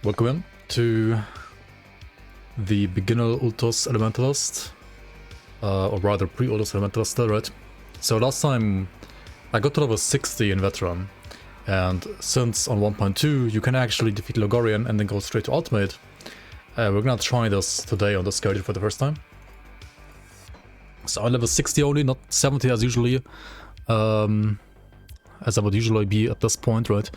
Welcome in to the beginner Ultus Elementalist, or rather pre-Ultus Elementalist still, right? So last time I got to level 60 in Veteran, and since on 1.2 you can actually defeat Logorian and then go straight to Ultimate, we're gonna try this today on the schedule for the first time. So I'm level 60 only, not 70 as usually, as I would usually be at this point, right?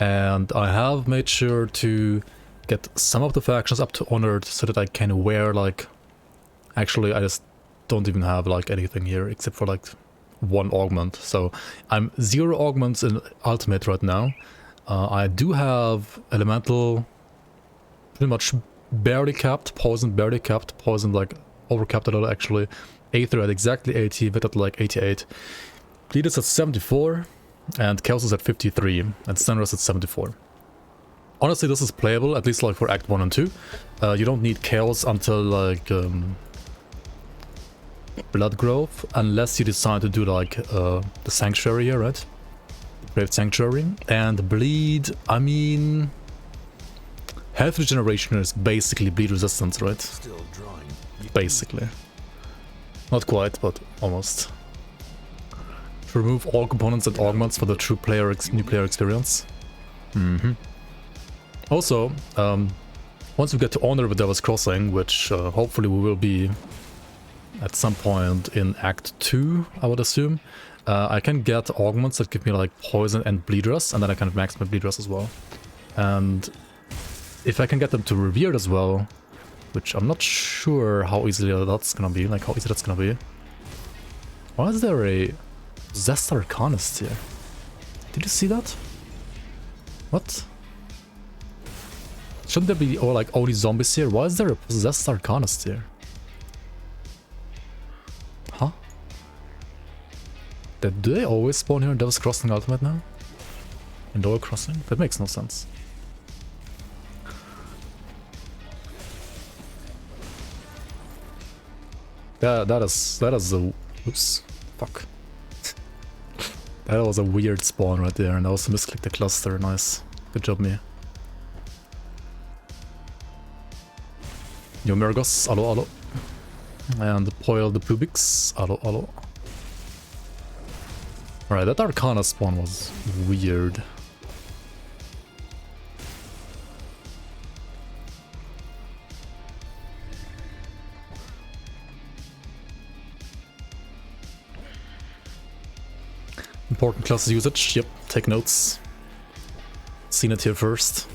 And I have made sure to get some of the factions up to Honored so that I can wear, like... Actually, I just don't even have, like, anything here except for, like, one augment. So I'm 0 augments in Ultimate right now. I do have Elemental pretty much barely capped, Poison barely capped, Poison, like, overcapped a little, actually. Aether at exactly 80, Vet at, like, 88. Bleed is at 74. And Chaos is at 53, and Stenros at 74. Honestly, this is playable, at least like for Act 1 and 2. You don't need Chaos until like Blood Growth, unless you decide to do like the Sanctuary here, right? Brave Sanctuary. And Bleed, I mean... Health Regeneration is basically Bleed Resistance, right? Still drawing. Basically. Not quite, but almost. To remove all components and augments for the true player new player experience. Also, once we get to Honor with Devil's Crossing, which hopefully we will be at some point in Act 2, I would assume, I can get augments that give me like Poison and Bleed Rest, and then I can max my Bleed Rest as well. And if I can get them to Revered as well, which I'm not sure how easily that's gonna be, like how easy that's gonna be. Why is there a Possessed Arcanist here? Did you see that? What? Shouldn't there be like only zombies here? Why is there a Possessed Arcanist here? Huh? Do they always spawn here in Devil's Crossing Ultimate now? In Devil's Crossing? That makes no sense. That is a... Oops. Fuck. That was a weird spawn right there, and I also misclicked the cluster. Nice. Good job, me. Yo, Mergos. Allo, allo. And Poil the Pubix. Allo, allo. Alright, that Arcana spawn was weird. Important class usage, yep, take notes. Seen it here first.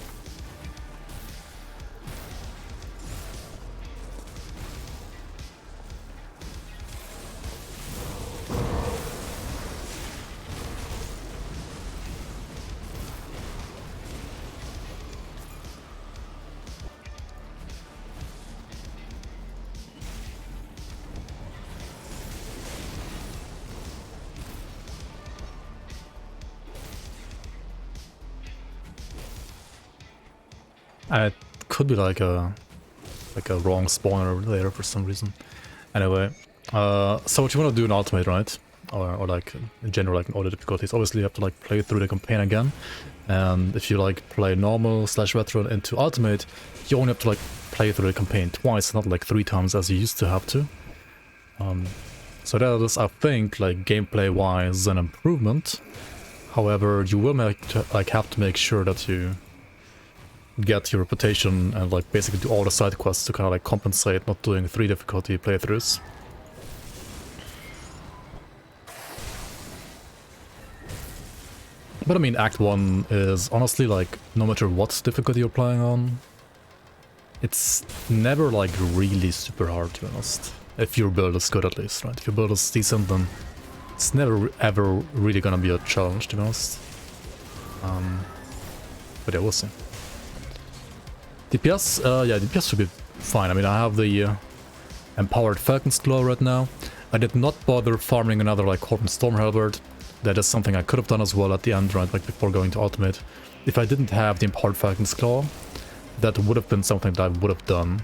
It could be like a wrong spawner there for some reason. Anyway, so what you want to do in Ultimate, right? Or like in general, like in all the difficulties. Obviously, you have to like play through the campaign again. And if you like play normal / veteran into Ultimate, you only have to like play through the campaign twice, not like 3 times as you used to have to. So that is, I think, like gameplay-wise, an improvement. However, you will have to make sure that you get your reputation and like basically do all the side quests to kind of like compensate not doing 3 difficulty playthroughs. But I mean, Act 1 is honestly like, no matter what difficulty you're playing on, it's never like really super hard, to be honest. If your build is good at least, right? If your build is decent, then it's never ever really gonna be a challenge, to be honest. But yeah, we'll see. DPS, yeah, DPS should be fine. I mean, I have the Empowered Falcon's Claw right now. I did not bother farming another, like, Horton Storm Halberd. That is something I could have done as well at the end, right, like, before going to Ultimate. If I didn't have the Empowered Falcon's Claw, that would have been something that I would have done.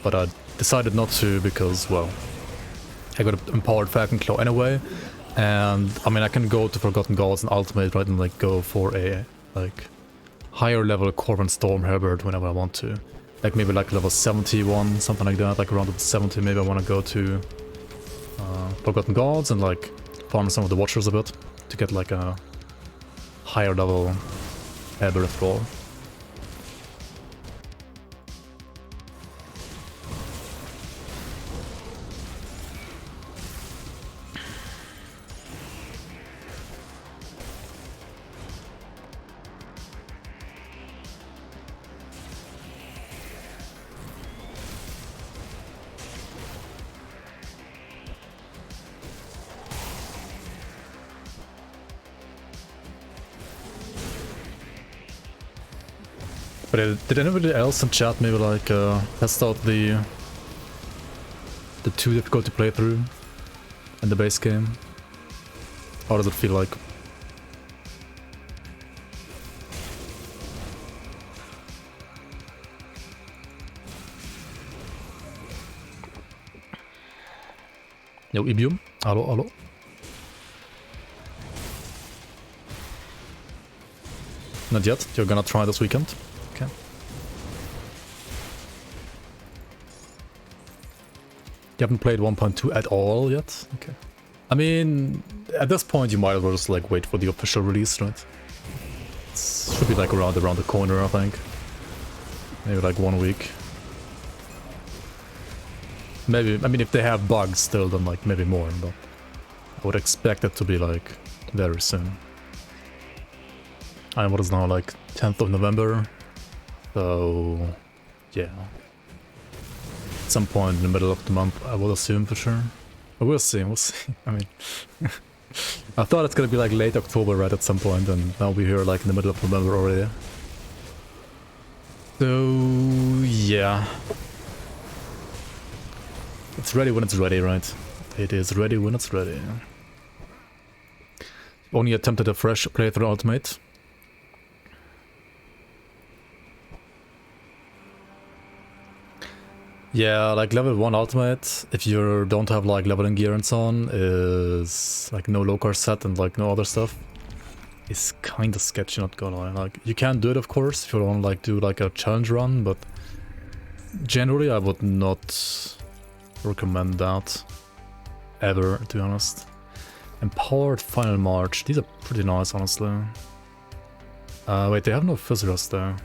But I decided not to because, well, I got an Empowered Falcon Claw anyway. And, I mean, I can go to Forgotten Gods and Ultimate, right, and, like, go for a, like, higher level Corvin Storm Herbert whenever I want to. Like maybe like level 71, something like that, like around level 70 maybe I want to go to Forgotten Gods and like farm some of the Watchers a bit to get like a higher level Herbert Thrall. But did anybody else in chat maybe like test out the 2 difficulty playthrough in the base game? How does it feel like? Yo, Ibium? Hallo, hallo? Not yet? You're gonna try this weekend? Okay. You haven't played 1.2 at all yet? Okay. I mean, at this point you might as well just like wait for the official release, right? It should be like around the corner, I think. Maybe like 1 week. Maybe, I mean, if they have bugs still, then like maybe more, but I would expect it to be like very soon. And what is now like 10th of November? So yeah. At some point in the middle of the month, I will assume for sure. But we'll see, we'll see. I mean, I thought it's gonna be like late October, right, at some point, and now we're here like in the middle of November already. So yeah. It's ready when it's ready, right? It is ready when it's ready. Only attempted a fresh playthrough ultimate. Yeah, like level 1 ultimate, if you don't have like leveling gear and so on, is like no low-car set and like no other stuff. It's kinda sketchy, not gonna lie. Like, you can do it of course if you want to like do like a challenge run, but generally I would not recommend that ever, to be honest. Empowered Final March, these are pretty nice honestly. Wait, they have no visitors there.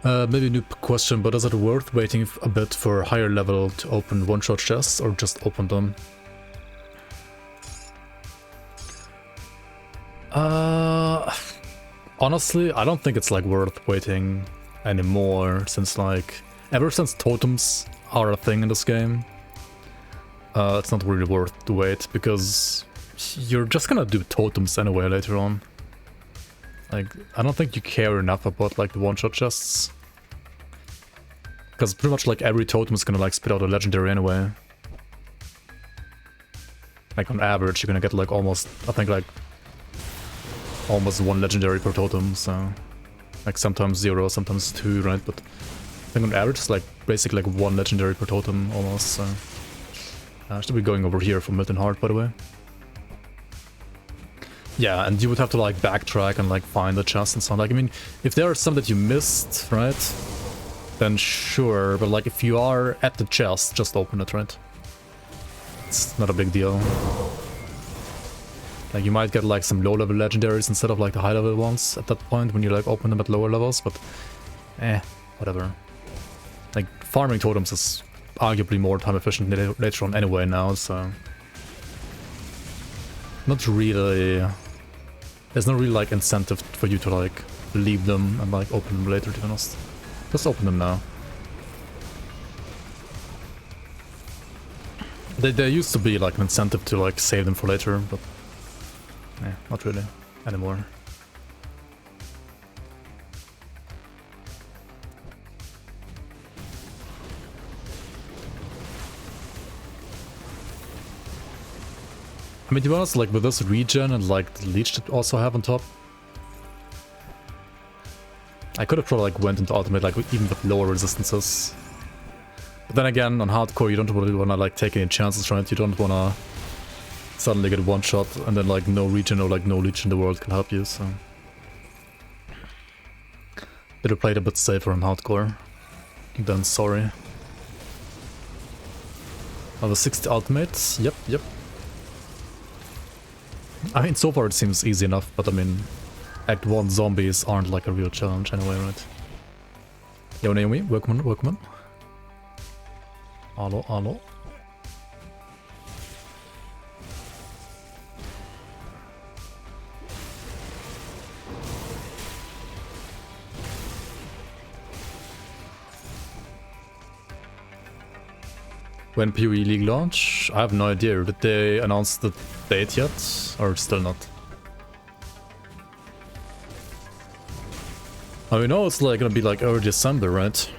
Maybe a new question, but is it worth waiting a bit for a higher level to open one-shot chests, or just open them? Honestly, I don't think it's like worth waiting anymore, since like, ever since totems are a thing in this game, it's not really worth to wait, because you're just gonna do totems anyway later on. Like, I don't think you care enough about like the one-shot chests. Because pretty much like every totem is gonna like spit out a legendary anyway. Like on average you're gonna get like almost, I think like almost 1 legendary per totem, so like sometimes 0, sometimes 2, right? But I think on average it's like basically like 1 legendary per totem almost, so I should be going over here for Milton Heart, by the way. Yeah, and you would have to like backtrack and like find the chest and so on. Like, I mean, if there are some that you missed, right, then sure, but like if you are at the chest, just open it, right? It's not a big deal. Like, you might get like some low-level legendaries instead of like the high-level ones at that point when you like open them at lower levels, but whatever. Like, farming totems is arguably more time efficient later on anyway now, so not really. There's no really like incentive for you to like leave them and like open them later, to be honest. Just open them now. There used to be like an incentive to like save them for later, but not really anymore. I mean, to be honest, like with this regen and like the leech that also have on top, I could have probably like went into ultimate like even with lower resistances. But then again, on hardcore you don't really want to like take any chances, right? You don't want to suddenly get one shot and then like no region or like no leech in the world can help you, so... Better play it a bit safer on hardcore. Then sorry. I have a 60 ultimate, yep. I mean, so far it seems easy enough, but I mean, Act 1 zombies aren't like a real challenge anyway, right? Yo, Naomi, welcome. Hello. When PoE League launch? I have no idea. Did they announce the date yet? Or still not? I mean, no, it's like gonna be like early December, right?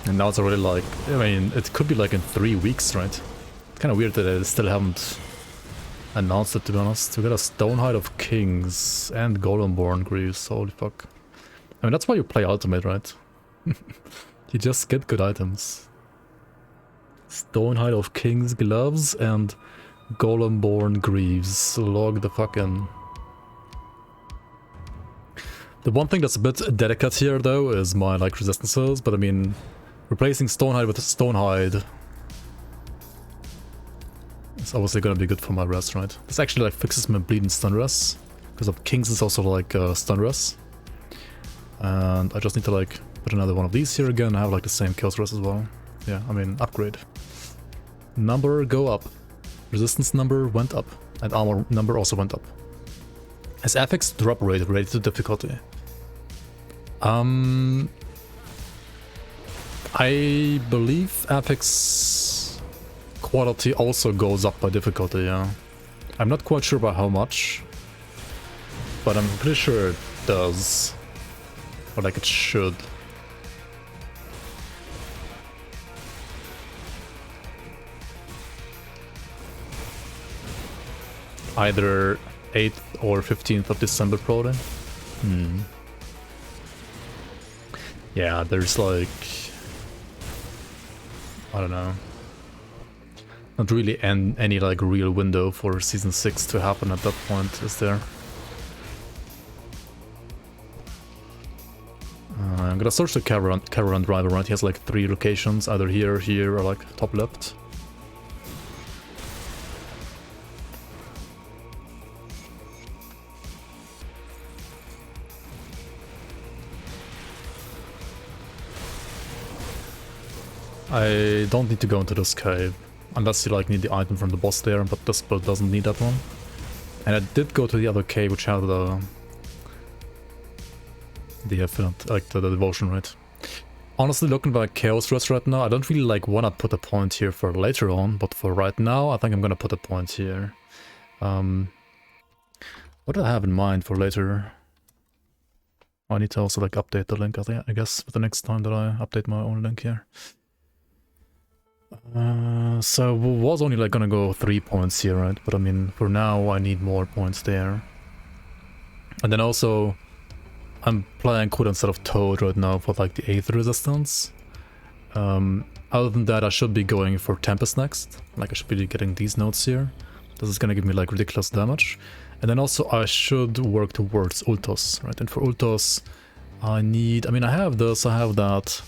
And now it's already like, I mean, it could be like in 3 weeks, right? It's kind of weird that they still haven't announced it, to be honest. We got a Stonehide of Kings and Golemborn Greaves, holy fuck. I mean, that's why you play Ultimate, right? You just get good items. Stonehide of Kings gloves and Golemborn Greaves. Log the fuck in. The one thing that's a bit delicate here though is my like resistances, but I mean replacing Stonehide with Stonehide is obviously gonna be good for my res, right? This actually like fixes my bleed and stun res, because of Kings is also like stun res. And I just need to like put another one of these here again. I have like the same kills res as well. Yeah, I mean upgrade. Number go up. Resistance number went up. And armor number also went up. Has affix drop rate related to difficulty? I believe affix quality also goes up by difficulty, yeah. I'm not quite sure by how much, but I'm pretty sure it does. Or like it should. Either 8th or 15th of December probably. Yeah, there's like... I don't know. Not really any like real window for Season 6 to happen at that point, is there? I'm gonna search the caravan driver, right? He has like 3 locations, either here, or like top left. I don't need to go into this cave, unless you like need the item from the boss there, but this build doesn't need that one. And I did go to the other cave which had the devotion, right? Honestly, looking at Chaos Rest right now, I don't really like wanna put a point here for later on, but for right now, I think I'm gonna put a point here. What do I have in mind for later? I need to also like update the link, I guess, for the next time that I update my own link here. So was only like gonna go 3 points here, right? But I mean, for now I need more points there. And then also, I'm playing Code instead of Toad right now for like the 8th resistance. Other than that, I should be going for Tempest next. Like I should be getting these notes here. This is gonna give me like ridiculous damage. And then also I should work towards Ultos, right? And for Ultos, I mean I have this, I have that.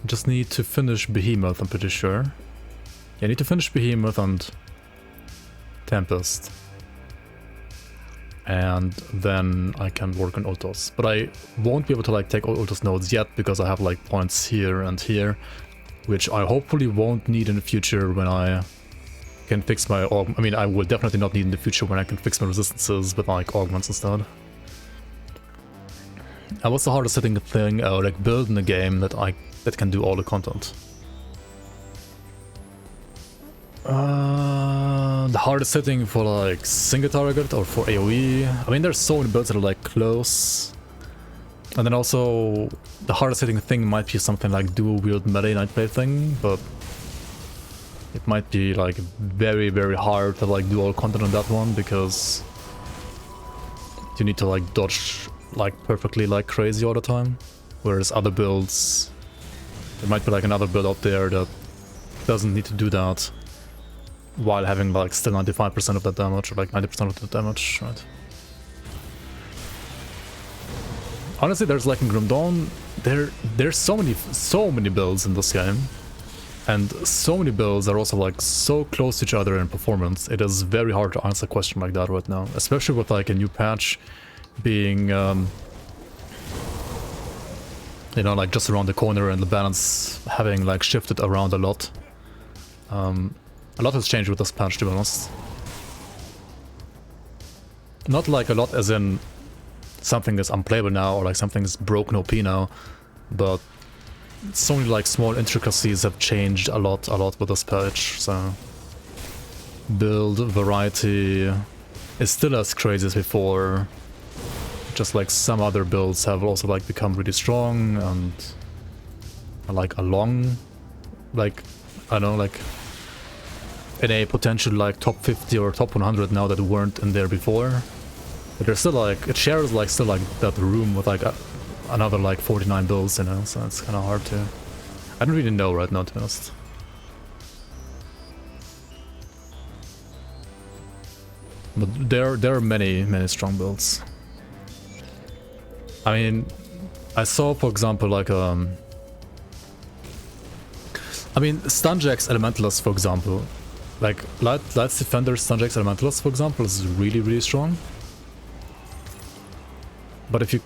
Just need to finish Behemoth, I'm pretty sure. Yeah, I need to finish Behemoth and Tempest. And then I can work on Ultos. But I won't be able to like take all Ultos nodes yet because I have like points here and here, which I hopefully won't need in the future when I can fix my I mean, I will definitely not need in the future when I can fix my resistances with like augments instead. What's the hardest hitting thing, like build in the game that can do all the content? The hardest hitting for like single target or for AoE. I mean, there's so many builds that are like close. And then also the hardest hitting thing might be something like dual wield melee nightblade thing, but it might be like very, very hard to like do all content on that one because you need to like dodge like perfectly like crazy all the time. Whereas other builds, there might be like another build out there that doesn't need to do that while having like still 95% of that damage, or like 90% of the damage, right? Honestly, there's like in Grim Dawn, there's so many builds in this game, and so many builds are also like so close to each other in performance. It is very hard to answer a question like that right now, especially with like a new patch being you know, like just around the corner, and the balance having like shifted around a lot. A lot has changed with this patch, to be honest. Not like a lot as in something is unplayable now, or like something is broken OP now, but so many like small intricacies have changed a lot with this patch, so build variety is still as crazy as before. Just like some other builds have also like become really strong and like along, like, I don't know, like in a potential like top 50 or top 100 now that weren't in there before. But there's still like, it shares like still like that room with like another like 49 builds, you know, so it's kind of hard to... I don't really know right now, to be honest. But there are many strong builds. I mean, I saw, for example, like I mean, Stunjack's Elementalist, for example. Like, Light's Defender Stunjack's Elementalist, for example, is really strong. But if you...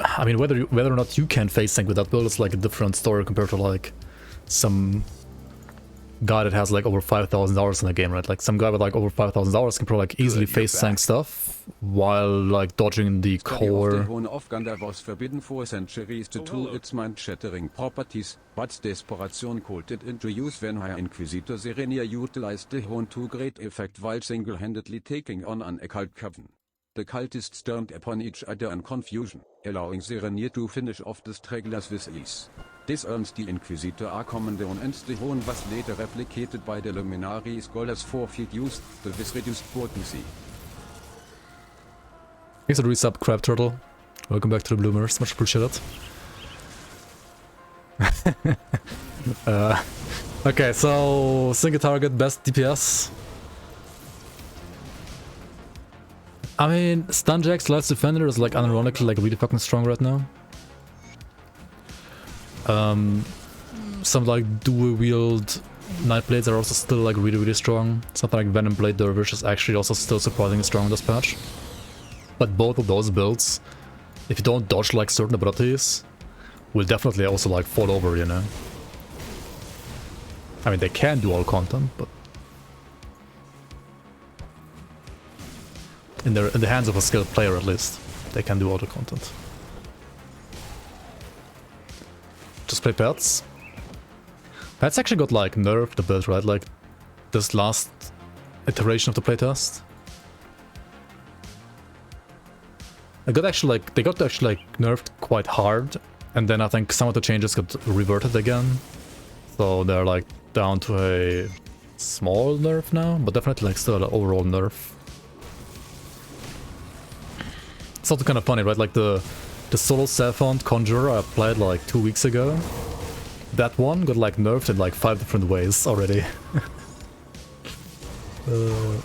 I mean, whether or not you can face tank with that build is like a different story compared to like some guy that has like over $5,000 in the game, right? Like some guy with like over $5,000 can probably like easily face tank stuff while like dodging the core. Was forbidden for centuries to do its mind-shattering properties, but desperation called it into use when High Inquisitor Serenia utilized the horn to great effect while single-handedly taking on an occult coven. The cultists turned upon each other in confusion, allowing Serenia to finish off the stragglers with ease. This earns the Inquisitor a commendation, and the horn was later replicated by the luminary scholars for field use, with reduced potency. Thanks for the resub, Crab Turtle. Welcome back to the Bloomers, much appreciated. Okay, so single target, best DPS. I mean, Stunjack's Light's Defender is like unironically like really fucking strong right now. Some like dual wield Night Blades are also still like really strong. Something like Venom Blade Dervish is actually also still surprisingly strong in this patch. But both of those builds, if you don't dodge like certain abilities, will definitely also like fall over, you know. I mean, they can do all content, but in the hands of a skilled player at least, they can do all the content. Just play pets. Pets actually got like nerfed a bit, right? Like this last iteration of the playtest. They got actually like nerfed quite hard, and then I think some of the changes got reverted again. So they're like down to a small nerf now, but definitely like still an overall nerf. It's also kind of funny, right? Like the solo Savant Conjurer I played like 2 weeks ago. That one got like nerfed in like 5 different ways already.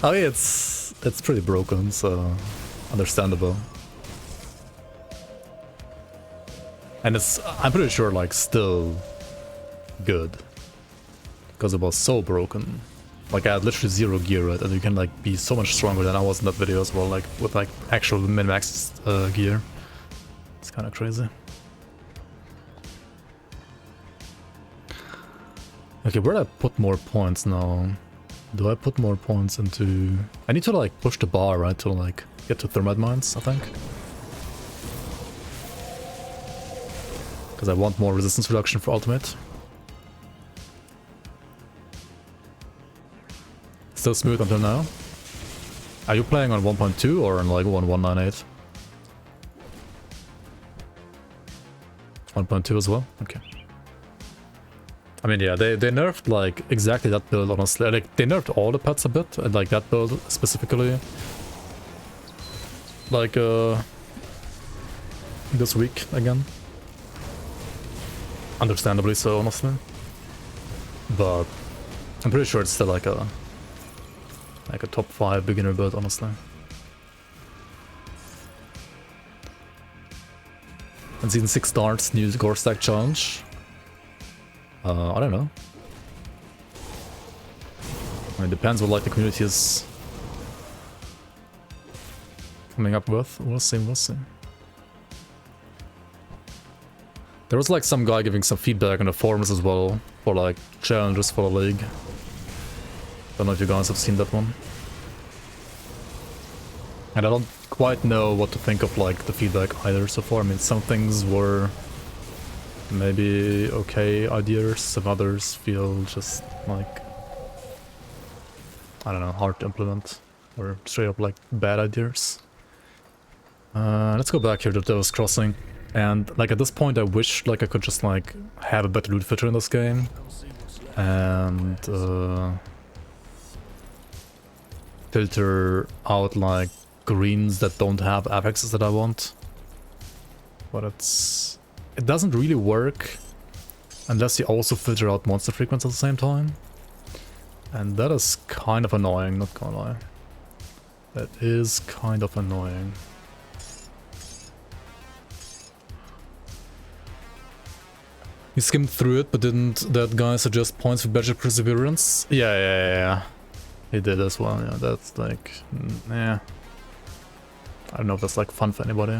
I mean, it's pretty broken, so understandable. And it's, I'm pretty sure, like still good, because it was so broken. Like I had literally 0 gear, right? And you can like be so much stronger than I was in that video as well, like with like actual min-max gear. It's kind of crazy. Okay, where do I put more points now? Do I put more points into... I need to like push the bar, right? To like get to Thermite Mines, I think. Because I want more resistance reduction for ultimate. Still smooth until now. Are you playing on 1.2 or on like 1.198? 1.2 as well? Okay. I mean, yeah, they nerfed like exactly that build, honestly. Like they nerfed all the pets a bit, and like that build specifically. Like this week again. Understandably so, honestly. but I'm pretty sure it's still like a top 5 beginner build, honestly. And season 6 starts, new gore stack challenge. I don't know. I mean, it depends what like the community is coming up with. We'll see, we'll see. There was like some guy giving some feedback on the forums as well for like challenges for the league. Don't know if you guys have seen that one. And I don't quite know what to think of like the feedback either so far. I mean, some things were maybe okay ideas, some others feel just like, I don't know, hard to implement or straight up like bad ideas. Let's go back here to Devil's Crossing. And like at this point I wish like I could just like have a better loot feature in this game. And filter out like greens that don't have affixes that I want. But it doesn't really work unless you also filter out monster frequency at the same time. And that is kind of annoying, not gonna lie. That is kind of annoying. We skimmed through it, but didn't that guy suggest points for better perseverance? Yeah. He did as well, yeah, that's like, yeah. I don't know if that's like fun for anybody.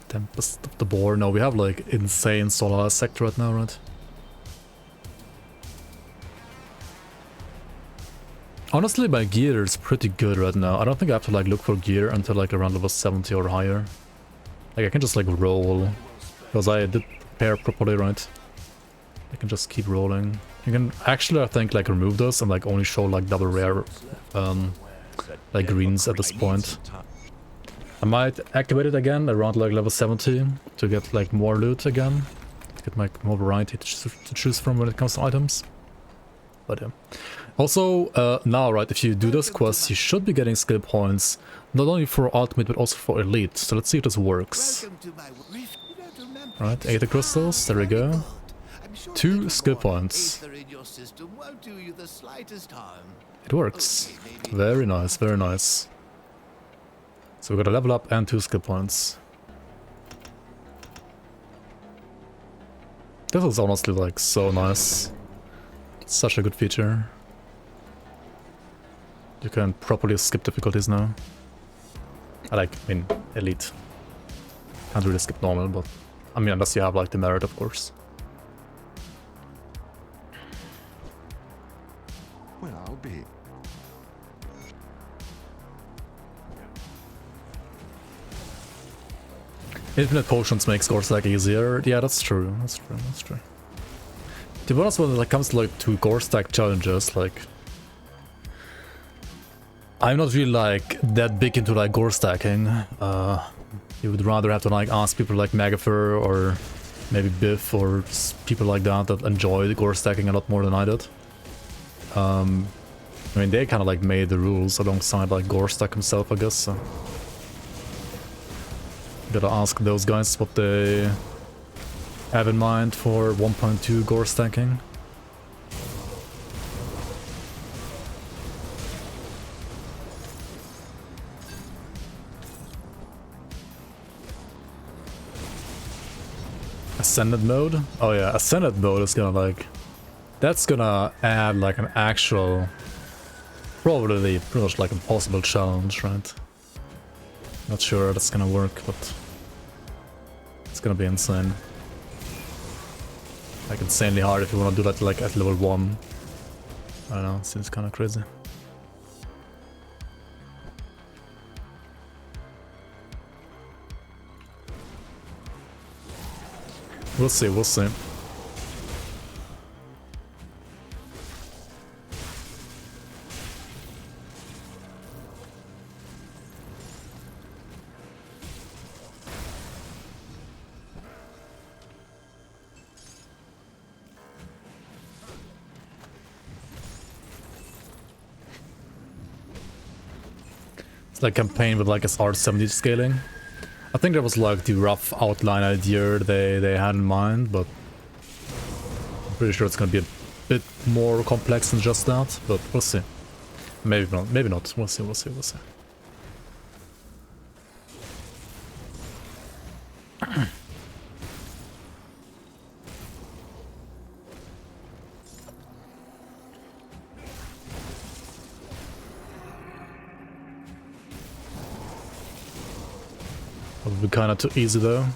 Tempest of the Boar. No, we have like insane solar sector right now, right? Honestly, my gear is pretty good right now. I don't think I have to like look for gear until like around level 70 or higher. Like I can just like roll, because I did pair properly, right? I can just keep rolling. You can actually, I think, like remove those and like only show like double rare like greens at this point. I might activate it again around like level 70 to get like more loot again. To get like more variety to choose from when it comes to items. But yeah. Also, now, right, if you do this quest, you should be getting skill points, not only for Ultimate, but also for Elite. So let's see if this works. Right, 80 crystals, there we go. 2 skill points. It works. Very nice, very nice. So we got a level up and 2 skill points. This is honestly like so nice. Such a good feature. You can properly skip difficulties now. I mean, Elite. Can't really skip normal, but I mean, unless you have like the merit, of course. Well, I'll be. Infinite potions makes gore stack easier. Yeah, that's true. That's true. That's true. To be honest, when it comes to like to gore stack challenges, like I'm not really like that big into like gore stacking. You would rather have to like ask people like Magafer or maybe Biff or people like that that enjoy the gore stacking a lot more than I did. I mean, they kind of like made the rules alongside like gore stack himself, I guess. So gotta ask those guys what they have in mind for 1.2 gore stacking. Ascended mode? Oh yeah, Ascended mode is gonna like... That's gonna add like an actual... Probably pretty much like impossible challenge, right? Not sure that's gonna work, but... It's gonna be insane. Like insanely hard if you wanna do that like at level 1. I don't know, it seems kinda crazy. We'll see, we'll see. It's like campaign with like SR70 scaling. I think that was like the rough outline idea they had in mind, but I'm pretty sure it's gonna be a bit more complex than just that, but we'll see. Maybe not, maybe not. We'll see, we'll see, we'll see. Would be kind of too easy though.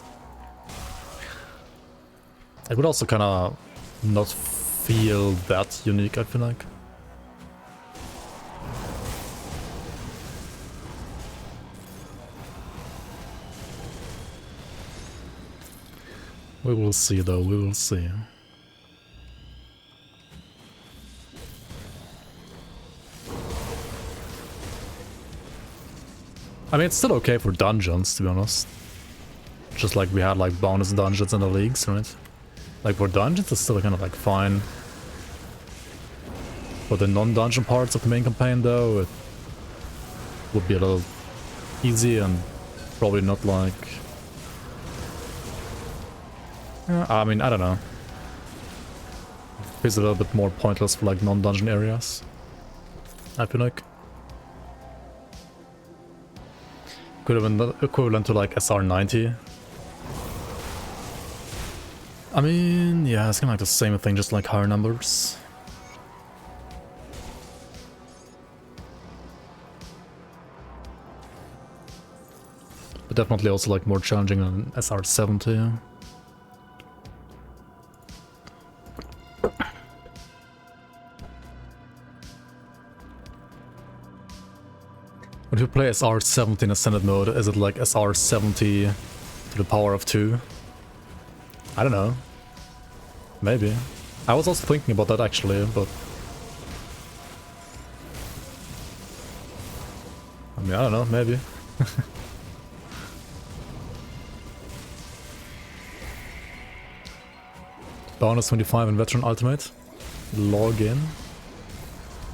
It would also kind of not feel that unique, I feel like. We will see though, we will see. I mean, it's still okay for dungeons, to be honest. Just like we had like bonus dungeons in the leagues, right? Like for dungeons, it's still kind of like fine. For the non-dungeon parts of the main campaign, though, it would be a little easy and probably not like... I mean, I don't know. It's a little bit more pointless for like non-dungeon areas, I feel like. Could have been the equivalent to like SR90. I mean, yeah, it's kind of like the same thing, just like higher numbers. But definitely also like more challenging than SR70. When you play SR70 in Ascended mode, is it like SR70 to the power of 2? I don't know. Maybe. I was also thinking about that actually, but... I mean, I don't know, maybe. Bonus 25 in Veteran Ultimate. Log in.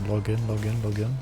Log in, log in, log in.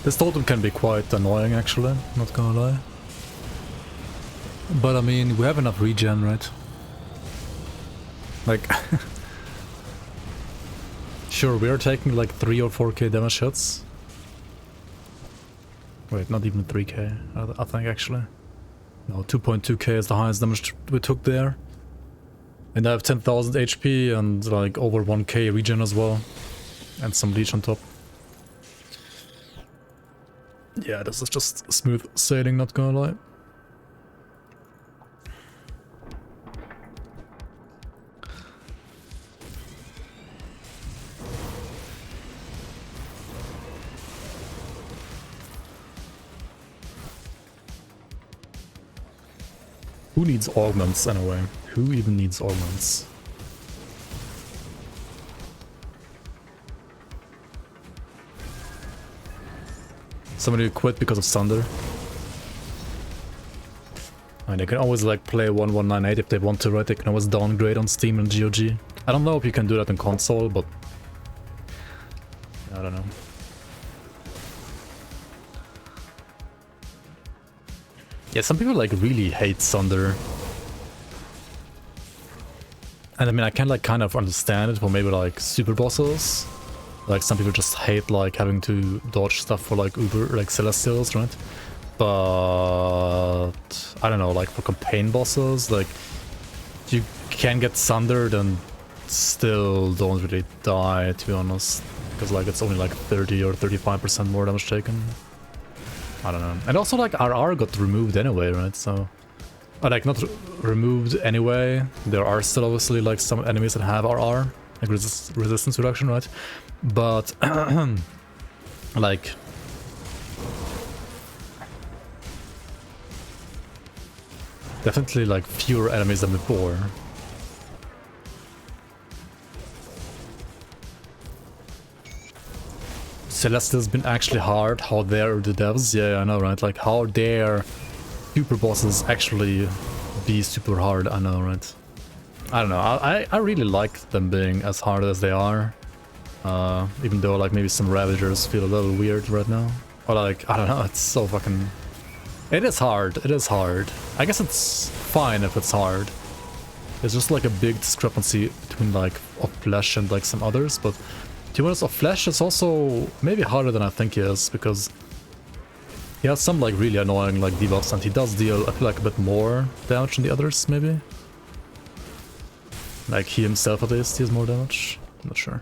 This totem can be quite annoying actually, not gonna lie. But I mean, we have enough regen, right? Like... Sure, we are taking like 3 or 4k damage hits. Wait, not even 3k, I think actually. No, 2.2k is the highest damage we took there. And I have 10,000 HP and like over 1k regen as well. And some leech on top. Yeah, this is just smooth sailing, not gonna lie. Who needs augments anyway? Who even needs augments? Somebody quit because of Thunder. I mean, they can always like play 1198 if they want to, right? They can always downgrade on Steam and GOG. I don't know if you can do that in console, but... I don't know. Yeah, some people like really hate Thunder. And I mean, I can like kind of understand it for maybe like super bosses. Like some people just hate like having to dodge stuff for like like Celestials, right? But I don't know, like for campaign bosses, like you can get Thundered and still don't really die, to be honest. Because like it's only like 30 or 35% more damage taken. I don't know. And also like RR got removed anyway, right? So, or like not removed anyway. There are still obviously like some enemies that have RR, like resistance reduction, right? But like definitely like fewer enemies than before. Celestial's been actually hard. How dare the devs? Yeah, I know, right? Like, how dare super bosses actually be super hard? I know, right? I don't know. I really like them being as hard as they are. Even though, like, maybe some Ravagers feel a little weird right now. Or, like, I don't know. It's so fucking... It is hard. It is hard. I guess it's fine if it's hard. There's just, like, a big discrepancy between, like, of Flesh and, like, some others, but... To be honest, of Flesh is also maybe harder than I think he is, because he has some like really annoying like debuffs, and he does deal, I feel like, a bit more damage than the others, maybe. Like he himself at least, he has more damage. I'm not sure.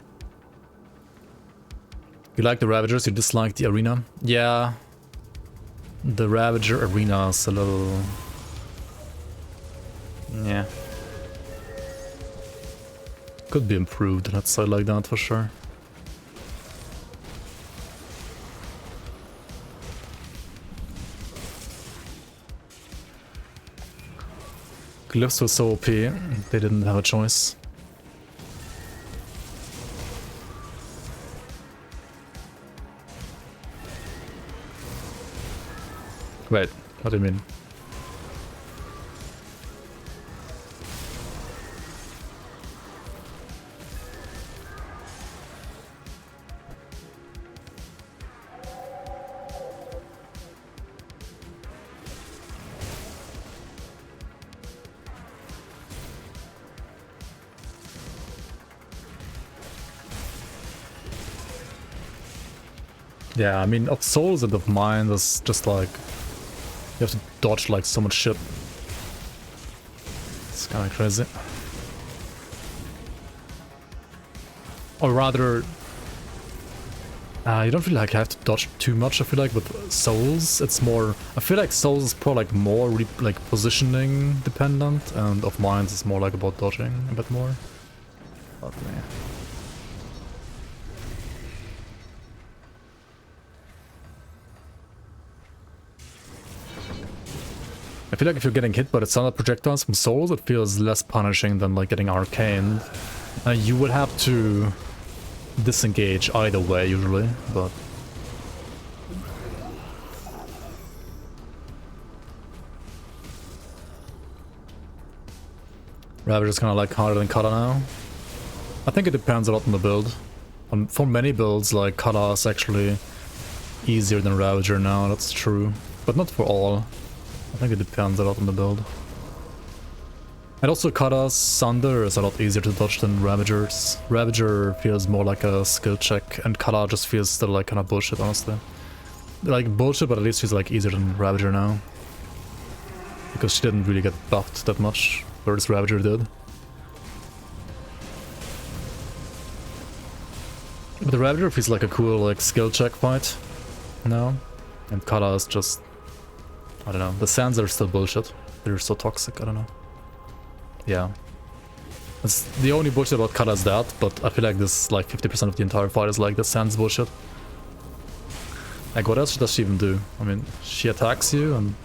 You like the Ravagers, you dislike the arena? Yeah. The Ravager arena is a little... Yeah. Could be improved, let's say like that for sure. Glyphs were so OP, they didn't have a choice. Wait, what do you mean? Yeah, I mean, of Souls and of Mine, is just like... You have to dodge like so much shit. It's kinda crazy. Or rather... you don't really like have to dodge too much, I feel like, with Souls. It's more... I feel like Souls is probably like more like positioning dependent, and of Mines is more like about dodging a bit more. But yeah. I feel like if you're getting hit by the standard projectiles from Souls, it feels less punishing than like getting arcaned. You would have to disengage either way usually, but... Ravager's kind of like harder than Kata now. I think it depends a lot on the build. For many builds, like Kata is actually easier than Ravager now, that's true. But not for all. I think it depends a lot on the build. And also Kata's Sunder is a lot easier to dodge than Ravager's. Ravager feels more like a skill check, and Kata just feels still like kind of bullshit, honestly. Like bullshit, but at least feels like easier than Ravager now. Because she didn't really get buffed that much, whereas Ravager did. But the Ravager feels like a cool like skill check fight now. And Kata is just... I don't know, the sands are still bullshit. They're so toxic, I don't know. Yeah. That's the only bullshit about Kata is that, but I feel like this, like 50% of the entire fight is like the sands bullshit. Like what else does she even do? I mean, she attacks you and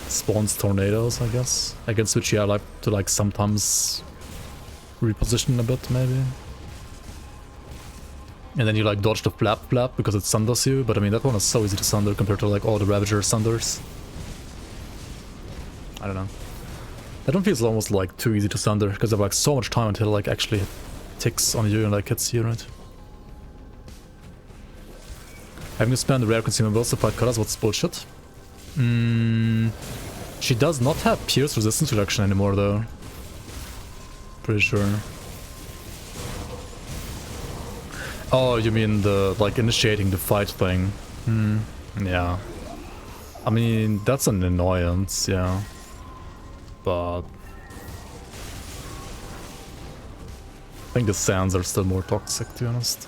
spawns tornadoes, I guess. Against which you like to like sometimes reposition a bit, maybe. And then you like dodge the flap because it sunders you, but I mean that one is so easy to sunder compared to like all the Ravager sunders. I don't know. That one feels almost like too easy to sunder because they have like so much time until it like actually ticks on you and like hits you, right? Having to spend rare consumables to fight Katas, what's bullshit? She does not have pierce resistance reduction anymore though. Pretty sure. Oh, you mean the, like, initiating the fight thing? Yeah. I mean, that's an annoyance, yeah. But I think the sands are still more toxic, to be honest.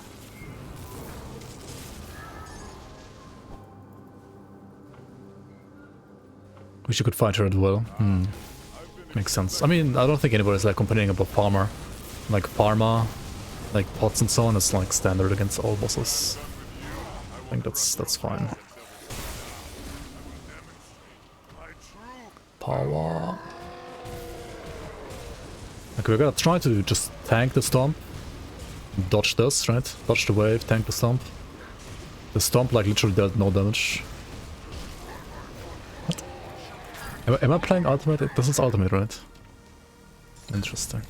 Wish you could fight her as well. Makes sense. I mean, I don't think anybody's like complaining about Farmer. Like Pharma, like pots and so on is like standard against all bosses. I think that's fine. Power. Okay, we're gonna try to just tank the stomp. Dodge this, right? Dodge the wave, tank the stomp. The stomp like literally dealt no damage. What? Am I playing ultimate? This is ultimate, right? Interesting.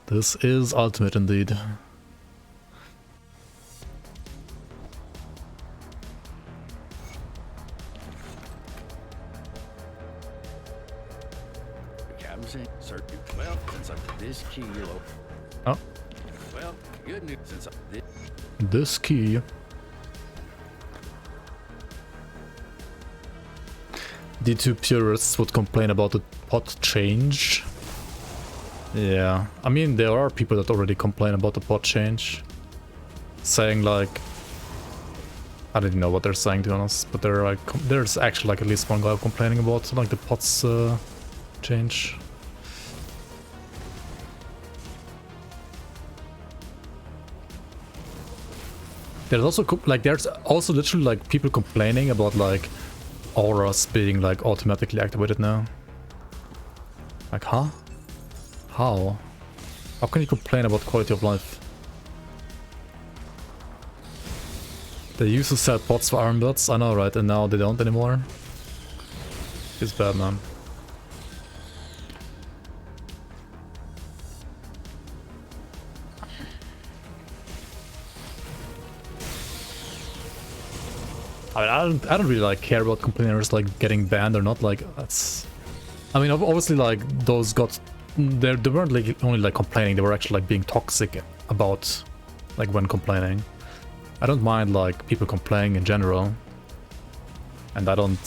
This is ultimate indeed. Well, since I'm this key, oh. Well, good news since I'm This key. The two purists would complain about the pot change. Yeah, I mean there are people that already complain about the pot change, saying like, I didn't know what they're saying to be honest, but they're like, there's actually like at least one guy complaining about like the pot's change. There's also literally like people complaining about like auras being like automatically activated now. Like, huh? How? How can you complain about quality of life? They used to sell pots for armbuds, I know, right? And now they don't anymore. It's bad, man. I mean, I don't really like care about complainers like getting banned or not. Like that's, I mean, obviously like those got, they weren't like only like complaining. They were actually like being toxic about like when complaining. I don't mind like people complaining in general, and I don't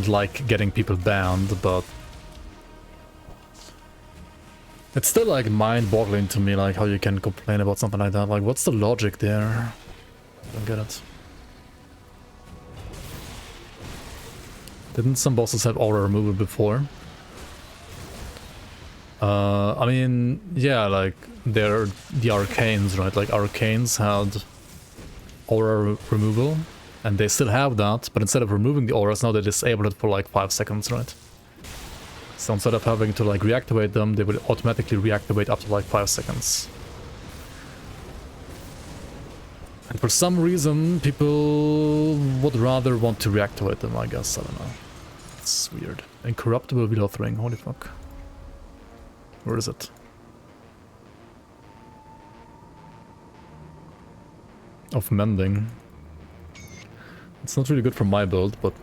like getting people banned, but it's still like mind-boggling to me like how you can complain about something like that. Like what's the logic there? I don't get it. Didn't some bosses have aura removal before? I mean, yeah, like they're the arcanes, right? Like arcanes had aura removal, and they still have that, but instead of removing the auras, now they disable it for like 5 seconds, right? So instead of having to like reactivate them, they will automatically reactivate after like 5 seconds. And for some reason, people would rather want to reactivate them, I guess. I don't know. It's weird. Incorruptible Wheel of Ring, holy fuck. Where is it? Of Mending. It's not really good for my build, but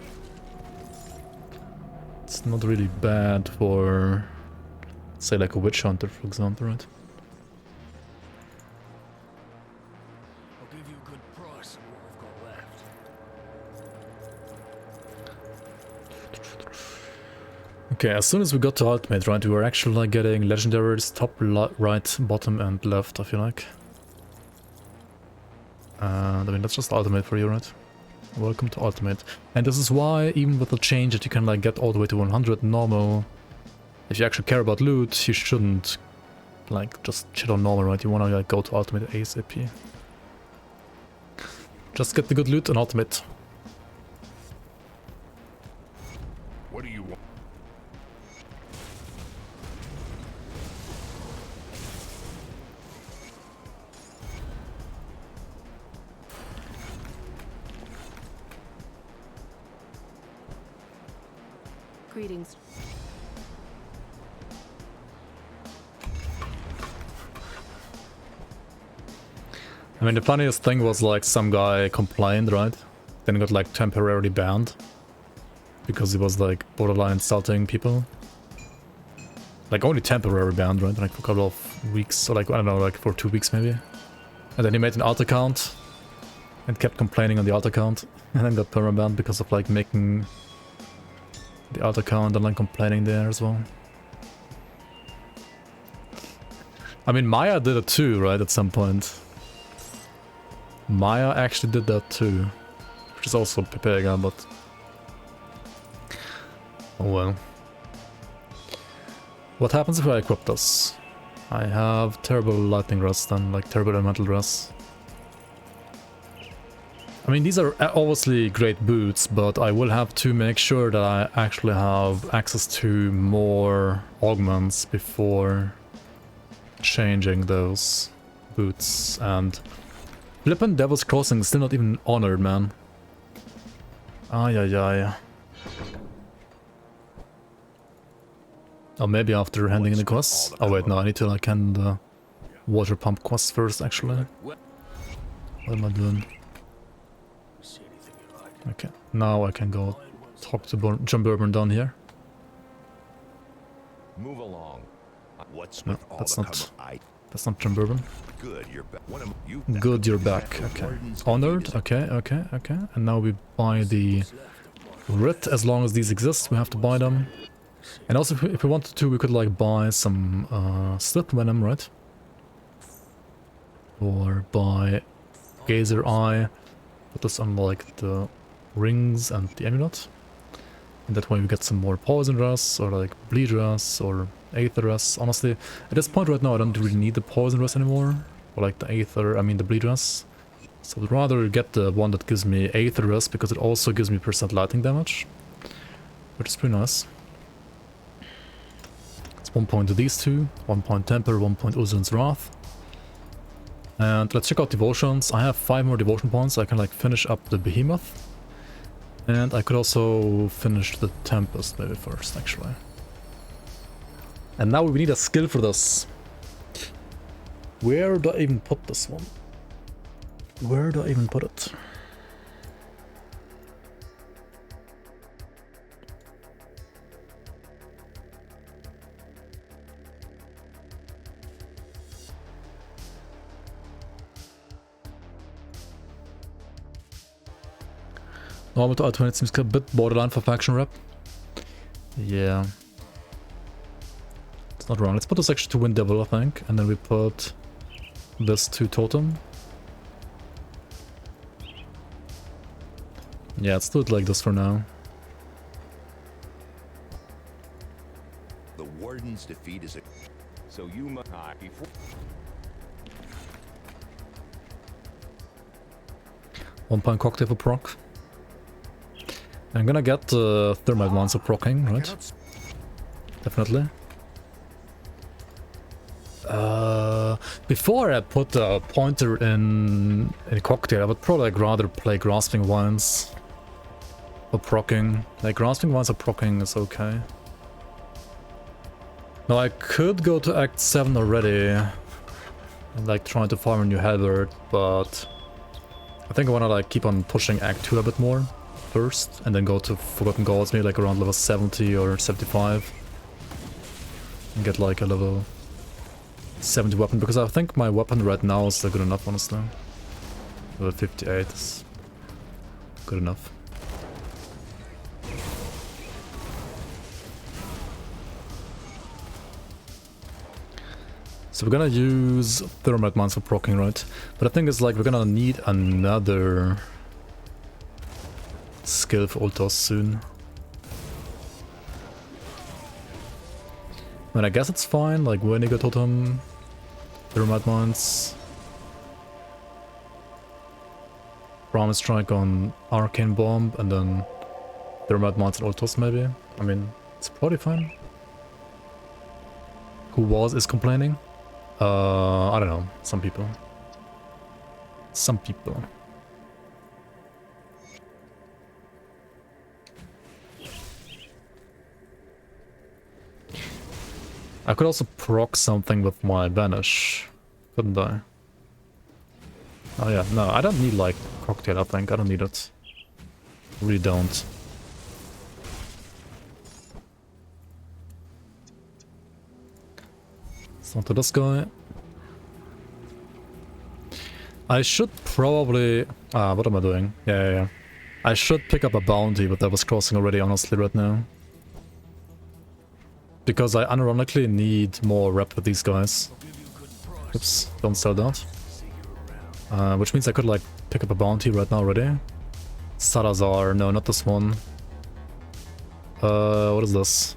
it's not really bad for, say, like a Witch Hunter, for example, right? Okay, as soon as we got to ultimate, right, we were actually like getting legendaries top, right, bottom, and left, I feel like. I mean, that's just ultimate for you, right? Welcome to ultimate. And this is why, even with the change that you can like get all the way to 100 normal, if you actually care about loot, you shouldn't like just shit on normal, right? You wanna like go to ultimate ASAP. Just get the good loot and ultimate. What do you want? Greetings. I mean, the funniest thing was like some guy complained, right? Then he got like temporarily banned because he was like borderline insulting people. Like only temporary banned, right? Like for a couple of weeks, or like, I don't know, like for 2 weeks maybe. And then he made an alt account and kept complaining on the alt account, and then got permabanned because of like making the alt account and like complaining there as well. I mean, Maya did it too, right, at some point. Maya actually did that too, which is also Pepega, but oh well. What happens if I equip this? I have terrible lightning rust and like terrible elemental rust. I mean, these are obviously great boots, but I will have to make sure that I actually have access to more augments before changing those boots. And flippin' Devil's Crossing is still not even honored, man. Ay ay ay. Oh, maybe after handing in the quests? Oh wait, no, I need to like hand the water pump quest first, actually. What am I doing? Okay, now I can go talk to John Bourbon down here. Move along. What's No, with all that's the not... That's not John Bourbon. Good, you're back. Good, you're back. Okay. Honored. Okay, okay, okay. And now we buy the writ. As long as these exist, we have to buy them. And also, if we wanted to, we could like buy some slip venom, right? Or buy Gazer Eye. Put this on like the rings and the amulet. And that way we get some more poison rust, or like bleed rust, or aether rust. Honestly, at this point right now, I don't really need the poison rust anymore. Or like the aether, I mean the bleed rust. So I'd rather get the one that gives me aether rust, because it also gives me % lightning damage. Which is pretty nice. It's 1 point to these two, 1 point Temper, 1 point Uzurin's Wrath. And let's check out devotions. I have 5 more devotion points, so I can like finish up the Behemoth. And I could also finish the Tempest maybe first, actually. And now we need a skill for this. Where do I even put this one? Where do I even put it? Normal to R20 seems a bit borderline for faction rep. Yeah. It's not wrong. Let's put this actually to Wind Devil, I think. And then we put this to Totem. Yeah, let's do it like this for now. The Warden's defeat is a... So you must... before... 1 point cocktail for proc. I'm gonna get Thermite Monster procking, right? Definitely. Before I put a pointer in a cocktail, I would probably like rather play Grasping Vines for procking. Like Grasping Vines or procking is okay. Now I could go to Act 7 already and like trying to farm a new halberd, but I think I wanna like keep on pushing Act 2 a bit more first, and then go to Forgotten Gods maybe like around level 70 or 75 and get like a level 70 weapon, because I think my weapon right now is still good enough, honestly. Level 58 is good enough. So we're gonna use Thermite Mines for proccing, right? But I think it's like we're gonna need another skill for Ultos soon. I mean, I guess it's fine, like Werniger Totem, Thermite Mines, Promise Strike on Arcane Bomb, and then Thermite Mines and Ultos maybe. I mean, it's probably fine. Who is complaining? I don't know, some people. Some people. I could also proc something with my Vanish, couldn't I? Oh yeah, no, I don't need like cocktail, I think. I don't need it. Really don't. So to this guy. I should probably... what am I doing? Yeah. I should pick up a bounty, but that was crossing already, honestly, right now. Because I unironically need more rep with these guys. Oops, don't sell that. Which means I could, like, pick up a bounty right now already. Salazar, no, not this one. What is this?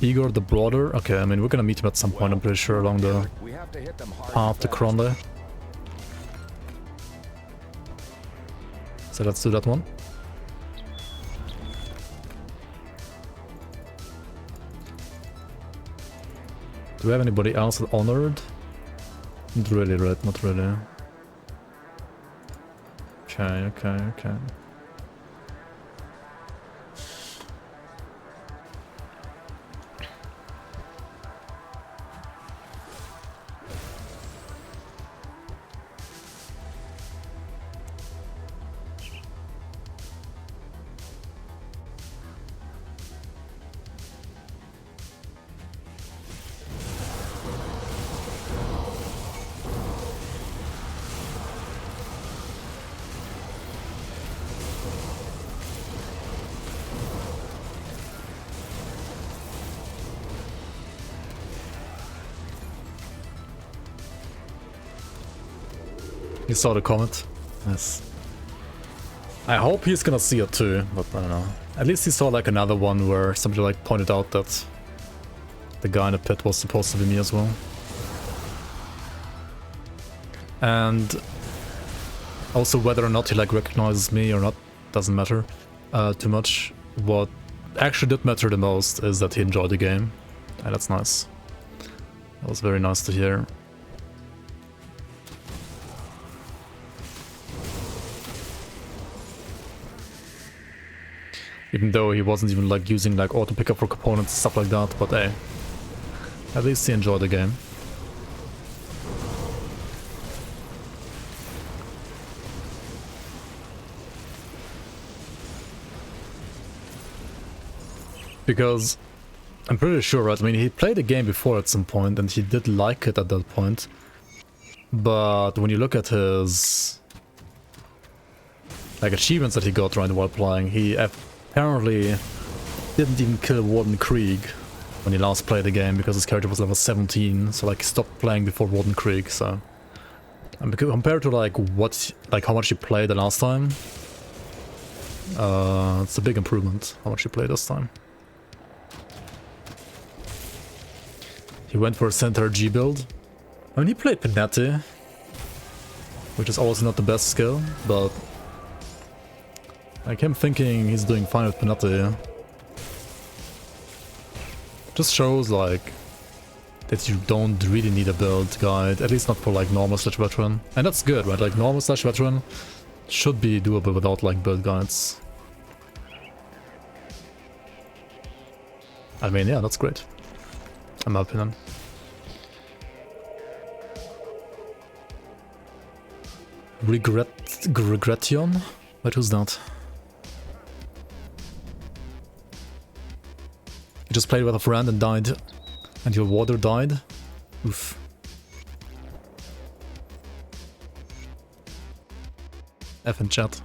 Igor the Broader? Okay, I mean, we're gonna meet him at some point, I'm pretty sure, along the path to Kronde. So let's do that one. Do we have anybody else that honored? Not really, right? Not really. Okay. You saw the comment? Yes. I hope he's gonna see it too, but I don't know. At least he saw like another one where somebody like pointed out that the guy in the pit was supposed to be me as well. And also whether or not he like recognizes me or not doesn't matter too much. What actually did matter the most is that he enjoyed the game, and that's nice. That was very nice to hear. Even though he wasn't even like using like auto pickup for components and stuff like that, but hey, at least he enjoyed the game. Because I'm pretty sure, right? I mean, he played the game before at some point and he did like it at that point. But when you look at his like achievements that he got right while playing, he apparently didn't even kill Warden Krieg when he last played the game because his character was level 17, so like he stopped playing before Warden Krieg, so... And compared to like how much he played the last time, it's a big improvement how much he played this time. He went for a Centaur G build. I mean, he played Panetti, which is also not the best skill, but like him thinking he's doing fine with Panetti just shows like that you don't really need a build guide, at least not for like normal slash veteran. And that's good, right? Like normal slash veteran should be doable without like build guides. I mean, yeah, that's great, in my opinion. Regrettion? Wait, who's that? You just played with a friend and died, and your water died? Oof. F in chat.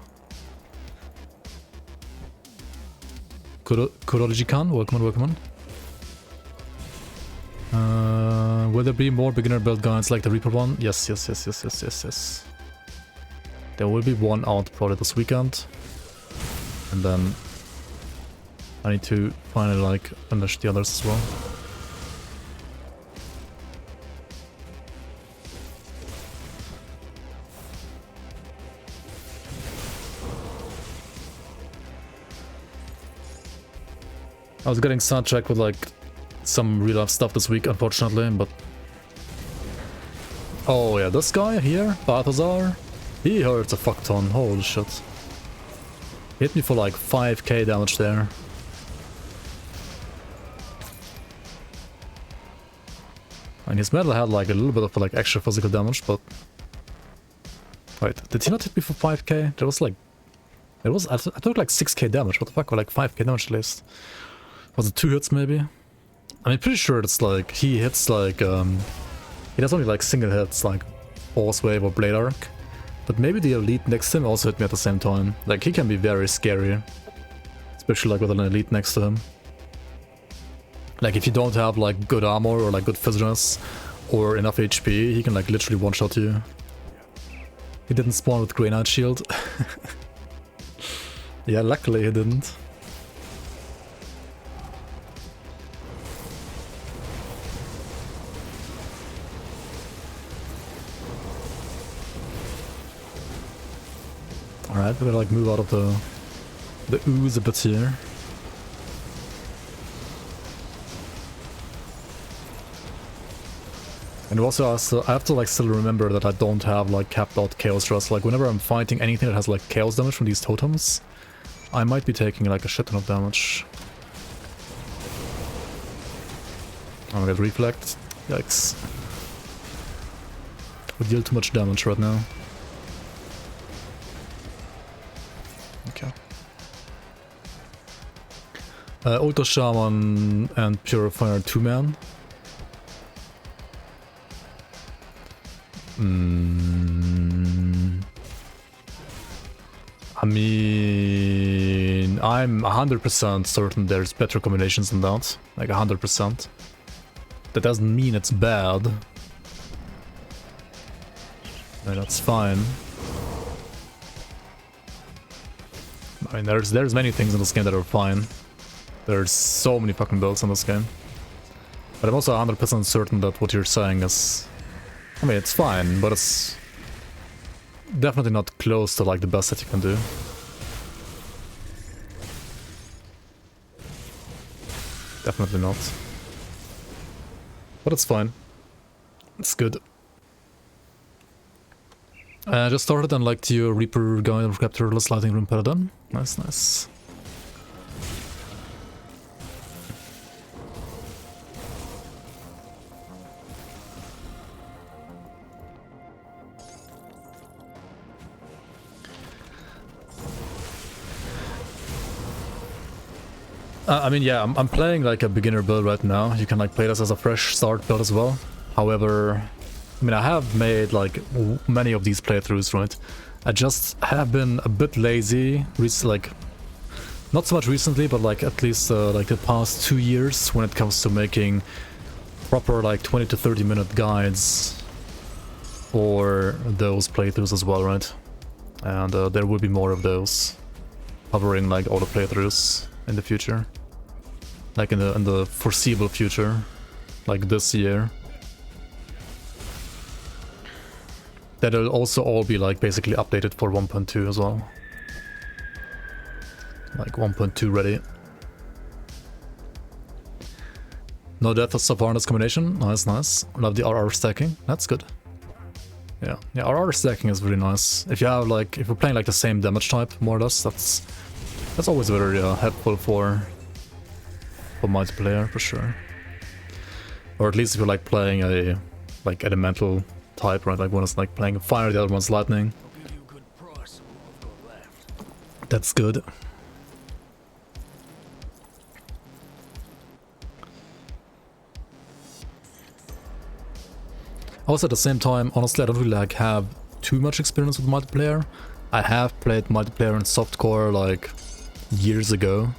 Kurology-kan, welcome on. Will there be more beginner build guides like the Reaper one? Yes. There will be one out probably this weekend. And then I need to finally like finish the others as well. I was getting sidetracked with like some real life stuff this week, unfortunately, but... Oh yeah, this guy here, Balthazar, he hurts a fuck ton, holy shit. Hit me for like 5k damage there. And his medal had like a little bit of like extra physical damage, but Wait, did he not hit me for 5k? There was like... I took like 6k damage, what the fuck, or like 5k damage at least. Was it 2 hits maybe? I mean, pretty sure it's like, he hits like, he does only like single hits, like Force Wave or Blade Arc. But maybe the elite next to him also hit me at the same time. Like, he can be very scary. Especially like with an elite next to him. Like, if you don't have like good armor or like good physicalness or enough HP, he can like literally one-shot you. He didn't spawn with Grey Knight Shield. Yeah, luckily he didn't. Alright, we're gonna like move out of the ooze a bit here. And also I have to like still remember that I don't have like capped out chaos rust. Like whenever I'm fighting anything that has like chaos damage from these totems, I might be taking like a shit ton of damage. I'm gonna get reflect. Yikes. We deal too much damage right now. Okay. Ultra Shaman and Purifier 2-man. I mean, I'm 100% certain there's better combinations than that. Like 100%. That doesn't mean it's bad. And that's fine. I mean, there's many things in this game that are fine. There's so many fucking builds in this game. But I'm also 100% certain that what you're saying is... I mean, it's fine, but it's definitely not close to like the best that you can do. Definitely not. But it's fine. It's good. Just started and liked your Reaper Guide of Captureless Lightning Room Paladin. Nice, nice. I mean, yeah, I'm playing like a beginner build right now. You can like play this as a fresh start build as well. However, I mean, I have made like many of these playthroughs, right? I just have been a bit lazy, like, not so much recently, but like at least like the past 2 years when it comes to making proper like 20 to 30 minute guides for those playthroughs as well, right? And there will be more of those covering like all the playthroughs in the future, like in the foreseeable future, like this year. That'll also all be like basically updated for 1.2 as well, like 1.2 ready. No death of Savarna's combination, nice, nice. Love the RR stacking, that's good. Yeah, RR stacking is really nice. If you have like, if you're playing like the same damage type more or less, that's always very helpful for multiplayer for sure. Or at least if you're like playing a like elemental type, right? Like one is like playing fire, the other one's lightning. That's good. Also at the same time, honestly, I don't really like have too much experience with multiplayer. I have played multiplayer in softcore like years ago.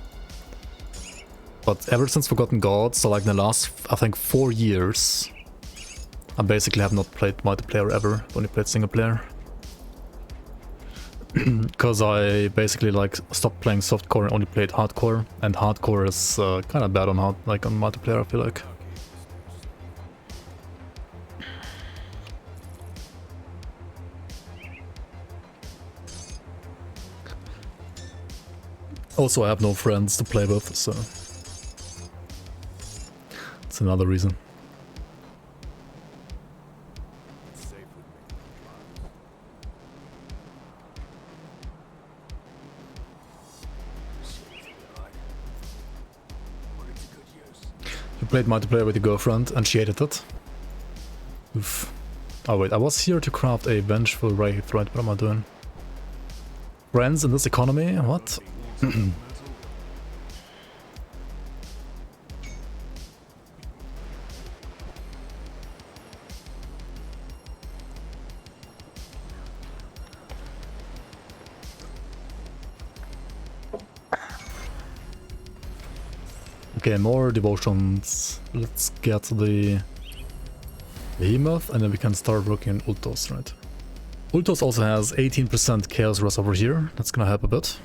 But ever since Forgotten Gods, so like in the last, I think 4 years, I basically have not played multiplayer ever, only played single player. Because I basically like stopped playing softcore and only played hardcore, and hardcore is kind of bad on on multiplayer, I feel like. Also, I have no friends to play with, so it's another reason. You played multiplayer with your girlfriend and she hated it. Oof. Oh wait, I was here to craft a vengeful wraith, right? What am I doing? Friends in this economy? What? Okay, more devotions. Let's get the behemoth and then we can start working on Ultos, right? Ultos also has 18% chaos rust over here. That's gonna help a bit.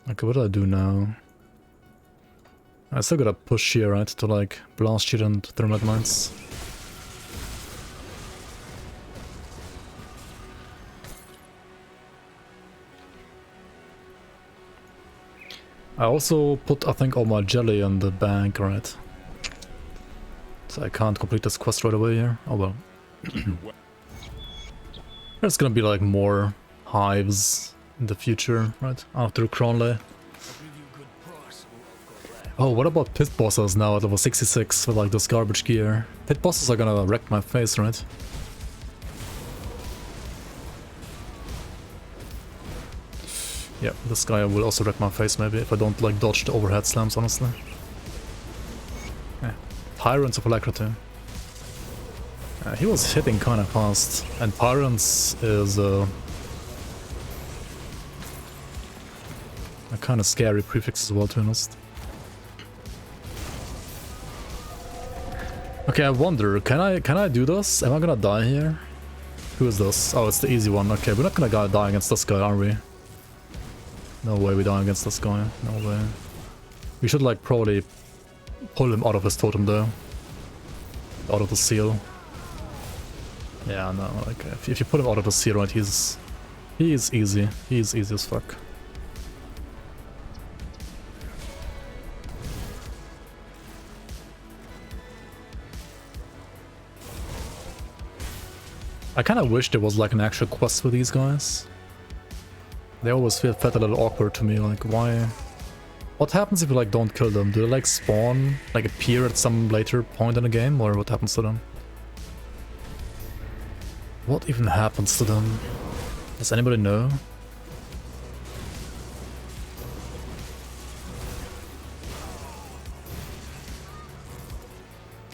Okay, what do I do now? I still gotta push here, right? To like blast shit and thermite mines. I also put, I think, all my jelly in the bank, right? So I can't complete this quest right away here. Oh well. There's gonna be like more hives in the future, right? After Cronley. Oh, what about pit bosses now at level 66 with like this garbage gear? Pit bosses are gonna wreck my face, right? Yeah, this guy will also wreck my face maybe if I don't like dodge the overhead slams, honestly. Yeah. Tyrants of Alacrity. He was hitting kinda fast, and Tyrants is a kinda scary prefix as well, to be honest. Okay, I wonder, can I do this? Am I gonna die here? Who is this? Oh, it's the easy one. Okay, we're not gonna die against this guy, are we? No way we die against this guy. No way. We should like probably pull him out of his totem though. Out of the seal. Yeah, no, like if you put him out of the seal, right, he's easy. He's easy as fuck. I kinda wish there was like an actual quest for these guys. They always felt a little awkward to me, like why... What happens if you like don't kill them? Do they like spawn, like appear at some later point in the game, or what happens to them? What even happens to them? Does anybody know?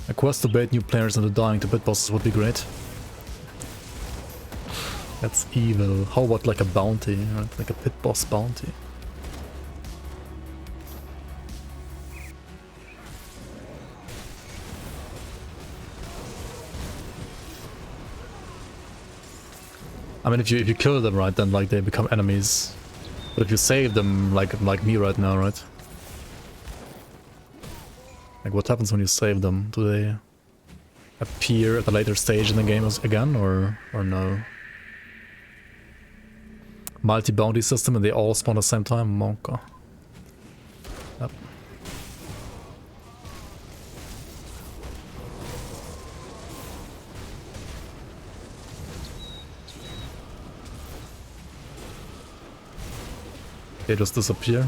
A quest to bait new players into dying to pit bosses would be great. That's evil. How about like a bounty, right? Like a pit boss bounty? I mean, if you kill them, right, then like they become enemies. But if you save them, like me right now, right? Like what happens when you save them? Do they appear at a later stage in the game again, or no? Multi-bounty system and they all spawn at the same time? Monka. Yep. They just disappear.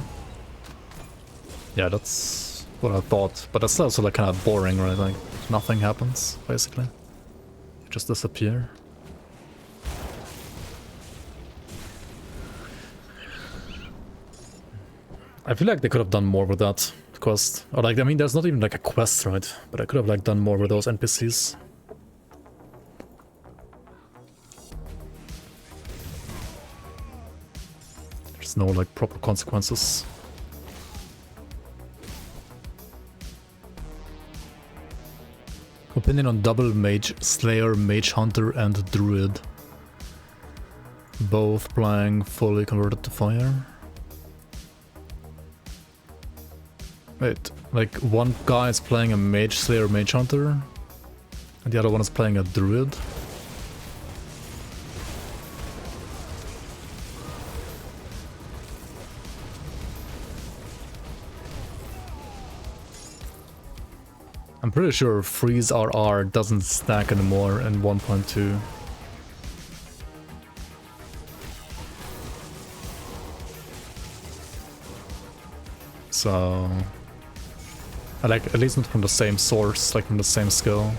Yeah, that's what I thought. But that's also like kind of boring, right? Like nothing happens, basically. They just disappear. I feel like they could have done more with that quest. Or like, I mean, there's not even like a quest, right? But I could have like done more with those NPCs. There's no like proper consequences. Opinion on double mage slayer, mage hunter, and druid. Both playing fully converted to fire. Wait, like one guy is playing a mage slayer, mage hunter, and the other one is playing a druid. I'm pretty sure freeze RR doesn't stack anymore in 1.2. So Like, at least not from the same source, like from the same skill.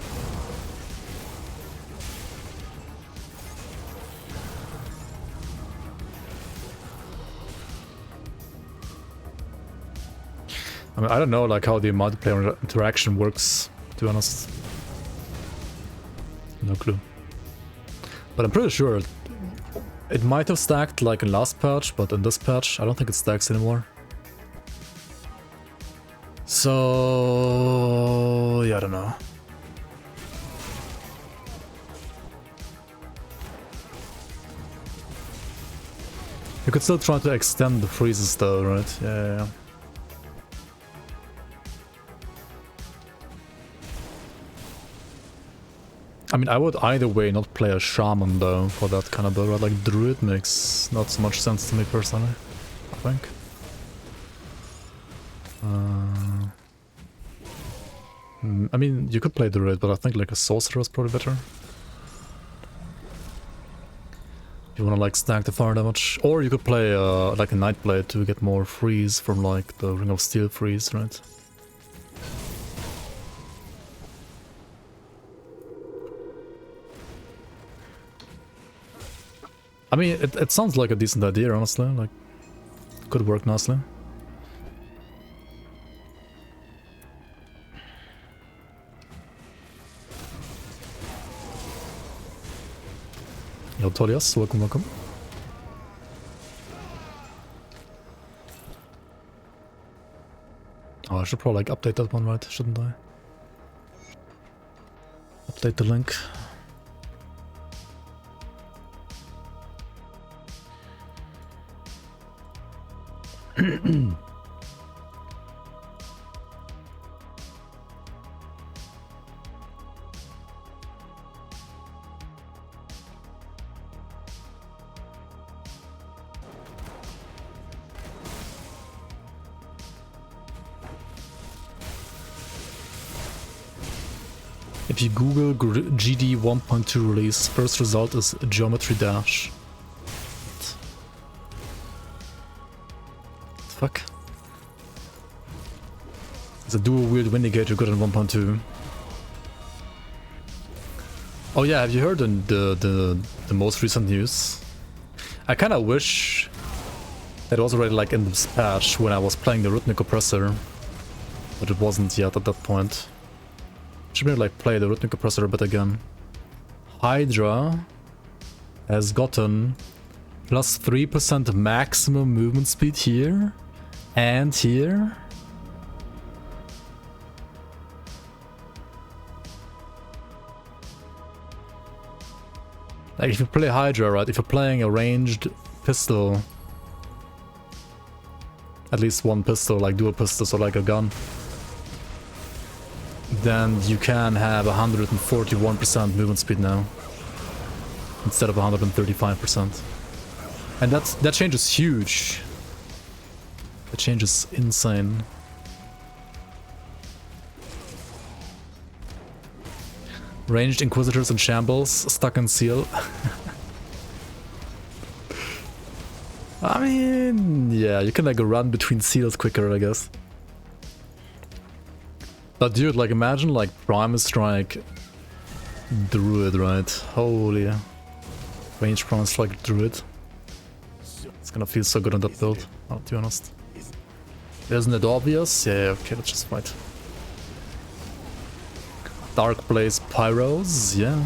I mean, I don't know like how the multiplayer interaction works, to be honest. No clue. But I'm pretty sure it might have stacked like in last patch, but in this patch I don't think it stacks anymore. So yeah, I don't know. You could still try to extend the freezes though, right? Yeah. I mean, I would either way not play a shaman though for that kind of build, right? Like druid makes not so much sense to me personally, I think. I mean, you could play druid, but I think like a sorcerer is probably better. You wanna like stack the fire damage, or you could play like a Nightblade to get more freeze from like the Ring of Steel freeze, right? I mean, it sounds like a decent idea, honestly. Like, could work nicely. Yo, Tolias, welcome. Oh, I should probably like update that one, right? Shouldn't I? Update the link. If you Google GD 1.2 release, first result is Geometry Dash. What the fuck? It's a dual wield Vindicator good in 1.2. Oh yeah, have you heard the most recent news? I kinda wish that it was already like in this patch when I was playing the Rhythmic Oppressor, but it wasn't yet at that point. Should maybe like play the Rhythmic Oppressor a bit again. Hydra has gotten plus 3% maximum movement speed here and here. Like if you play Hydra, right, if you're playing a ranged pistol, at least one pistol, like dual pistols or like a gun, then you can have 141% movement speed now, instead of 135%. And that change is huge. The change is insane. Ranged Inquisitors and Shambles, stuck in seal. I mean, yeah, you can like run between seals quicker, I guess. But dude, like imagine like Primal Strike Druid, right? Holy. Range Primal Strike Druid. It's gonna feel so good on that build, to be honest. Isn't it obvious? Yeah, okay, let's just fight. Dark Blaze Pyros, yeah.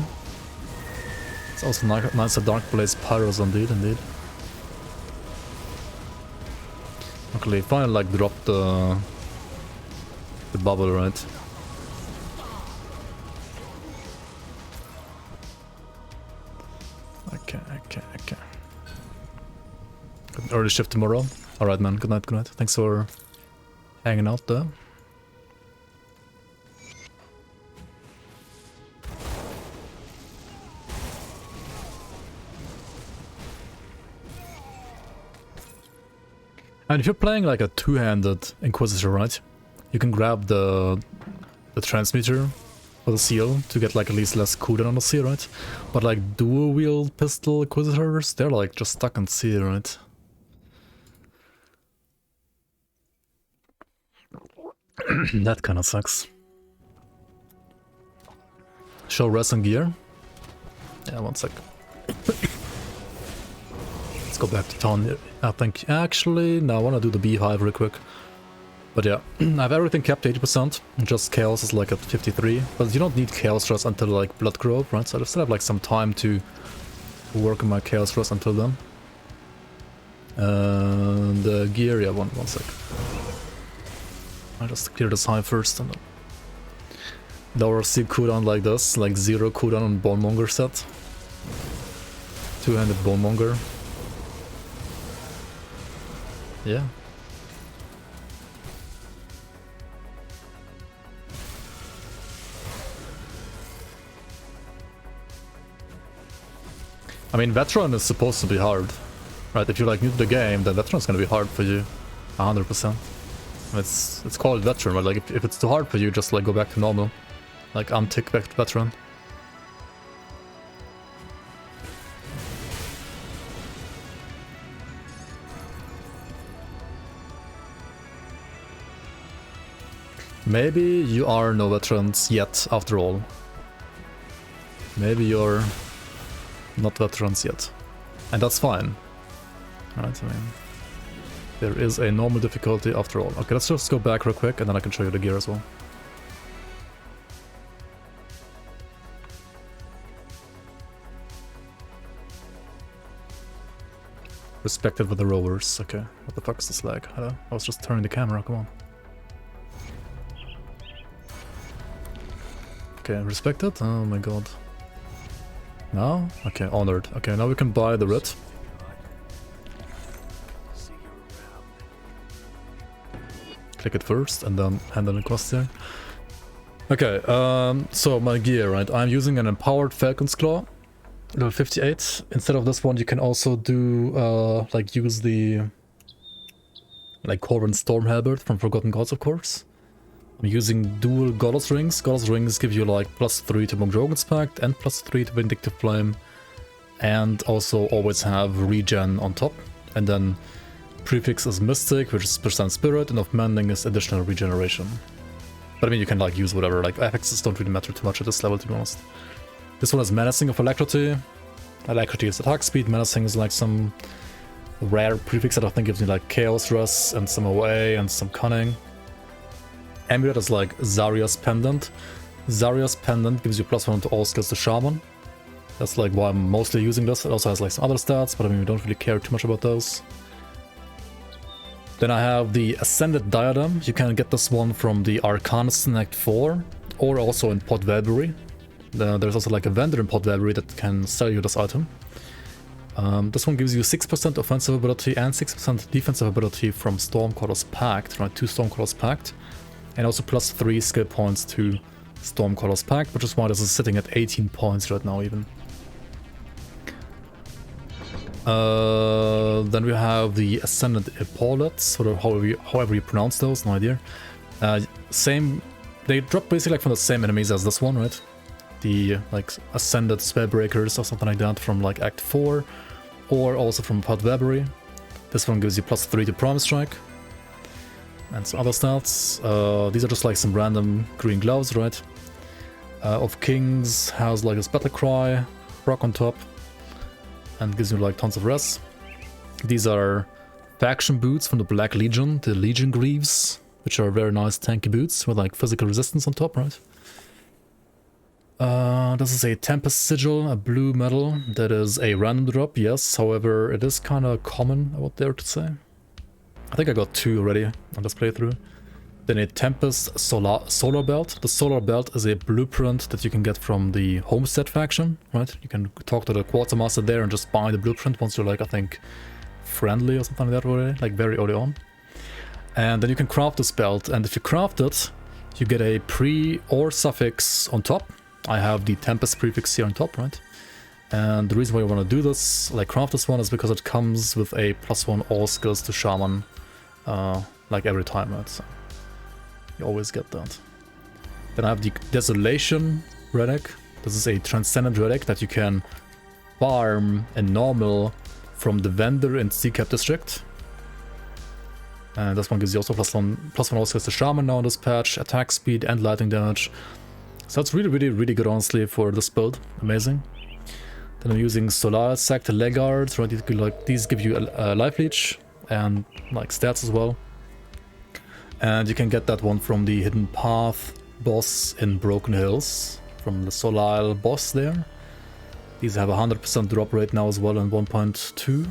It's also nice to Dark Blaze Pyros indeed. Okay, finally like drop the bubble, right? Okay. Got an early shift tomorrow. Alright man, good night. Thanks for hanging out there. And if you're playing like a two-handed Inquisitor, right? You can grab the transmitter for the seal to get like at least less cooldown on the seal, right? But like dual-wield pistol Inquisitors, they're like just stuck on seal, right? That kind of sucks. Show res and gear. Yeah, one sec. Let's go back to town here. I think actually, no, I want to do the beehive real quick. But yeah, I have everything kept 80%. Just chaos is like at 53. But you don't need chaos res until like blood growth, right? So I still have like some time to work on my chaos res until then. And the gear, yeah, one sec. I'll just clear this hive first and then lower C cooldown like this, like 0 cooldown on Bonemonger set. Two-handed Bonemonger. Yeah. I mean, Veteran is supposed to be hard, right? If you're like new to the game, then Veteran is gonna be hard for you, 100%. It's called Veteran, but like if it's too hard for you, just like go back to normal, like untick back to Veteran. Maybe you are no veterans yet, after all. Maybe you're not veterans yet. And that's fine. Right, I mean, there is a normal difficulty after all. Okay, let's just go back real quick and then I can show you the gear as well. Respected with the rovers. Okay, what the fuck is this lag? Hello? I was just turning the camera, come on. Okay, respected? Oh my god. Now? Okay, honored. Okay, now we can buy the writ. Click it first and then hand it across there. Okay, so my gear, right? I'm using an empowered Falcon's Claw, level 58. Instead of this one, you can also do, like, use the, like, Corvin Storm Halberd from Forgotten Gods, of course. I'm using dual Goddess Rings. Goddess Rings give you like +3 to Mongdragon's Pact and +3 to Vindictive Flame. And also always have regen on top. And then prefix is Mystic, which is % Spirit, and of Mending is additional regeneration. But I mean, you can like use whatever, like affixes don't really matter too much at this level, to be honest. This one is Menacing of Alacrity. Alacrity is attack speed, Menacing is like some rare prefix that I think gives me like Chaos Res and some OA and some Cunning. Amulet is like Zarya's Pendant. Zarya's Pendant gives you +1 to all skills to Shaman. That's like why I'm mostly using this. It also has like some other stats, but I mean we don't really care too much about those. Then I have the Ascended Diadem. You can get this one from the Arcanist in Act 4, or also in Pod Velbury. There's also like a vendor in Pod Velbury that can sell you this item. This one gives you 6% offensive ability and 6% defensive ability from Stormcaller's Pact, right? 2 Stormcaller's Pact. And also +3 skill points to Stormcaller's Pact, which is why this is sitting at 18 points right now even. Then we have the Ascended Epaulets, or however you pronounce those, no idea. Same, they drop basically like from the same enemies as this one, right? The like Ascended Spellbreakers or something like that from like Act 4, or also from Pod Velbury. This one gives you +3 to Prime Strike. And some other stats. These are just like some random green gloves, right? Of Kings has like this battle cry, rock on top, and gives you like tons of res. These are faction boots from the Black Legion, the Legion Greaves, which are very nice tanky boots with like physical resistance on top, right? This is a Tempest Sigil, a blue metal that is a random drop, yes. However, it is kind of common, I would dare to say. I think I got 2 already on this playthrough. Then a Tempest Solar Belt. The Solar Belt is a blueprint that you can get from the Homestead faction, right? You can talk to the Quartermaster there and just buy the blueprint once you're like, I think, friendly or something like that already, like very early on. And then you can craft this belt, and if you craft it, you get a pre or suffix on top. I have the Tempest prefix here on top, right? And the reason why I want to do this, like craft this one, is because it comes with a +1 all skills to Shaman. Like every time, right? So you always get that. Then I have the Desolation relic. This is a Transcendent relic that you can farm in normal from the vendor in Seacap District. And this one gives you also +1 also gets the Shaman now in this patch, attack speed and lightning damage. So that's really good honestly for this build. Amazing. Then I'm using Solar Sect Leg Guards, right? These give you a life leech and like stats as well. And you can get that one from the Hidden Path boss in Broken Hills, from the Solile boss there. These have a 100% drop rate now as well in 1.2.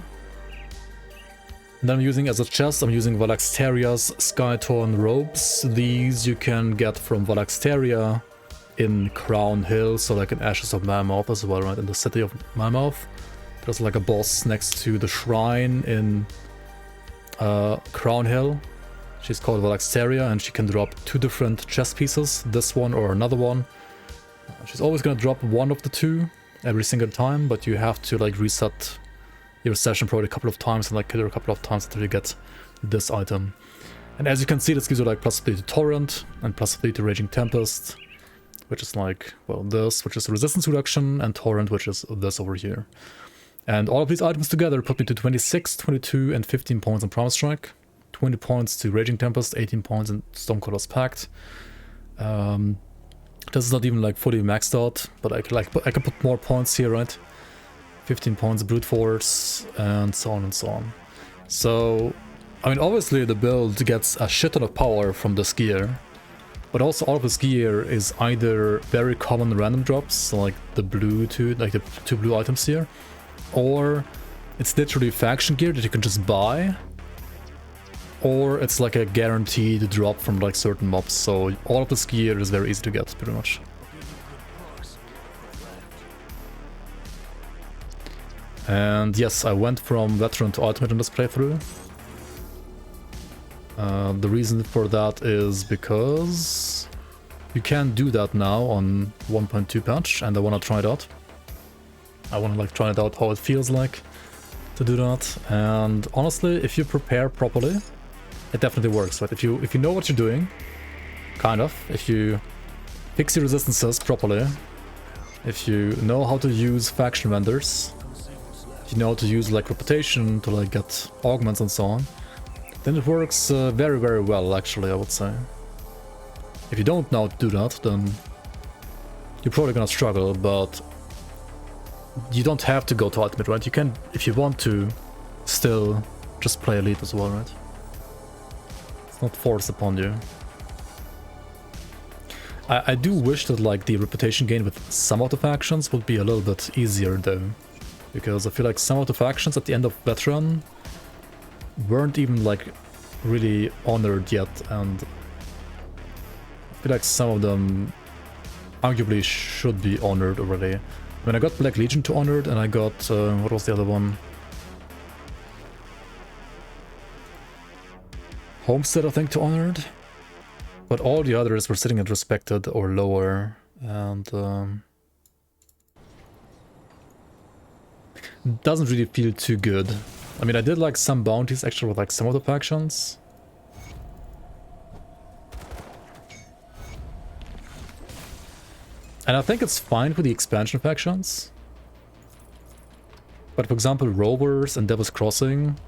And then I'm using as a chest, I'm using Valaxteria's Skytorn robes. These you can get from Valaxteria in Crown Hill, so like in Ashes of Mammoth as well, right? In the city of Mammoth. There's like a boss next to the shrine in Crown Hill. She's called Valaxteria and she can drop 2 different chest pieces, this one or another one. She's always gonna drop one of the 2 every single time, but you have to like reset your session probably a couple of times and like kill her a couple of times until you get this item. And as you can see, this gives you like +3 to Torrent and +3 to Raging Tempest, which is like, well, this, which is resistance reduction, and Torrent, which is this over here. And all of these items together put me to 26, 22, and 15 points on Primal Strike, 20 points to Raging Tempest, 18 points in Stormcaller's Pact. This is not even like fully maxed out, but I can put more points here, right? 15 points Brute Force, and so on and so on. So, I mean, obviously the build gets a shit ton of power from this gear, but also all of this gear is either very common random drops, so like the blue two, like the 2 blue items here, or it's literally faction gear that you can just buy, or it's like a guaranteed drop from like certain mobs. So all of this gear is very easy to get, pretty much. And yes, I went from Veteran to Ultimate in this playthrough. The reason for that is because you can do that now on 1.2 patch, and I want to try it out. I want to like try it out how it feels like to do that. And honestly, if you prepare properly, it definitely works. Right? If you know what you're doing, kind of, if you fix your resistances properly, if you know how to use faction vendors, if you know how to use like reputation to like get augments and so on, then it works very well, actually, I would say. If you don't know how to do that, then you're probably gonna struggle, but you don't have to go to Ultimate, right? You can, if you want to, still just play Elite as well, right? It's not forced upon you. I do wish that like the reputation gain with some of the factions would be a little bit easier though, because I feel like some of the factions at the end of Veteran weren't even like really honored yet, and I feel like some of them arguably should be honored already. I mean, I got Black Legion to honored, and I got what was the other one? Homestead, I think, to honored, but all the others were sitting at respected or lower, and doesn't really feel too good. I mean, I did like some bounties actually with like some of the factions. And I think it's fine for the expansion factions. But for example, Rovers and Devil's Crossing,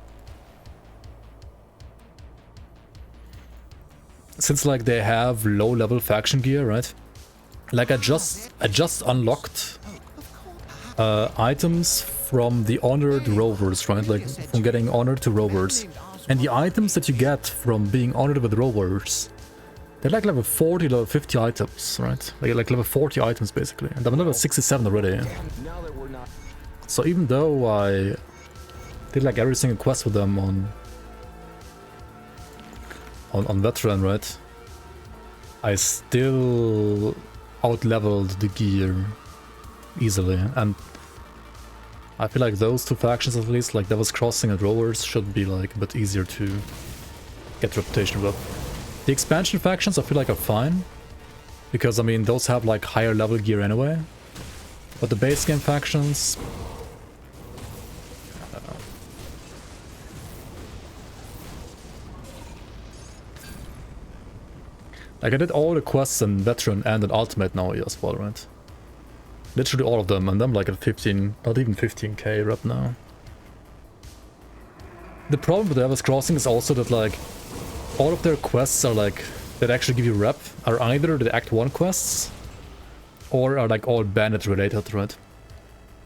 since like they have low level faction gear, right? Like I just unlocked items from the honored Rovers, right? Like from getting honored to Rovers. And the items that you get from being honored with Rovers, they're like level 40, level 50 items, right? Like level 40 items basically. And I'm level 67 already. So even though I did like every single quest with them on Veteran, right? I still out-leveled the gear easily, and I feel like those two factions at least, like Devil's Crossing and Rovers, should be like a bit easier to get reputation with. The expansion factions I feel like are fine, because I mean those have like higher level gear anyway, but the base game factions, like I did all the quests in Veteran and in Ultimate now as well, right? Literally all of them, and I'm like at 15, not even 15k right now. The problem with Devil's Crossing is also that like all of their quests are like, that actually give you rep, are either the Act 1 quests, or are like all bandit related, right?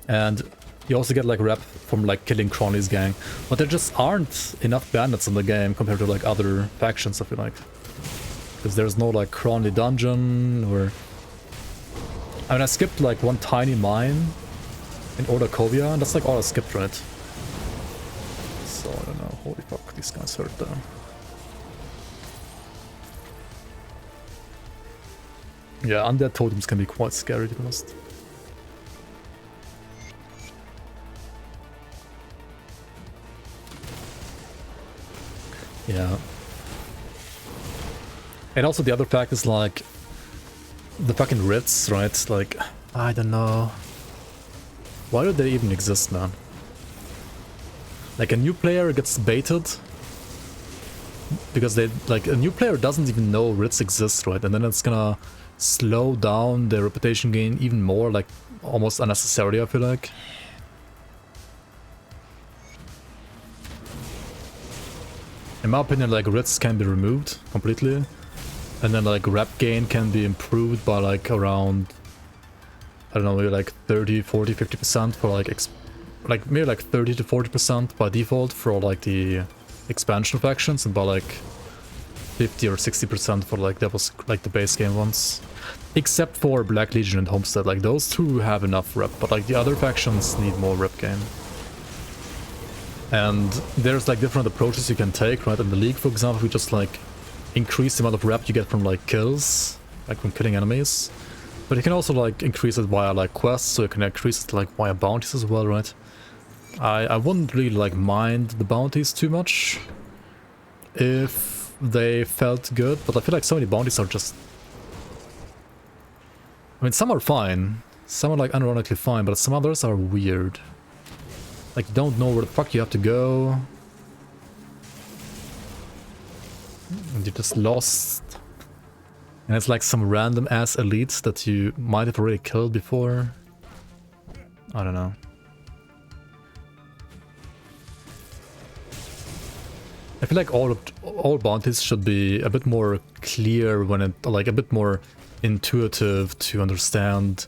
And you also get like rep from like killing Crowley's gang, but there just aren't enough bandits in the game compared to like other factions, I feel like. Because there's no like Crowley dungeon, or... I mean, I skipped like one tiny mine in Ordakovia, and that's like all I skipped, right? So, I don't know, holy fuck, these guys hurt there. Yeah, undead totems can be quite scary, to be honest. Yeah. And also the other fact is like the fucking writs, right? Like, I don't know. Why do they even exist, man? Like a new player gets baited because they, like, a new player doesn't even know writs exist, right? And then it's gonna slow down their reputation gain even more, like almost unnecessarily, I feel like. In my opinion, like, writs can be removed completely, and then like rep gain can be improved by like around, I don't know, maybe like 30, 40, 50% for like maybe like 30 to 40% by default for like the expansion factions, and by like 50 or 60% for like that was like the base game ones. Except for Black Legion and Homestead, like those two have enough rep, but like the other factions need more rep gain. And there's like different approaches you can take, right? In the League, for example, we just like increase the amount of rep you get from like kills, like from killing enemies. But you can also like increase it via like quests, so you can increase it like via bounties as well, right? I wouldn't really like mind the bounties too much if they felt good, but I feel like so many bounties are just... I mean, some are fine, some are like unironically fine, but some others are weird. Like, you don't know where the fuck you have to go. And you're just lost. And it's like some random ass elites that you might have already killed before. I don't know. I feel like all bounties should be a bit more clear when it, like a bit more intuitive to understand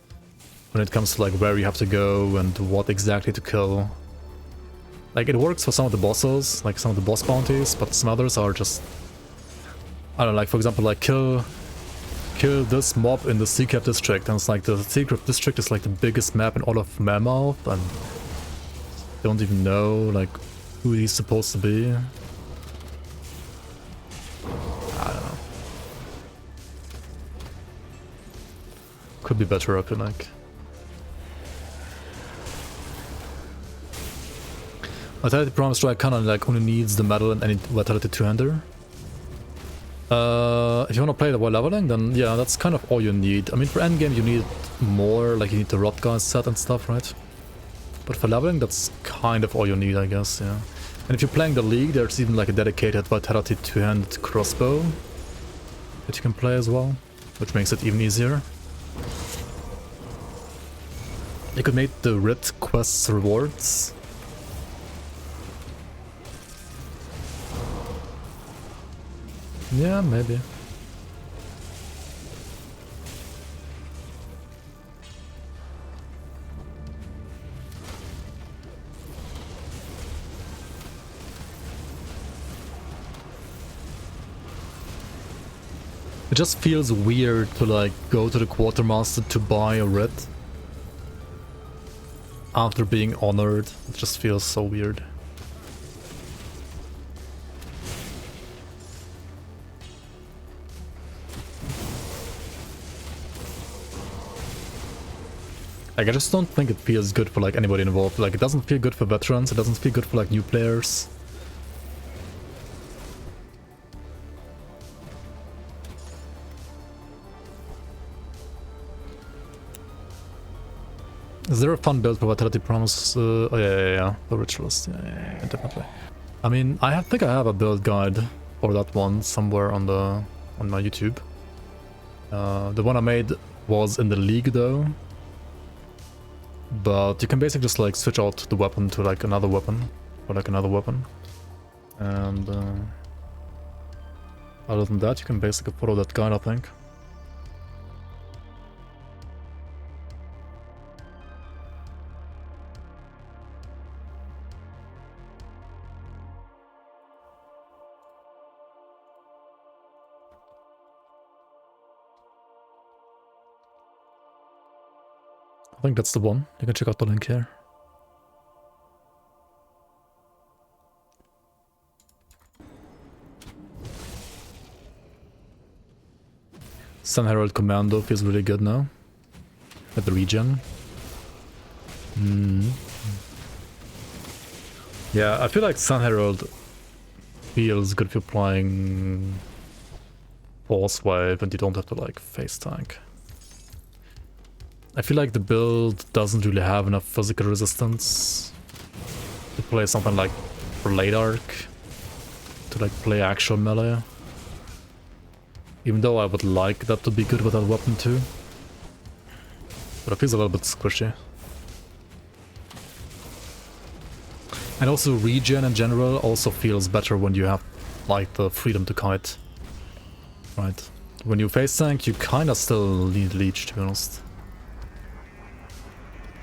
when it comes to like where you have to go and what exactly to kill. Like, it works for some of the bosses, like some of the boss bounties, but some others are just... I don't know, like for example, like kill this mob in the Secret District, and it's like the Secret District is like the biggest map in all of Mammoth, and don't even know like who he's supposed to be. I don't know. Could be better, I feel like. Vitality Primal Strike kind of like only needs the medal and any Vitality 2-hander. If you want to play it while leveling, then yeah, that's kind of all you need. I mean, for endgame you need more, like you need the Rot Guys set and stuff, right? But for leveling, that's kind of all you need, I guess, yeah. And if you're playing the League, there's even like a dedicated Vitality 2-handed crossbow that you can play as well, which makes it even easier. You could make the Writ quests rewards. Yeah, maybe. It just feels weird to like go to the Quartermaster to buy a writ after being honored. It just feels so weird. Like, I just don't think it feels good for like anybody involved. Like, it doesn't feel good for veterans, it doesn't feel good for like new players. Is there a fun build for Vitality Promise? Oh yeah, the Ritualist, yeah, definitely. I mean, I think I have a build guide for that one somewhere on my YouTube. The one I made was in the League though. But you can basically just like switch out the weapon to like another weapon, or like another weapon. And Other than that, you can basically follow that guide, I think. I think that's the one. You can check out the link here. Sun Herald Commando feels really good now. At the regen. Yeah, I feel like Sun Herald feels good if you're playing Force Wave and you don't have to like face tank. I feel like the build doesn't really have enough physical resistance to play something like Blade Arc, to like play actual melee. Even though I would like that to be good with that weapon too. But it feels a little bit squishy. And also regen in general also feels better when you have like the freedom to kite. Right. When you face tank you kinda still need leech, to be honest.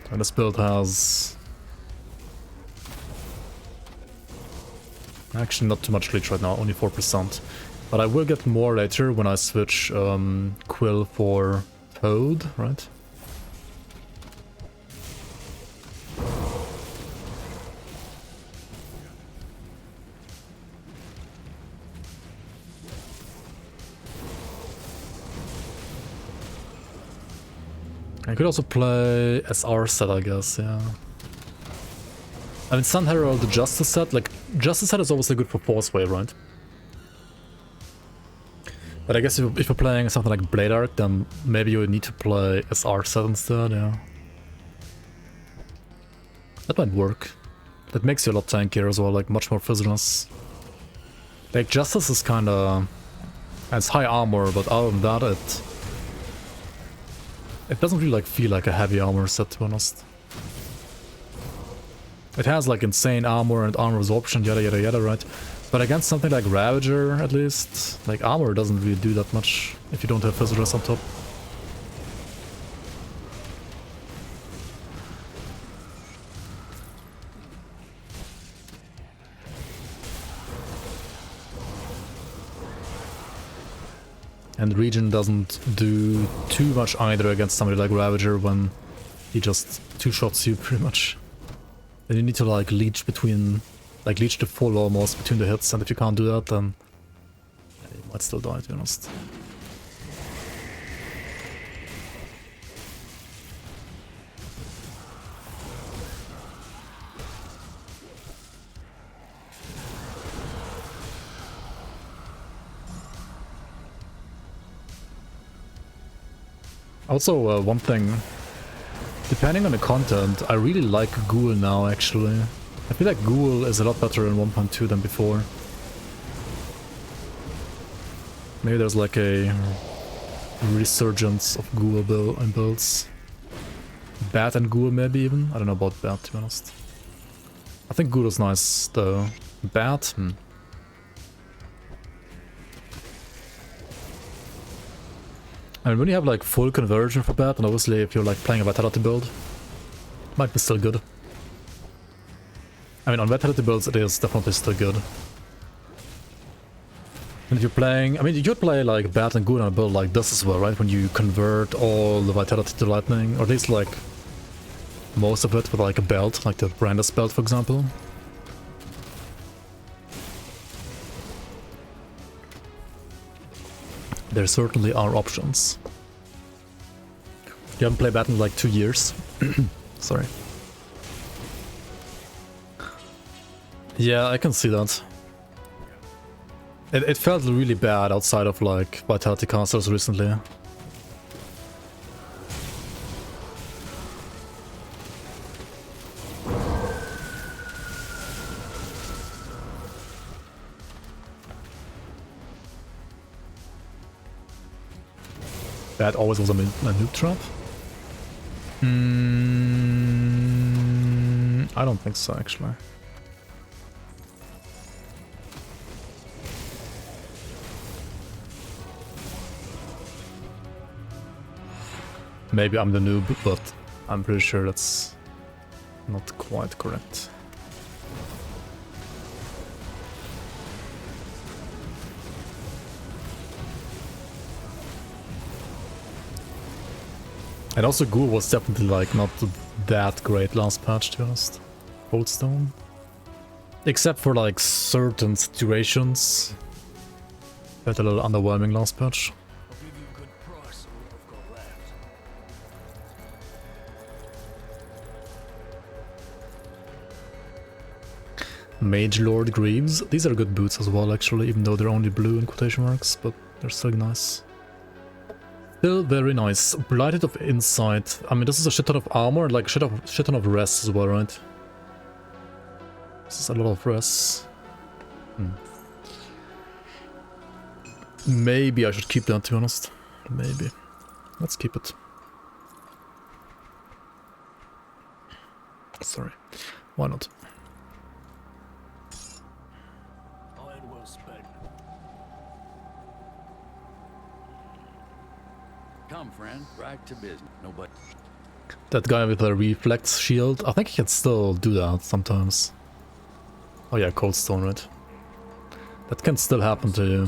And this build has actually not too much leech right now, only 4%. But I will get more later when I switch Quill for Toad, right? I could also play SR set, I guess, yeah. I mean, Sun Herald, the Justice set, like, Justice set is obviously good for Force Wave, right? But I guess if you're playing something like Blade Arc, then maybe you would need to play SR set instead, yeah. That might work. That makes you a lot tankier as well, like much more physicalness. Like Justice is kinda... it's high armor, but other than that it doesn't really like feel like a heavy armor set, to be honest. It has like insane armor and armor absorption, yada yada yada, right? But against something like Ravager, at least, like armor doesn't really do that much if you don't have physicalness on top. And regen doesn't do too much either against somebody like Ravager when he just two-shots you pretty much. Then you need to like leech between, like leech the full almost between the hits, and if you can't do that then you might still die, to be honest. Also, one thing, depending on the content, I really like Ghoul now, actually. I feel like Ghoul is a lot better in 1.2 than before. Maybe there's like a resurgence of Ghoul builds. Bat and Ghoul maybe even? I don't know about Bat, to be honest. I think Ghoul is nice, though. Bat? I mean, when you have like full conversion for Bat, and obviously if you're like playing a Vitality build, it might be still good. I mean, on Vitality builds it is definitely still good. And if you're playing, I mean, you could play like Bat and Ghoul on a build like this as well, right? When you convert all the Vitality to Lightning, or at least like most of it with like a belt, like the Brandis belt, for example. There certainly are options. You haven't played Bat in like 2 years. Sorry. Yeah, I can see that. It felt really bad outside of like Vitality casters recently. That always was a noob trap? I don't think so, actually. Maybe I'm the noob, but I'm pretty sure that's not quite correct. And also Ghoul was definitely like not that great last patch, to be honest. Coldstone. Except for like certain situations. Felt a little underwhelming last patch. Mage Lord Greaves. These are good boots as well, actually, even though they're only blue in quotation marks, but they're still nice. Still very nice. Blighted of Insight. I mean, this is a shit ton of armor, like shit ton of res as well, right? This is a lot of res. Maybe I should keep that, to be honest. Maybe. Let's keep it. Sorry. Why not? Come, friend, right to business. Nobody. That guy with a reflex shield, I think he can still do that sometimes. Oh yeah, Coldstone, right? That can still happen to you.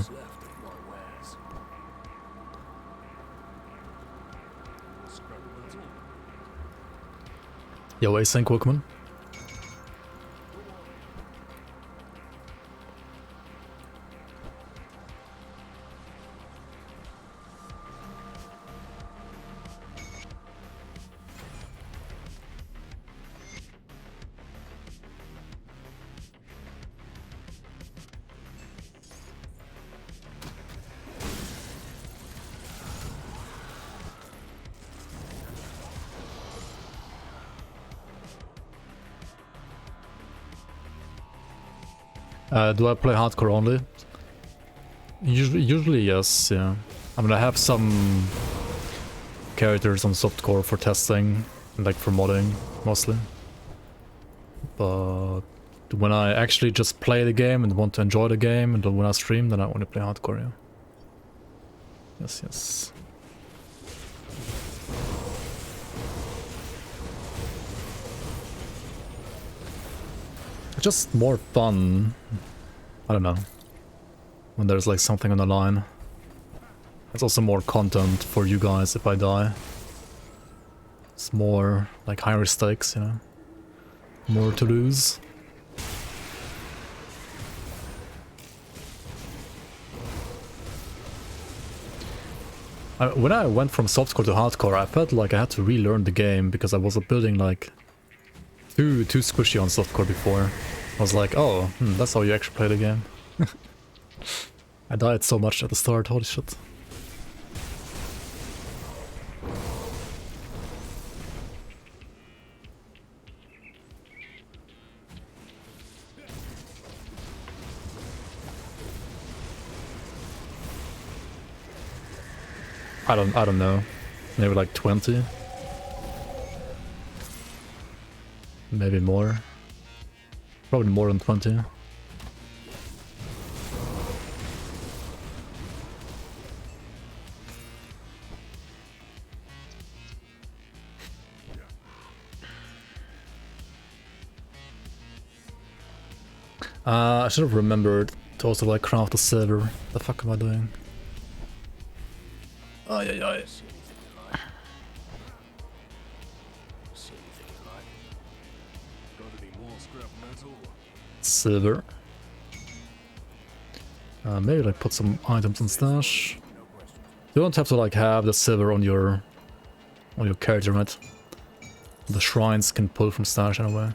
Yo, async Workman. Do I play hardcore only? Usually yes, yeah. I mean, I have some characters on softcore for testing, like for modding, mostly. But when I actually just play the game and want to enjoy the game, and when I stream, then I only play hardcore, yeah. Yes, yes. It's just more fun. I don't know. When there's like something on the line. It's also more content for you guys if I die. It's more like higher stakes, you know. More to lose. When I went from softcore to hardcore, I felt like I had to relearn the game because I was building like too squishy on softcore before. I was like, oh, that's how you actually play the game. I died so much at the start, holy shit. I don't know. Maybe like 20. Maybe more. Probably more than 20. I should have remembered to also like craft a server. The fuck am I doing? Ay ay ay. Silver. Maybe like put some items in stash. You don't have to like have the silver on your character, right? The shrines can pull from stash anyway.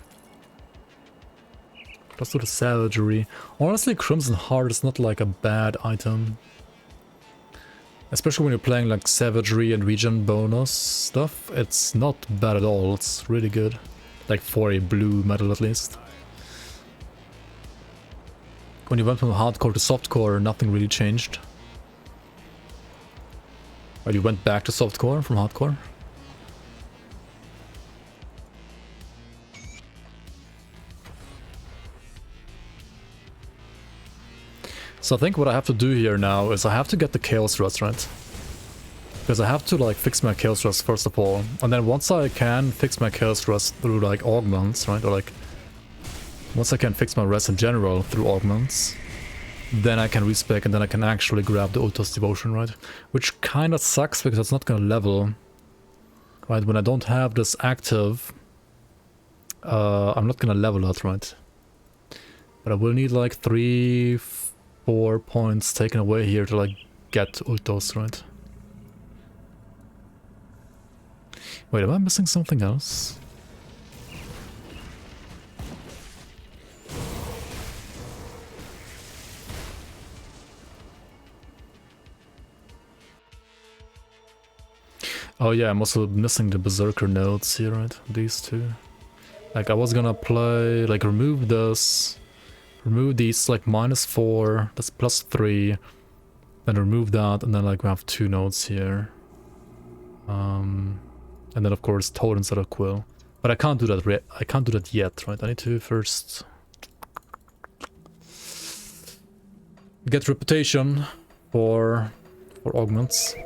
Let's do the savagery. Honestly, Crimson Heart is not like a bad item. Especially when you're playing like savagery and regen bonus stuff. It's not bad at all. It's really good. Like for a blue metal at least. When you went from hardcore to softcore, nothing really changed. Or you went back to softcore from hardcore? So I think what I have to do here now is I have to get the Chaos Rats, right? Because I have to like fix my kill stress first of all, and then once I can fix my kill stress through like augments, right, or like once I can fix my res in general through augments, then I can respec and then I can actually grab the Ultos Devotion, right? Which kind of sucks because it's not gonna level, right? When I don't have this active, I'm not gonna level it, right? But I will need like 3-4 points taken away here to like get Ultos, right? Wait, am I missing something else? Oh yeah, I'm also missing the Berserker nodes here, right? These two. Like I was gonna play, like remove this, remove these like -4, that's +3, then remove that, and then like we have 2 nodes here. And then of course Toad instead of Quill. But I can't do that I can't do that yet, right? I need to first get reputation for augments.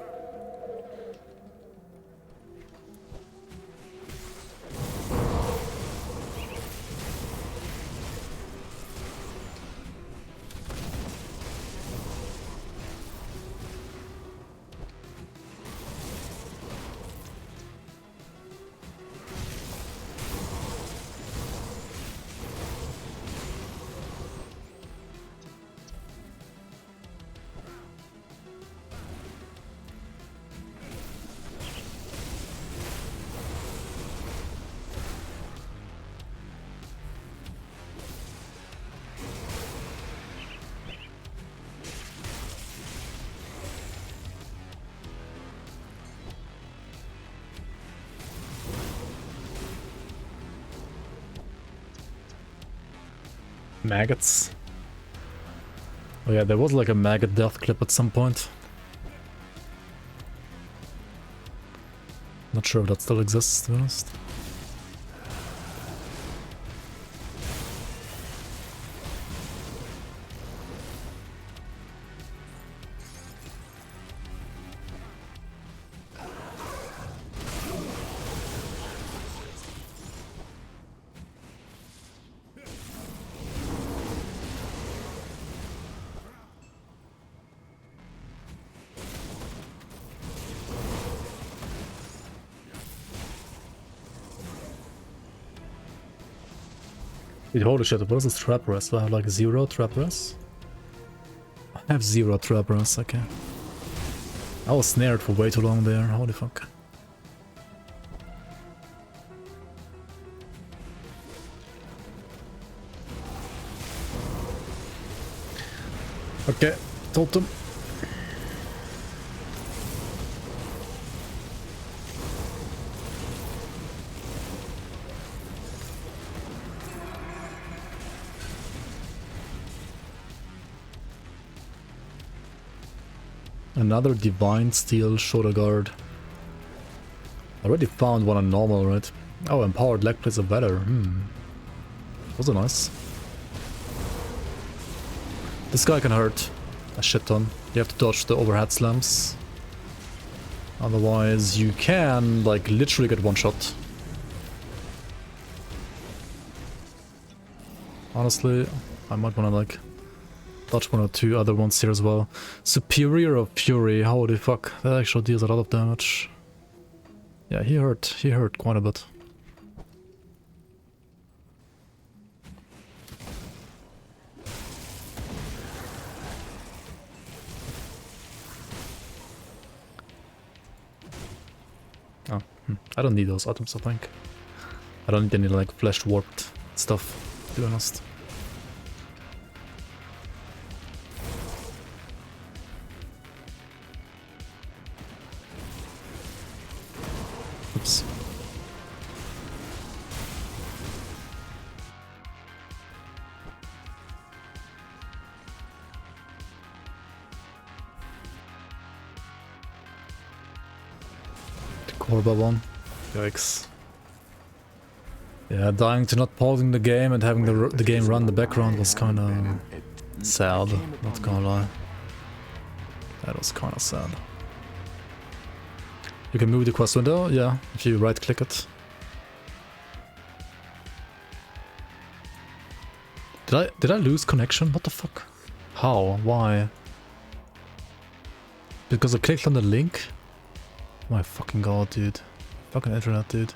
Maggots. Oh yeah, there was like a maggot death clip at some point. Not sure if that still exists, to be honest. Dude, holy shit, what is this trap res? Do I have like 0 trap res? I have 0 trap res, okay. I was snared for way too long there, holy fuck. Okay, totem. Another Divine Steel Shoulder Guard. I already found one on normal, right? Oh, Empowered Leg Plates of Valor. Those are nice. This guy can hurt a shit ton. You have to dodge the overhead slams. Otherwise, you can, like, literally get one shot. Honestly, I might wanna, like, dodge 1 or 2 other ones here as well. Superior of Fury, holy fuck, that actually deals a lot of damage. Yeah, he hurt quite a bit. Oh, I don't need those items, I think. I don't need any like flesh warped stuff, to be honest. Oops. The Korba one. Yikes. Yeah, dying to not pausing the game and having the game run in the background was kinda sad, not gonna lie. That was kinda sad. You can move the quest window, yeah, if you right click it. Did I lose connection? What the fuck? How? Why? Because I clicked on the link? My fucking god, dude. Fucking internet, dude.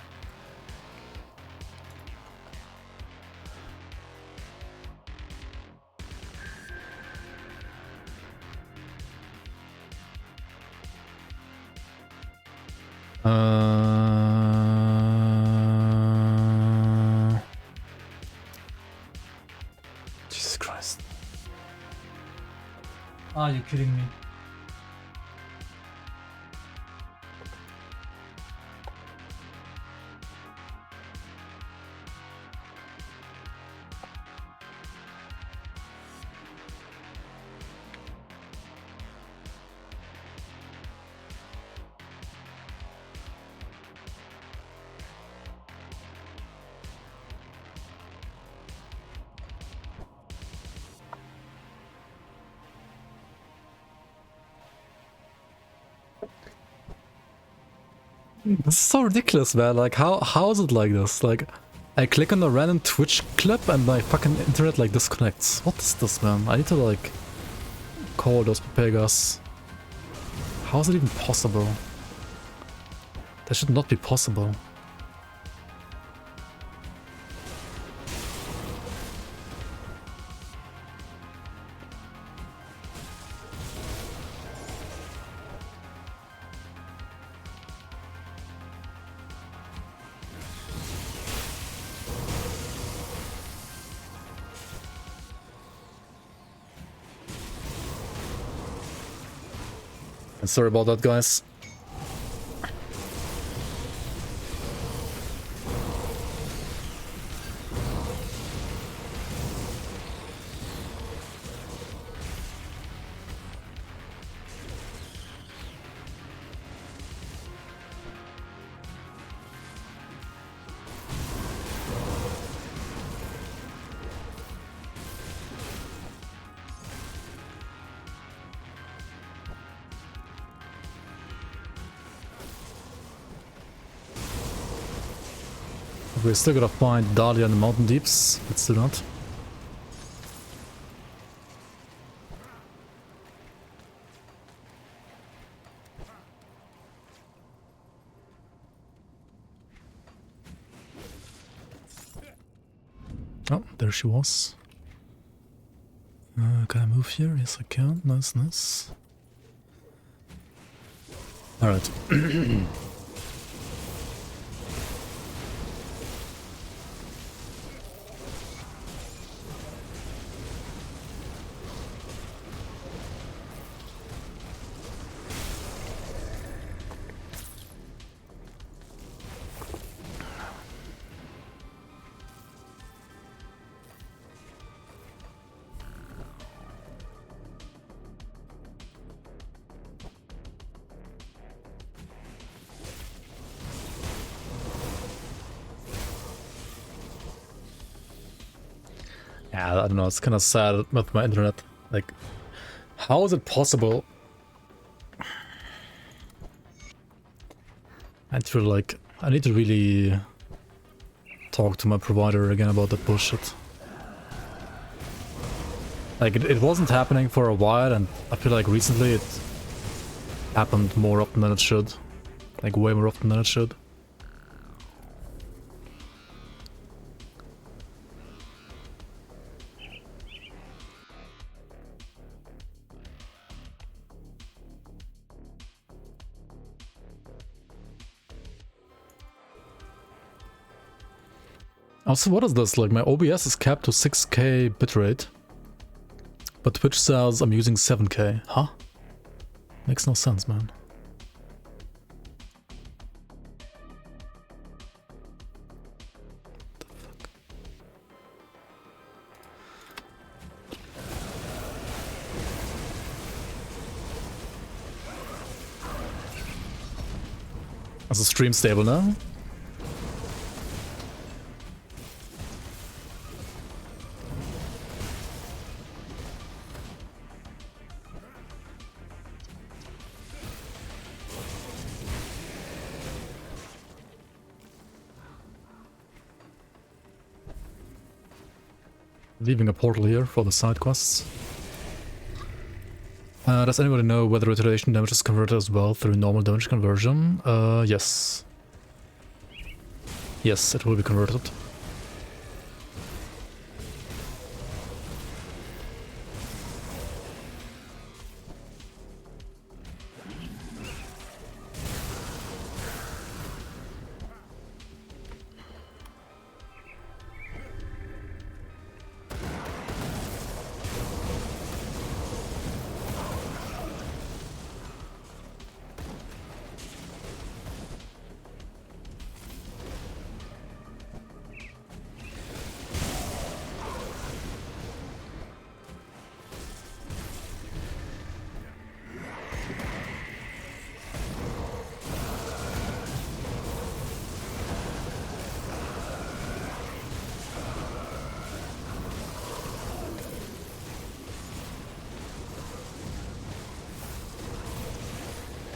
Jesus Christ. Are you kidding me? This is so ridiculous, man. Like, how is it like this? Like, I click on a random Twitch clip and my fucking internet like disconnects. What is this, man? I need to like call those Pepegas. How is it even possible? That should not be possible. Sorry about that, guys. We're still gonna find Dahlia in the mountain deeps. Let's do that. Oh, there she was. Can I move here? Yes, I can. Nice, nice. Alright. Yeah, I don't know, it's kind of sad with my internet. Like, how is it possible? I need to really talk to my provider again about that bullshit. Like, it wasn't happening for a while, and I feel like recently it happened more often than it should. Like, way more often than it should. Also, what is this? Like, my OBS is capped to 6K bitrate, but Twitch says I'm using 7K. Huh? Makes no sense, man. Is the stream stable now? Leaving a portal here for the side quests. Does anybody know whether retaliation damage is converted as well through normal damage conversion? Yes. Yes, it will be converted.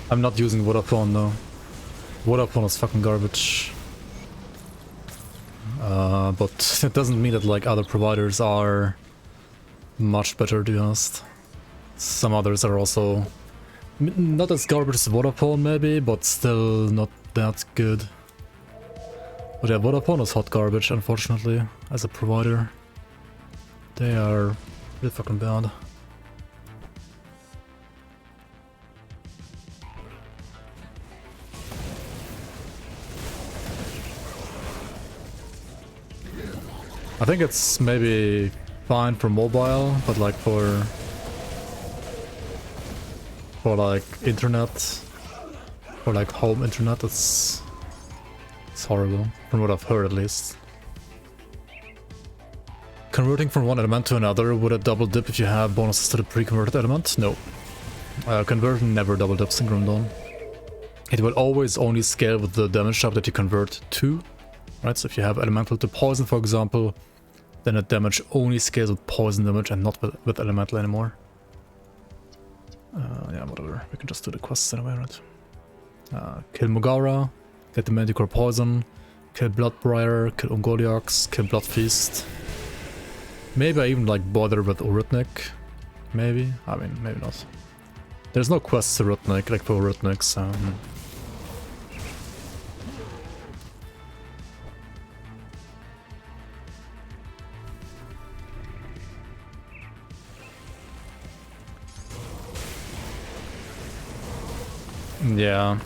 I'm not using Vodafone though. Vodafone is fucking garbage. But it doesn't mean that like other providers are much better, to be honest. Some others are also not as garbage as Vodafone maybe, but still not that good. But yeah, Vodafone is hot garbage, unfortunately, as a provider. They are really fucking bad. I think it's maybe fine for mobile, but like for like internet, for like home internet, it's horrible, from what I've heard at least. Converting from one element to another, would it double dip if you have bonuses to the pre-converted element? No. Conversion never double dips in Grim Dawn. It will always only scale with the damage type that you convert to. Right, so if you have elemental to poison, for example, then the damage only scales with poison damage and not with elemental anymore. Yeah, whatever. We can just do the quests anyway, right? Kill Mugara, get the Manticore poison, kill Bloodbriar, kill Ungoliax, kill Bloodfeast. Maybe I even like bother with Urutnik. Maybe? I mean, maybe not. There's no quests to Urutnik, like for Urutnik, so... Yeah.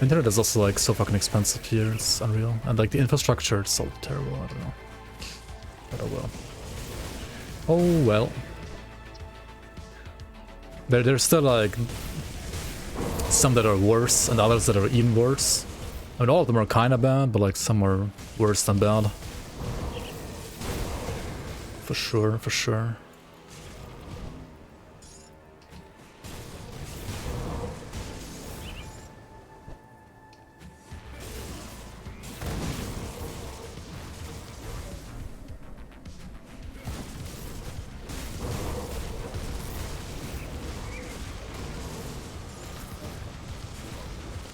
Internet is also like so fucking expensive here, it's unreal. And like the infrastructure is so terrible, I don't know. But oh well. Oh well. There's still like some that are worse and others that are even worse. I mean, all of them are kinda bad, but like some are worse than bad. For sure, for sure.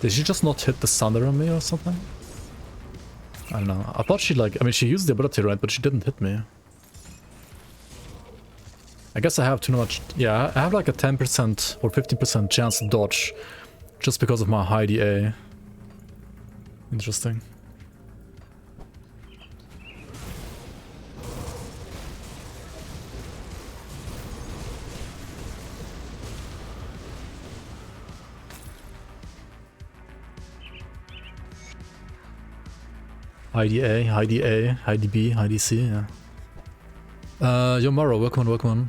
Did she just not hit the thunder on me or something? I don't know. I thought she like... I mean, she used the ability, right? But she didn't hit me. I guess I have too much... Yeah, I have like a 10% or 15% chance to dodge just because of my high DA. Interesting. High DA, high DA, high DB, high DC, yeah. Yomaro, welcome, welcome.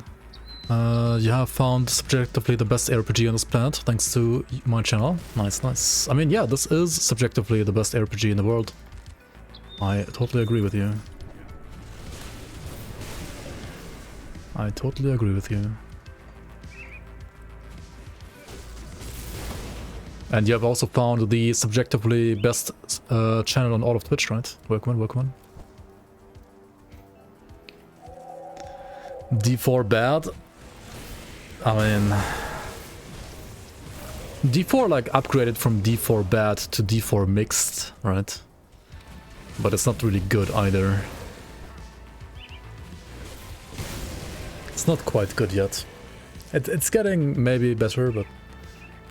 You have found subjectively the best RPG on this planet, thanks to my channel. Nice, nice. I mean, yeah, this is subjectively the best RPG in the world. I totally agree with you. I totally agree with you. And you have also found the subjectively best channel on all of Twitch, right? Welcome, welcome. D4 bad? I mean... D4 like upgraded from D4 bad to D4 mixed, right? But it's not really good either. It's not quite good yet. It's getting maybe better, but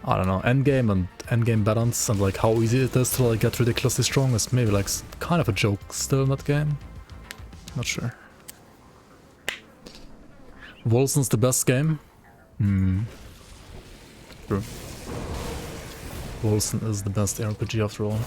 I don't know. Endgame balance and like how easy it is to like get ridiculously strong is maybe like kind of a joke still in that game. Not sure. Wolcen's the best game? True. Wolcen is the best RPG after all.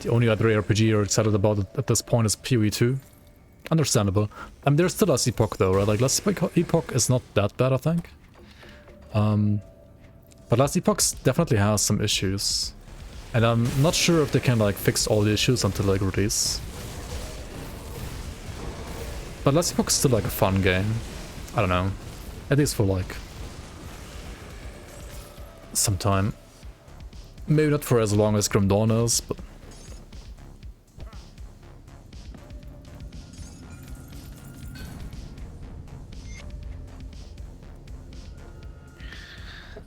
The only other RPG you're excited about at this point is PoE2. Understandable. I mean, there's still Last Epoch though, right? Like, Last Epoch is not that bad, I think. But Last Epoch definitely has some issues. And I'm not sure if they can, like, fix all the issues until, like, release. But Last Epoch is still, like, a fun game. I don't know. At least for, like, some time. Maybe not for as long as Grim Dawn is, but...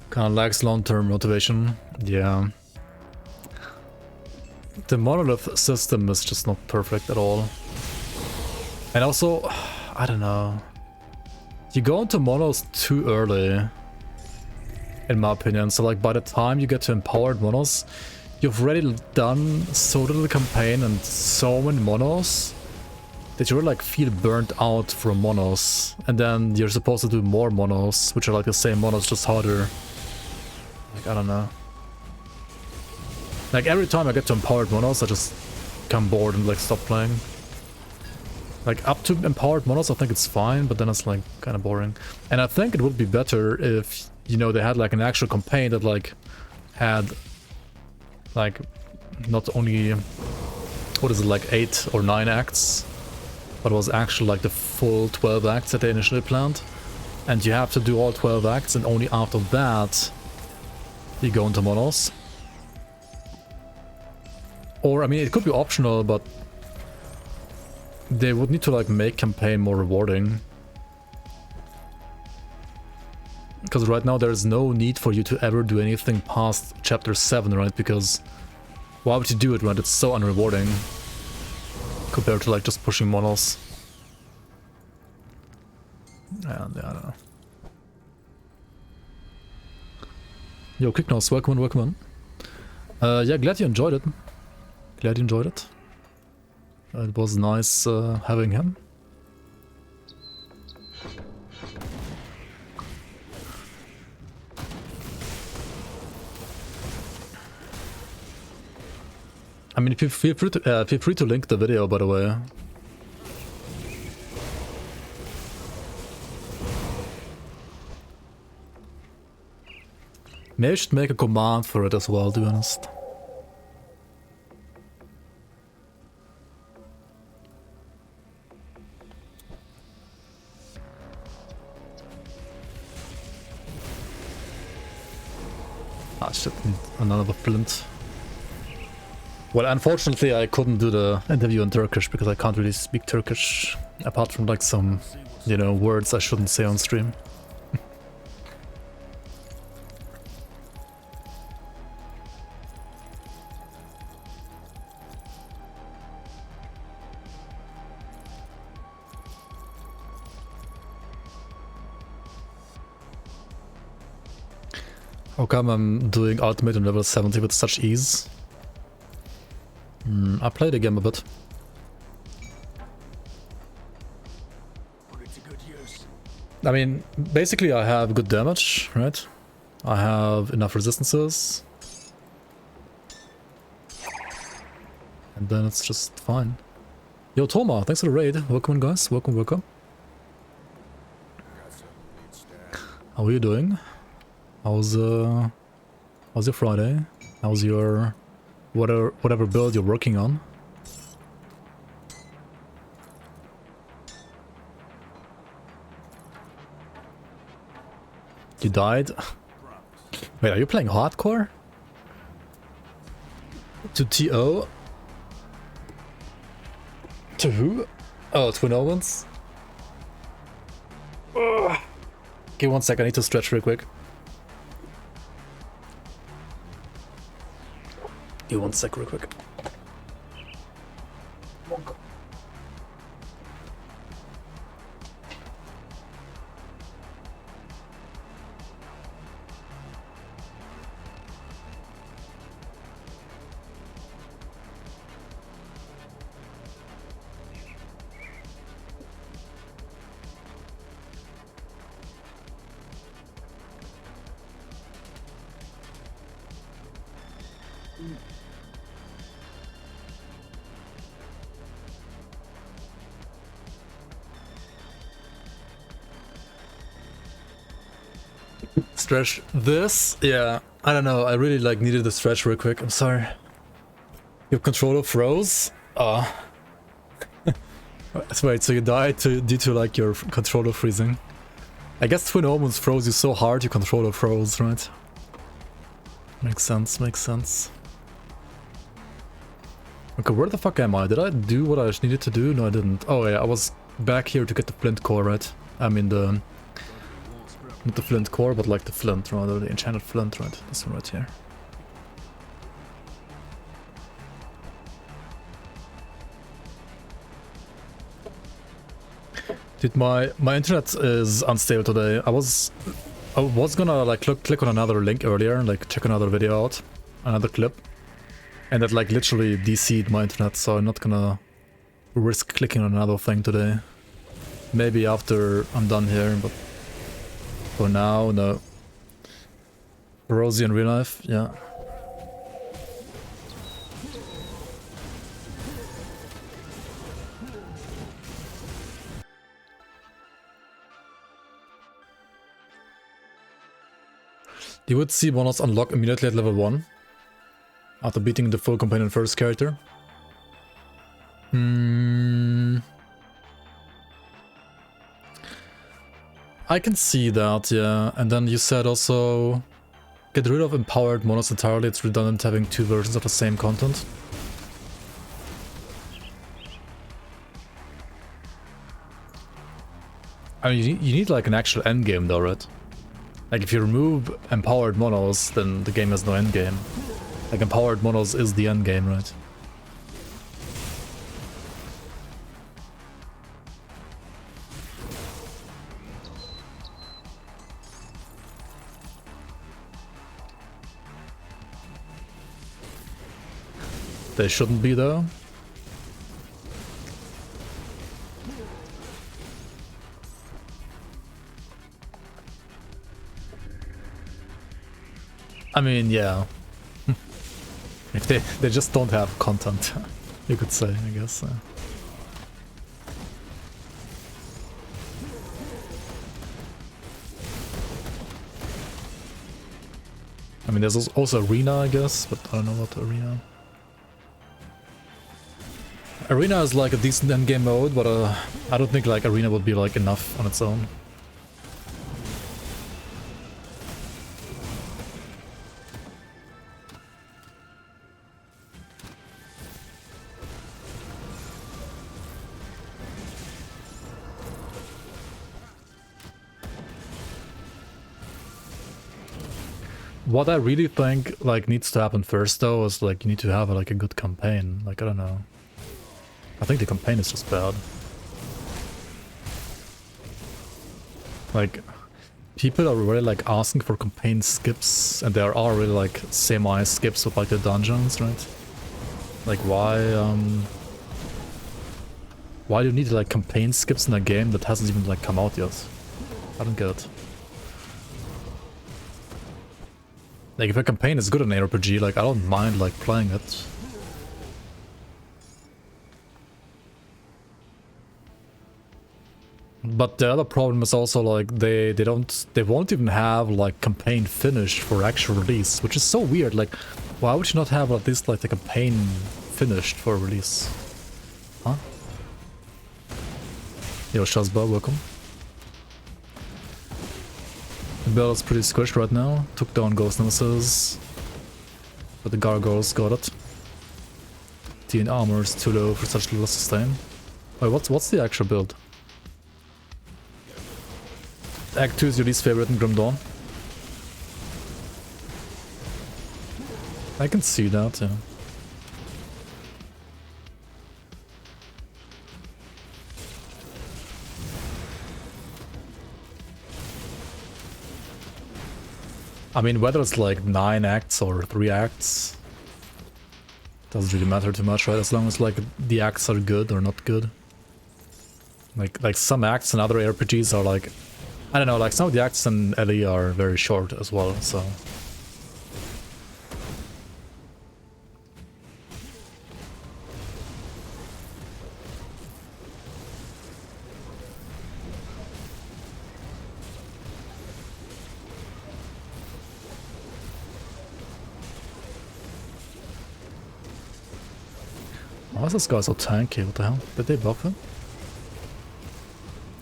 Kinda lacks long-term motivation. Yeah. The monolith system is just not perfect at all. And also, I don't know. You go into monos too early, in my opinion. So like by the time you get to empowered monos, you've already done so little campaign and so many monos that you like feel burnt out from monos. And then you're supposed to do more monos, which are like the same monos, just harder. Like, I don't know. Like, every time I get to empowered monos, I just become bored and, like, stop playing. Like, up to empowered monos, I think it's fine, but then it's, like, kind of boring. And I think it would be better if, you know, they had, like, an actual campaign that, like, had, like, not only, what is it, like, 8 or 9 acts, but was actually, like, the full 12 acts that they initially planned. And you have to do all 12 acts, and only after that you go into monos. Or, I mean, it could be optional, but they would need to, like, make campaign more rewarding. Because right now there's no need for you to ever do anything past chapter 7, right? Because why would you do it, right? It's so unrewarding compared to, like, just pushing monos. And, I don't know. Yo, Kicknose, welcome on, welcome on. Yeah, glad you enjoyed it. Glad you enjoyed it. It was nice having him. I mean, feel free to link the video, by the way. Maybe I should make a command for it as well, to be honest. Ah shit, another flint. Well, unfortunately I couldn't do the interview in Turkish because I can't really speak Turkish, apart from like some, you know, words I shouldn't say on stream. How come I'm doing ultimate on level 70 with such ease? I played the game a bit. I mean, basically I have good damage, right? I have enough resistances. And then it's just fine. Yo, Toma, thanks for the raid. Welcome in, guys. Welcome, welcome. How are you doing? How's your Friday? How's your whatever build you're working on? You died? Wait, are you playing hardcore? To TO? To who? Oh, Twin Omens? Ugh. Give 1 sec, I need to stretch real quick. Give 1 sec real quick. Stretch this? Yeah, I don't know, I really like needed the stretch real quick, I'm sorry. Your controller froze? Wait, so you died due to like your controller freezing? I guess Twin Omens froze you so hard your controller froze, right? Makes sense, makes sense. Okay, where the fuck am I? Did I do what I needed to do? No, I didn't. Oh yeah, I was back here to get the flint core, right? I mean the... Not the flint core, but like the flint, rather, the enchanted flint, right? This one right here. Dude, my internet is unstable today. I was gonna like click on another link earlier, like check another video out, another clip, and that like literally DC'd my internet, so I'm not gonna risk clicking on another thing today. Maybe after I'm done here, but for now, no. Rosie in real life, yeah. You would see bonus unlock immediately at level 1 after beating the full companion first character. I can see that, yeah. And then you said also get rid of empowered monos entirely. It's redundant having two versions of the same content. I mean, you need like an actual endgame though, right? Like if you remove empowered monos, then the game has no endgame. Like empowered monos is the endgame, right? They shouldn't be though. I mean, yeah. If they just don't have content, you could say, I guess. I mean, there's also Arena, I guess, but I don't know what Arena. Arena is like a decent endgame mode, but I don't think like Arena would be like enough on its own. What I really think like needs to happen first though is like you need to have like a good campaign. Like I don't know. I think the campaign is just bad. Like people are really like asking for campaign skips, and there are really like semi skips with like the dungeons, right? Like why do you need like campaign skips in a game that hasn't even like come out yet? I don't get it. Like if a campaign is good in an RPG, like I don't mind like playing it. But the other problem is also like they won't even have like campaign finished for actual release, which is so weird. Like why would you not have at least like the campaign finished for release? Huh? Yo, Shazba, welcome. The bell is pretty squished right now. Took down Ghost Nemesis, but the gargoyles got it. TN armor is too low for such little sustain. Wait, what's the actual build? Act 2 is your least favorite in Grim Dawn? I can see that, yeah. I mean, whether it's like 9 acts or 3 acts doesn't really matter too much, right? As long as like the acts are good or not good. Like some acts in other RPGs are like, I don't know, like some of the acts in LE are very short as well, so. Why is this guy so tanky? What the hell? Did they buff him?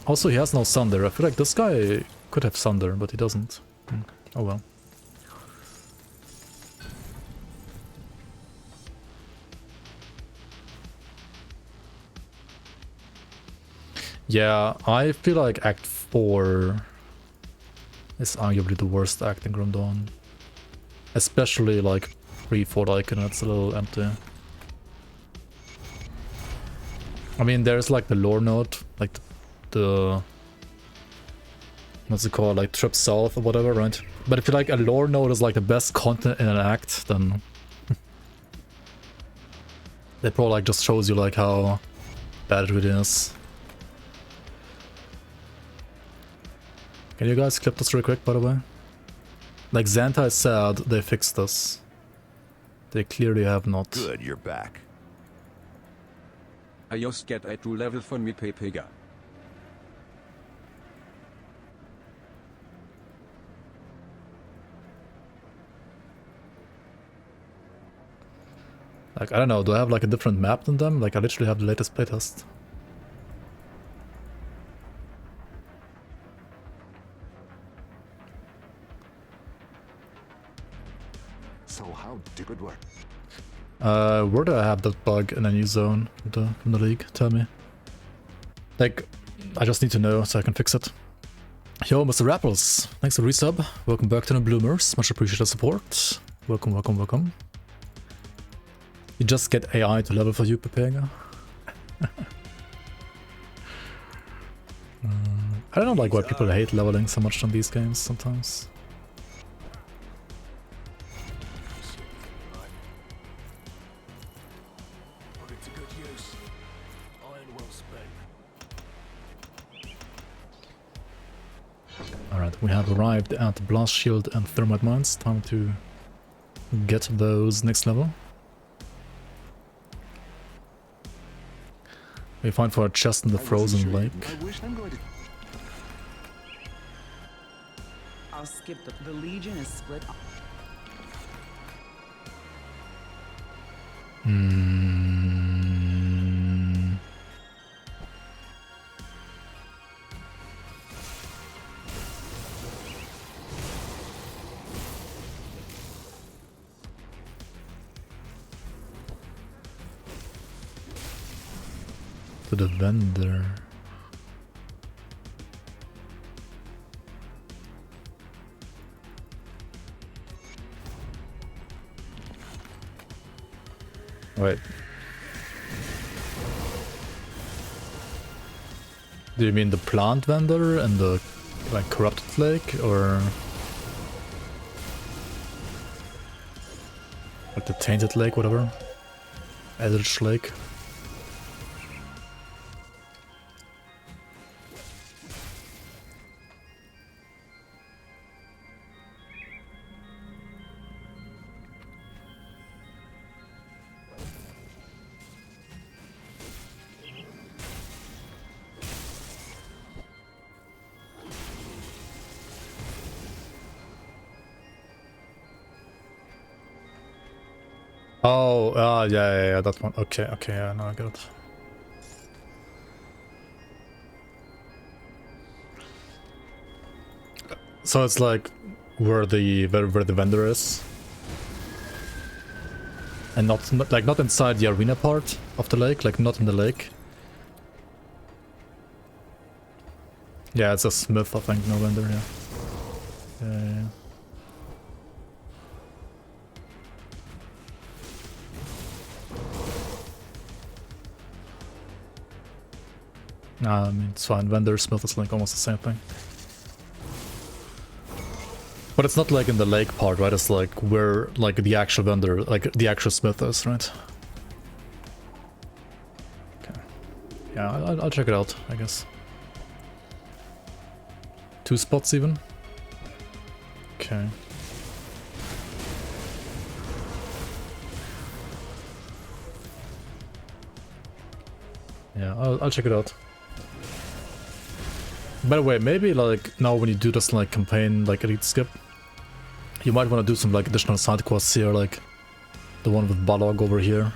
Also, he has no Sunder. I feel like this guy could have Sunder, but he doesn't. Oh well. Yeah, I feel like Act 4 is arguably the worst act in Grim Dawn. Especially like 3-4 Icon, it's a little empty. I mean, there's like the lore node, like the what's it called, like Trip South or whatever, right? But if you like a lore node is like the best content in an act, then it probably like just shows you like how bad it really is. Can you guys clip this real quick, by the way? Like Xanta said, they fixed this. They clearly have not. Good, you're back. I just get a 2 level von mir PPG. Like, I don't know, do I have like a different map than them? Like, I literally have the latest playtest. So how did it work? Where do I have that bug in a new zone from the league? Tell me. Like, I just need to know so I can fix it. Yo, Mr. Rapples, thanks for the resub. Welcome back to the Bloomers. Much appreciated support. Welcome, welcome, welcome. You just get AI to level for you, Pepega. I don't know like why people hate leveling so much on these games sometimes. Alright, we have arrived at Blast Shield and Thermite Mines. Time to get those next level. We find for a chest in the frozen lake. I'll skip the Legion is split up. To the vendor. Wait. Do you mean the plant vendor and the like corrupted lake, or like the tainted lake, whatever? Eldritch Lake. Oh, yeah, that one. Okay, yeah, now I got it. So it's like where the vendor is, and not inside the arena part of the lake, like not in the lake. Yeah, it's a smith, I think, no vendor, yeah. Yeah. Nah, I mean, it's fine. Vendor, smith is like almost the same thing. But it's not like in the lake part, right? It's like where, like, the actual vendor, like, the actual smith is, right? Okay. Yeah, I'll check it out, I guess. 2 spots even? Okay. Yeah, I'll check it out. By the way, maybe like now when you do this like campaign, like elite skip, you might want to do some like additional side quests here, like the one with Balog over here,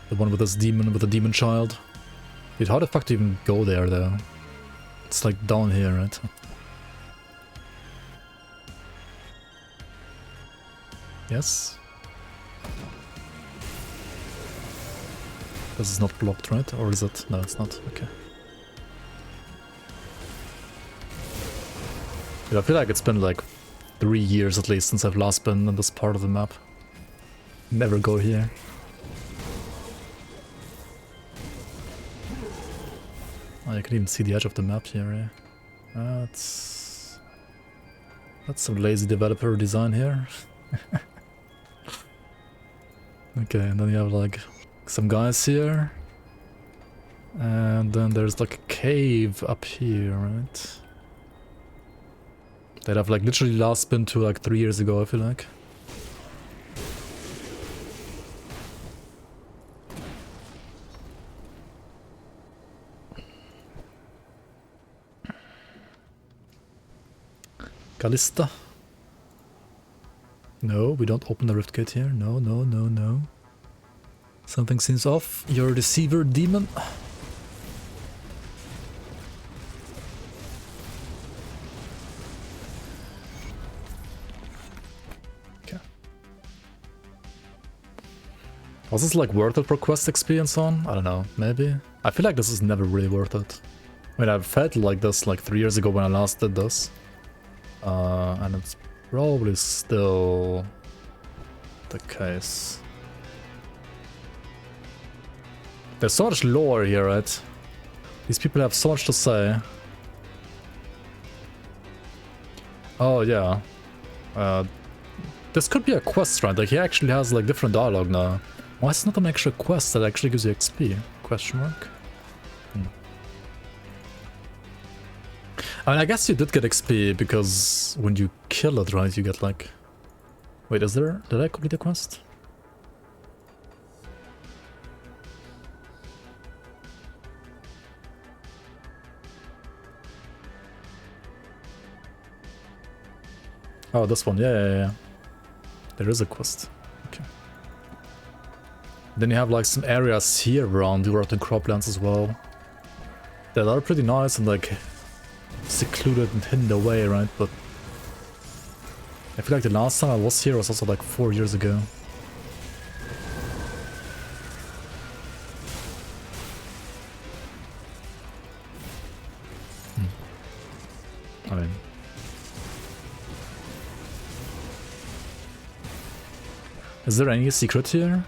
the one with this demon, with the demon child. Dude, how the fuck do you even go there though? It's like down here, right? Yes. This is not blocked, right? Or is it? No, it's not. Okay. Dude, I feel like it's been like 3 years at least since I've last been in this part of the map. Never go here. Oh, you can even see the edge of the map here, yeah. That's some lazy developer design here. Okay, and then you have like some guys here. And then there's like a cave up here, right? That I've like literally last been to like 3 years ago, I feel like. Callista. No, we don't open the rift gate here. No, no, no, no. Something seems off. You're a deceiver demon. Okay. Was this like worth it for quest experience on? I don't know, maybe? I feel like this is never really worth it. I mean, I felt like this like 3 years ago when I last did this. And it's probably still the case. There's so much lore here, right? These people have so much to say. Oh, yeah. This could be a quest, right? Like, he actually has, like, different dialogue now. Why is it not an actual quest that actually gives you XP? Question mark? I mean, I guess you did get XP, because when you kill it, right, you get, like... Wait, is there... Did I complete the quest? Oh, this one, yeah. There is a quest. Okay. Then you have like some areas here around the rotten croplands as well. That are pretty nice and like secluded and hidden away, right? But I feel like the last time I was here was also like 4 years ago. I mean... Is there any secret here?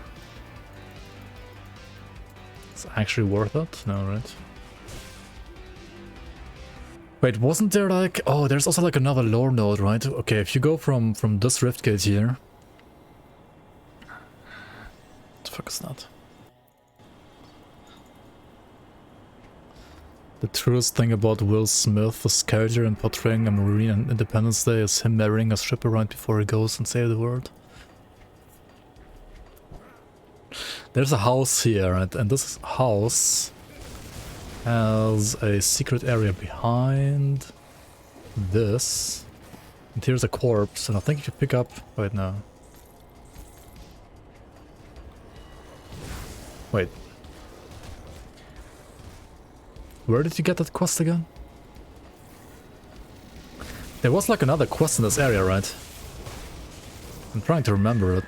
It's actually worth it? No, right? Wait, wasn't there like... Oh, there's also like another lore node, right? Okay, if you go from this rift gate here... What the fuck is that? The truest thing about Will Smith's character in portraying a Marine on Independence Day is him marrying a stripper right before he goes and saves the world. There's a house here, right? And this house has a secret area behind this. And here's a corpse, and I think if you pick up... Wait, no. Wait. Where did you get that quest again? There was like another quest in this area, right? I'm trying to remember it.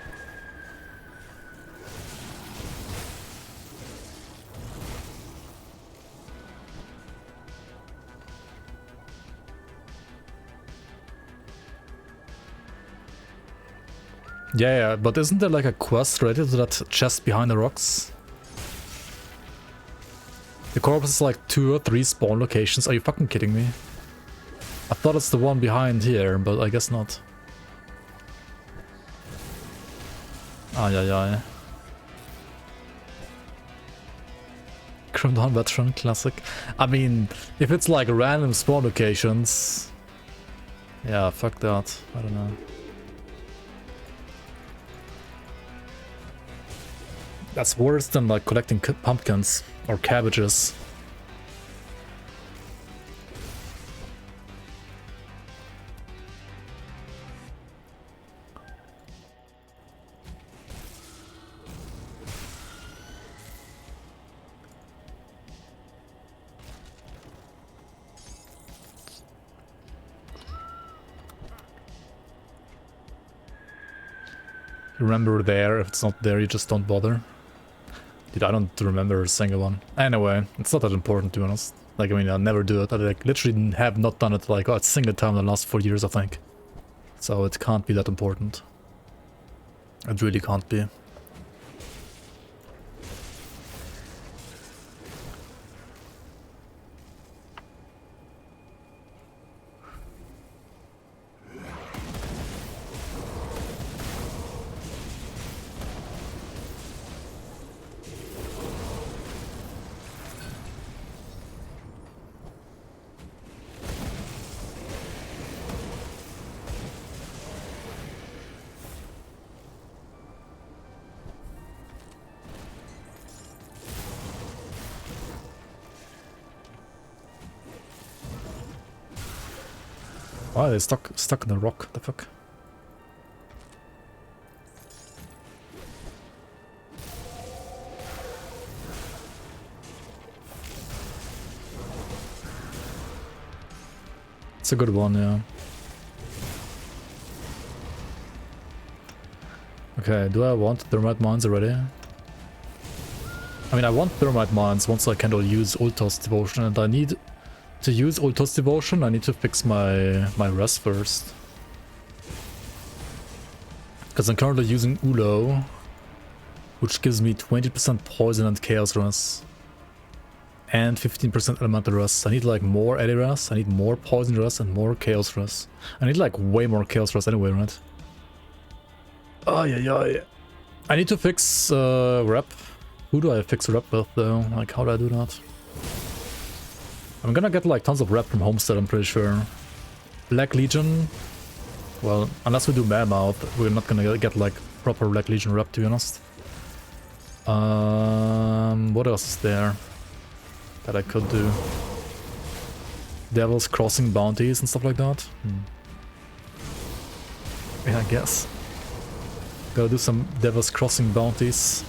Yeah, but isn't there like a quest related to that chest behind the rocks? The corpse is like 2 or 3 spawn locations. Are you fucking kidding me? I thought it's the one behind here, but I guess not. Ay, ay, ay. Crimdown Veteran Classic. I mean, if it's like random spawn locations... Yeah, fuck that. I don't know. That's worse than like collecting pumpkins or cabbages. Remember there, if it's not there you just don't bother. Dude, I don't remember a single one. Anyway, it's not that important to be honest. Like, I mean, I'll never do it. I like, literally have not done it like a single time in the last 4 years, I think. So it can't be that important. It really can't be. Why are they stuck in the rock? The fuck? It's a good one, yeah. Okay, do I want thermite mines already? I mean, I want thermite mines once I can use Ultos Devotion, and I need to use Ultos Devotion, I need to fix my rest first. Because I'm currently using Ulo, which gives me 20% poison and chaos rest. And 15% elemental rest. I need like more Eddy rest, I need more poison rest and more chaos rest. I need like way more chaos rest anyway, right? Oh yeah. I need to fix rep. Who do I fix rep with though? Like, how do I do that? I'm gonna get like tons of rep from Homestead, I'm pretty sure. Black Legion. Well, unless we do Mammoth, we're not gonna get like proper Black Legion rep, to be honest. What else is there that I could do? Devil's Crossing bounties and stuff like that? Yeah, I guess. Gotta do some Devil's Crossing bounties.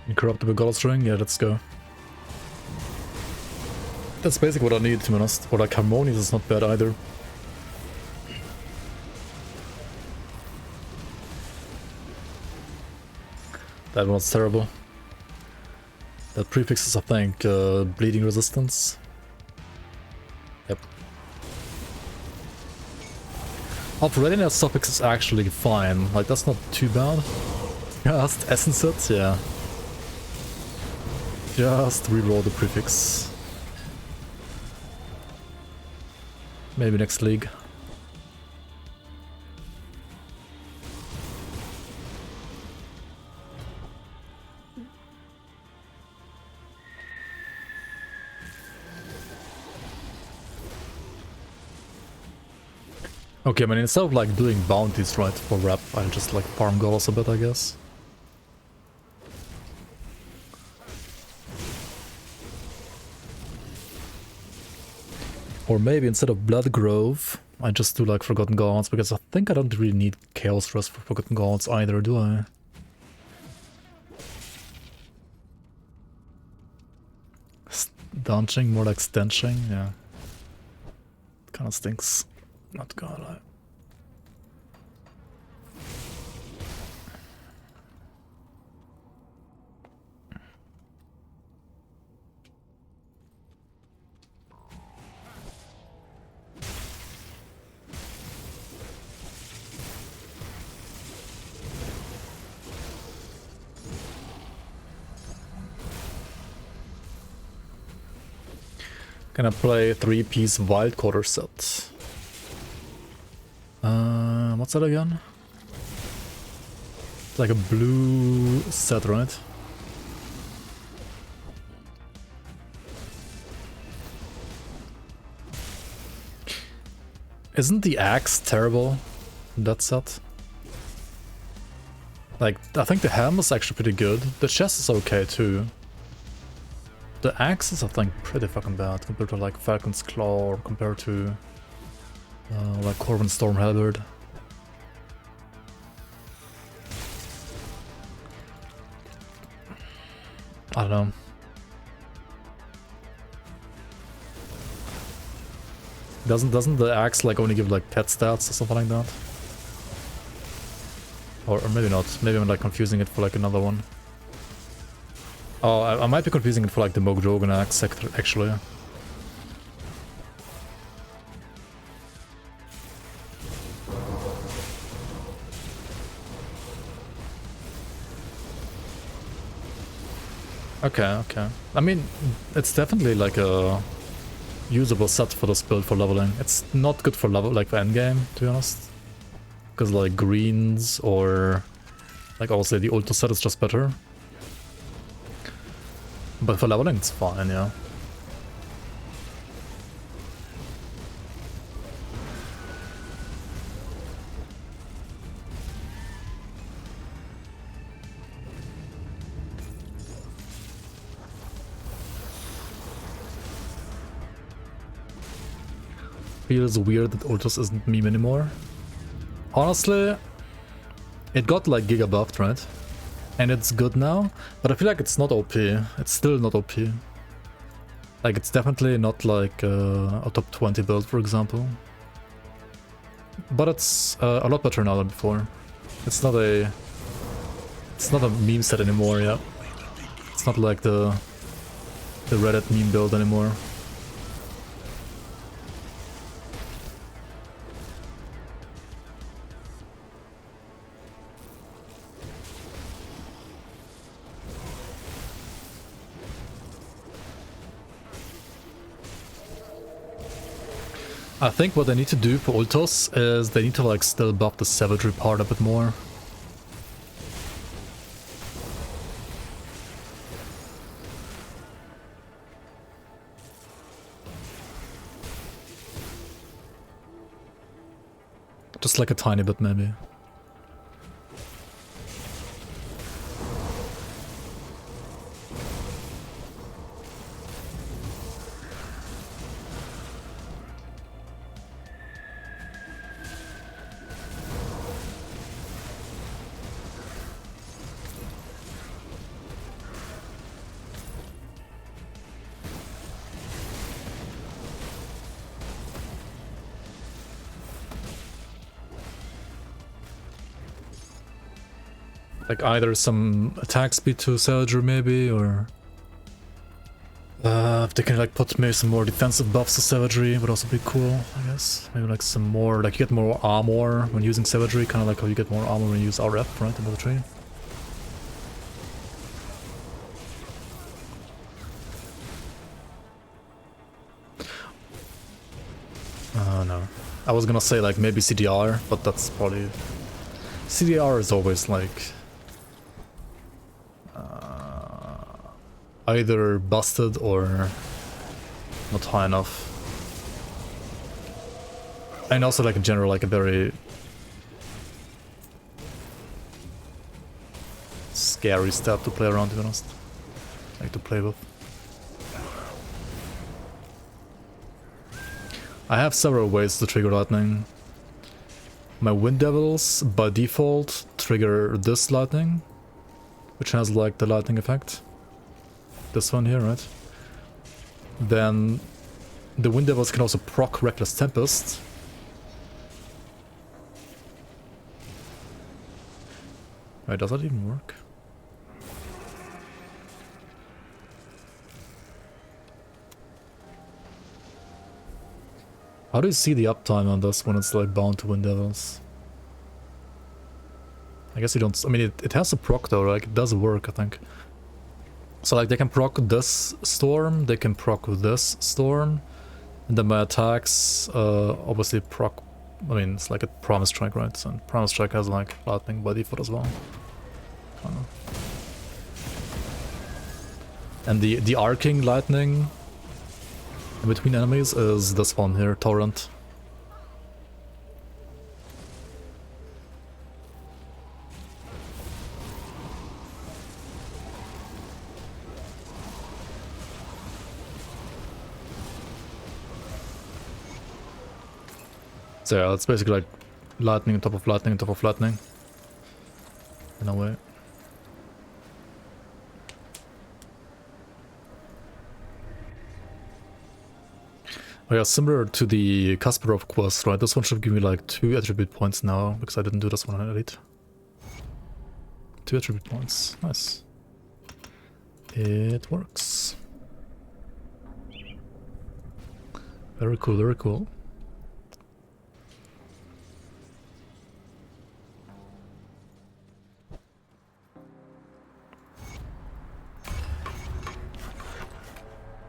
Incorruptible Goddess Ring? Yeah, let's go. That's basically what I need, to be honest. Or like Harmonious is not bad either. That one's terrible. That prefixes, I think, bleeding resistance. Yep. Of readiness suffix is actually fine. Like, that's not too bad. Cast Essence it, yeah. Just reroll the prefix. Maybe next league. Okay, I mean, instead of like doing bounties, right, for rep, I'll just like farm goals a bit, I guess. Or maybe instead of Blood Grove, I just do like Forgotten Gods, because I think I don't really need Chaos Rest for Forgotten Gods either, do I? Stanching, more like stenching, yeah. Kinda stinks. Not gonna lie. Gonna play 3-piece Wild Quarter set. What's that again? It's like a blue set, right? Isn't the axe terrible in that set? Like, I think the helm is actually pretty good. The chest is okay too. The axe is, I think, pretty fucking bad compared to like Falcon's Claw or compared to like Corvin's Storm Halberd. I don't know. Doesn't the axe like only give like pet stats or something like that? Or maybe not. Maybe I'm like confusing it for like another one. Oh, I might be confusing it for like the Mogdogan axe sector actually. Okay, okay. I mean, it's definitely like a usable set for this build for leveling. It's not good for level, like for endgame, to be honest. Because like greens or like also the Ultra set is just better. But for leveling it's fine, yeah. Feels weird that Ultras isn't meme anymore. Honestly, it got like giga buffed, right? And it's good now, but I feel like it's not OP. It's still not OP. Like, it's definitely not like a top 20 build, for example. But it's a lot better now than before. It's not a meme set anymore, yeah. It's not like the Reddit meme build anymore. I think what they need to do for Ultos is they need to like still buff the savagery part a bit more. Just like a tiny bit maybe. Like either some attack speed to Savagery maybe, or if they can like put maybe some more defensive buffs to Savagery would also be cool, I guess. Maybe like some more, like you get more armor when using Savagery, kind of like how you get more armor when you use RF, right, in the tree. No. I was gonna say like maybe CDR, but that's probably... CDR is always like... either busted or not high enough. And also like in general like a very... scary stat to play around, to be honest. Like to play with. I have several ways to trigger lightning. My Wind Devils, by default, trigger this lightning, which has like the lightning effect. This one here, right? Then the Wind Devils can also proc Reckless Tempest. Wait, does that even work? How do you see the uptime on this when it's like bound to Wind Devils? I guess you don't... I mean, it has a proc though, like it does work, I think. So like they can proc this storm, they can proc this storm, and then my attacks obviously proc... I mean, it's like a Promise Strike, right? So Promise Strike has like lightning by default as well. I don't know. And the arcing lightning in between enemies is this one here, Torrent. So yeah, it's basically like lightning on top of lightning on top of lightning. In a way. Oh yeah, similar to the Kasparov quest, right? This one should give me like 2 attribute points now, because I didn't do this one on Elite. 2 attribute points. Nice. It works. Very cool, very cool.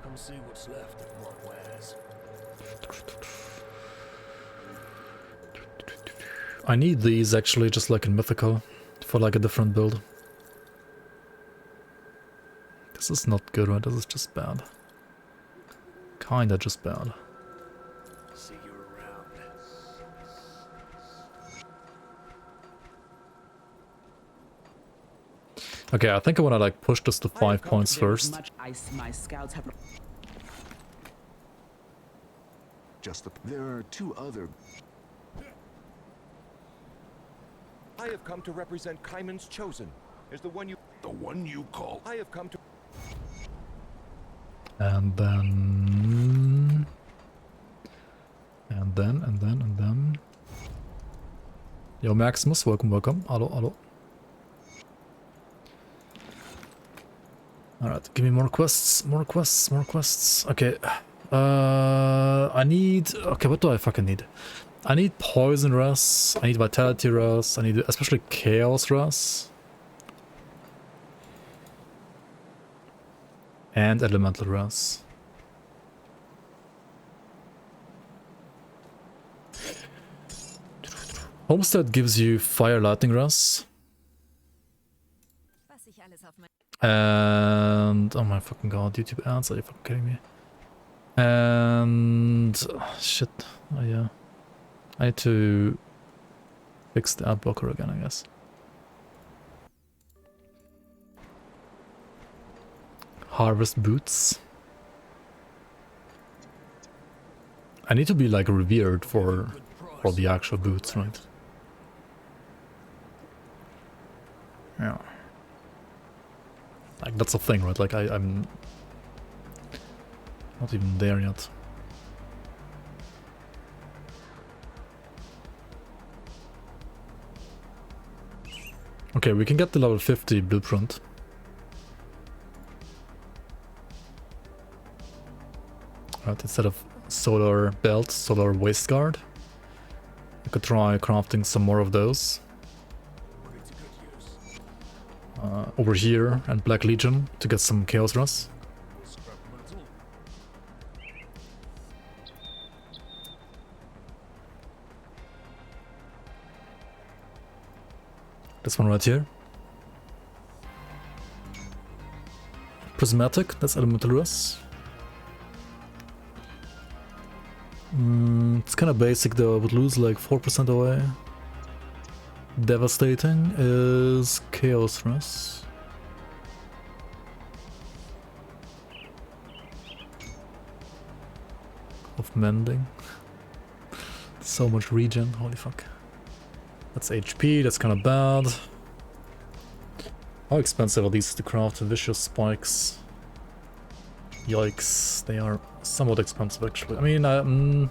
Come see what's left of my wares. I need these actually, just like in Mythical, for like a different build. This is not good, right? This is just bad. Kinda just bad. See you around. Okay, I think I wanna like push this to 5 points first. Much ice my scouts have. There are 2 other. I have come to represent Kaiman's Chosen. Is the one you call? I have come to. And then... And then... Yo, Maximus, welcome, welcome. Hello, hello. Alright, give me more quests, more quests, more quests. Okay. I need... Okay, what do I fucking need? I need Poison Res, I need Vitality Res, I need especially Chaos Res. And Elemental Res. Homestead gives you Fire Lightning Res. And... oh my fucking god, YouTube ads, are you fucking kidding me? And... shit, oh yeah. I need to fix the ad blocker again, I guess. Harvest Boots. I need to be like revered for the actual boots, right? Yeah. Like that's a thing, right? Like I'm not even there yet. Okay, we can get the level 50 blueprint. Right, instead of solar belt, solar waist guard. I could try crafting some more of those. Over here and Black Legion to get some Chaos Rust. This one right here. Prismatic, that's Elementalist. It's kind of basic though, I would lose like 4% away. Devastating is Chaos Rush. Of Mending. So much regen, holy fuck. That's HP, that's kind of bad. How expensive are these to craft? Vicious spikes. Yikes, they are somewhat expensive actually. I mean,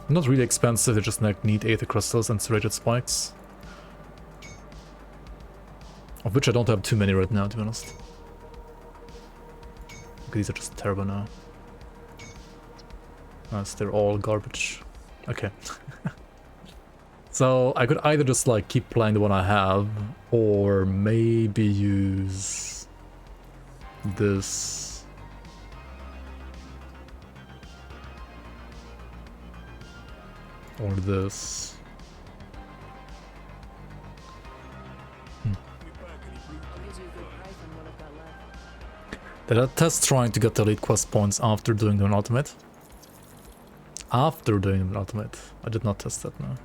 not really expensive, they just like need Aether Crystals and Serrated Spikes. Of which I don't have too many right now, to be honest. These are just terrible now. Nice, they're all garbage. Okay. So I could either just like keep playing the one I have, or maybe use this. Or this. Did I test trying to get the elite quest points after doing the ultimate? After doing the ultimate. I did not test that, no.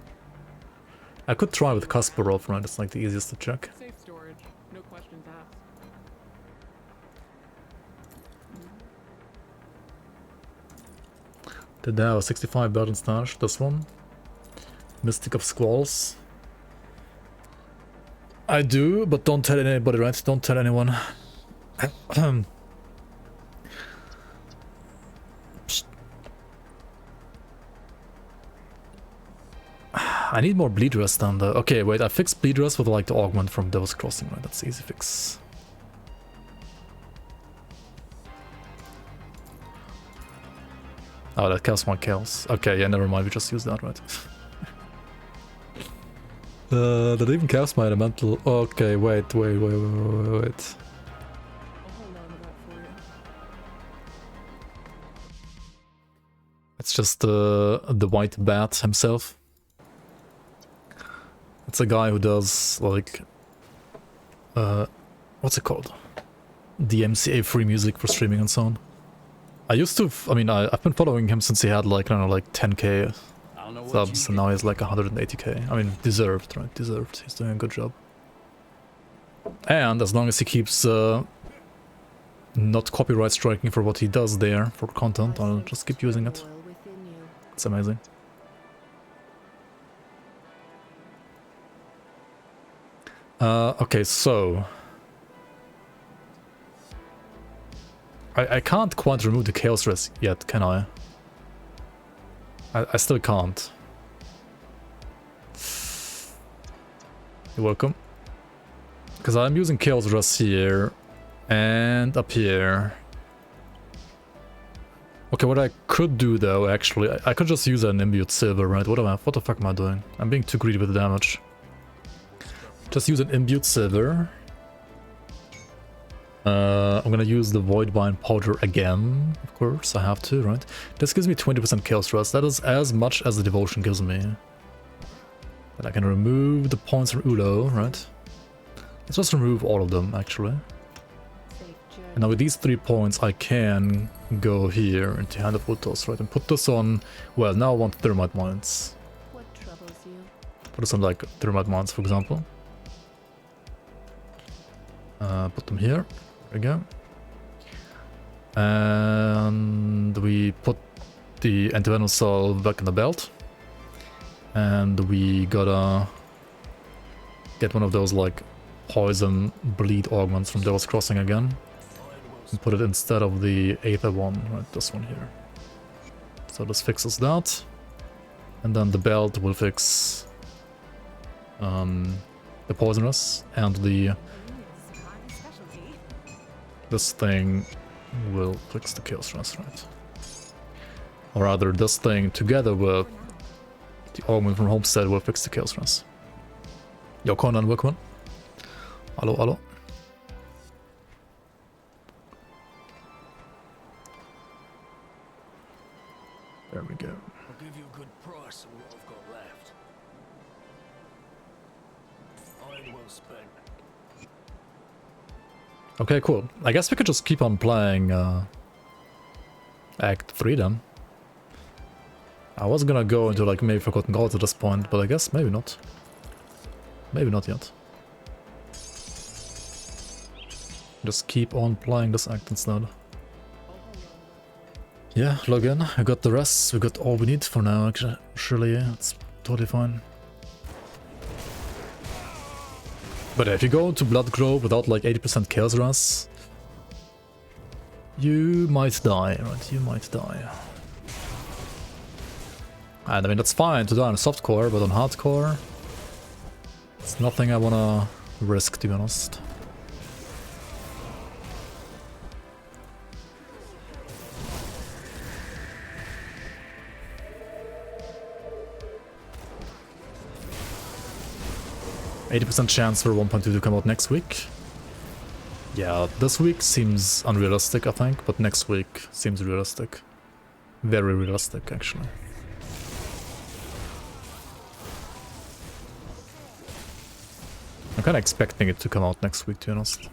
I could try with Kasparov, right? It's like the easiest to check. Safe storage, no questions asked. Did they have a 65 Baron Stash? This one? Mystic of Squalls. I do, but don't tell anybody, right? Don't tell anyone. I need more bleed rest than the... Okay, wait, I fixed bleed rest with like the augment from Devil's Crossing, right? That's easy fix. Oh, that casts my chaos. Okay, yeah, never mind, we just use that, right? Did it even cast my elemental? Okay, wait. I'll hold on to that for you. It's just the white bat himself. It's a guy who does like what's it called? DMCA free music for streaming and so on. I used to, I've been following him since he had like, I don't know, like 10k subs, and now he's like 180k. I mean, deserved, right? Deserved. He's doing a good job. And as long as he keeps not copyright striking for what he does there for content, I'll just keep using it. It's amazing. Okay, so I can't quite remove the Chaos Rest yet, can I? I still can't. You're welcome. Because I'm using Chaos Rest here and up here. Okay, what I could do though, actually, I could just use an Imbued Silver, right? What the fuck am I doing? I'm being too greedy with the damage. Just use an Imbued Silver. I'm gonna use the Voidbind Powder again, of course, I have to, right? This gives me 20% Chaos Rust, that is as much as the Devotion gives me. Then I can remove the points from Ulo, right? Let's just remove all of them, actually. And now with these 3 points, I can go here into Hand of Ultos, right? And put this on, well, now I want Thermite Mines. What troubles you? Put this on, like, Thermite Mines, for example. Put them here. There we go. And we put the Antivenom Salve back in the belt. And we gotta get one of those like poison bleed augments from Devil's Crossing again. And put it instead of the Aether one, right, this one here. So this fixes that. And then the belt will fix the poisonous, and this thing will fix the Chaos Rust, right? Or rather, this thing together with the augment from Homestead will fix the Chaos Rust. Yo, Conan, welcome. Hello, hello. There we go. I'll give you a good price on what I've got left. Iron well spent. Okay, cool. I guess we could just keep on playing Act 3 then. I was gonna go into like maybe Forgotten Gods at this point, but I guess maybe not. Maybe not yet. Just keep on playing this act instead. Yeah, log in. I got the rest. We got all we need for now, actually. Yeah, it's totally fine. But if you go into Blood Grove without like 80% Chaos Rush, you might die, right? You might die. And I mean, that's fine to die on softcore, but on hardcore, it's nothing I wanna risk, to be honest. %80 chance for 1.2 to come out next week. Yeah, this week seems unrealistic, I think, but next week seems realistic. Very realistic, actually. I'm kinda expecting it to come out next week, to be honest.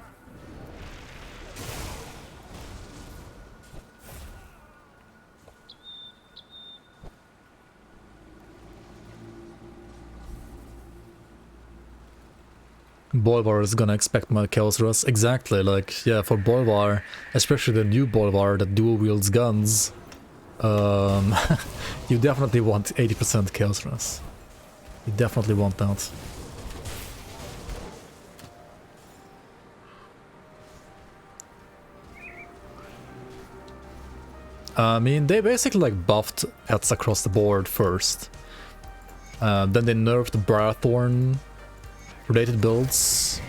Bolvar is gonna expect my Chaos Rush. Exactly, like, yeah, for Bolvar, especially the new Bolvar that dual wields guns, you definitely want 80% Chaos Rush. You definitely want that. I mean, they basically like buffed pets across the board first. Then they nerfed the Briarthorn related builds.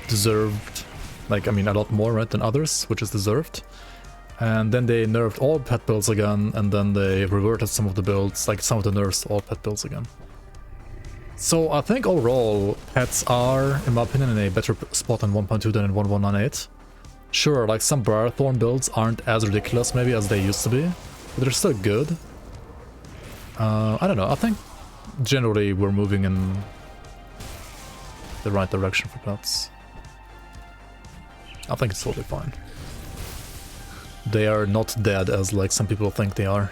Deserved, like, I mean, a lot more, right, than others, which is deserved. And then they nerfed all pet builds again, and then they reverted some of the builds, like some of the nerfs to all pet builds again. So I think overall, pets are, in my opinion, in a better spot in 1.2 than in 1.198. Sure, like some Briarthorn builds aren't as ridiculous maybe as they used to be, but they're still good. I don't know, I think generally we're moving in the right direction for pets. I think it's totally fine. They are not dead as like some people think they are.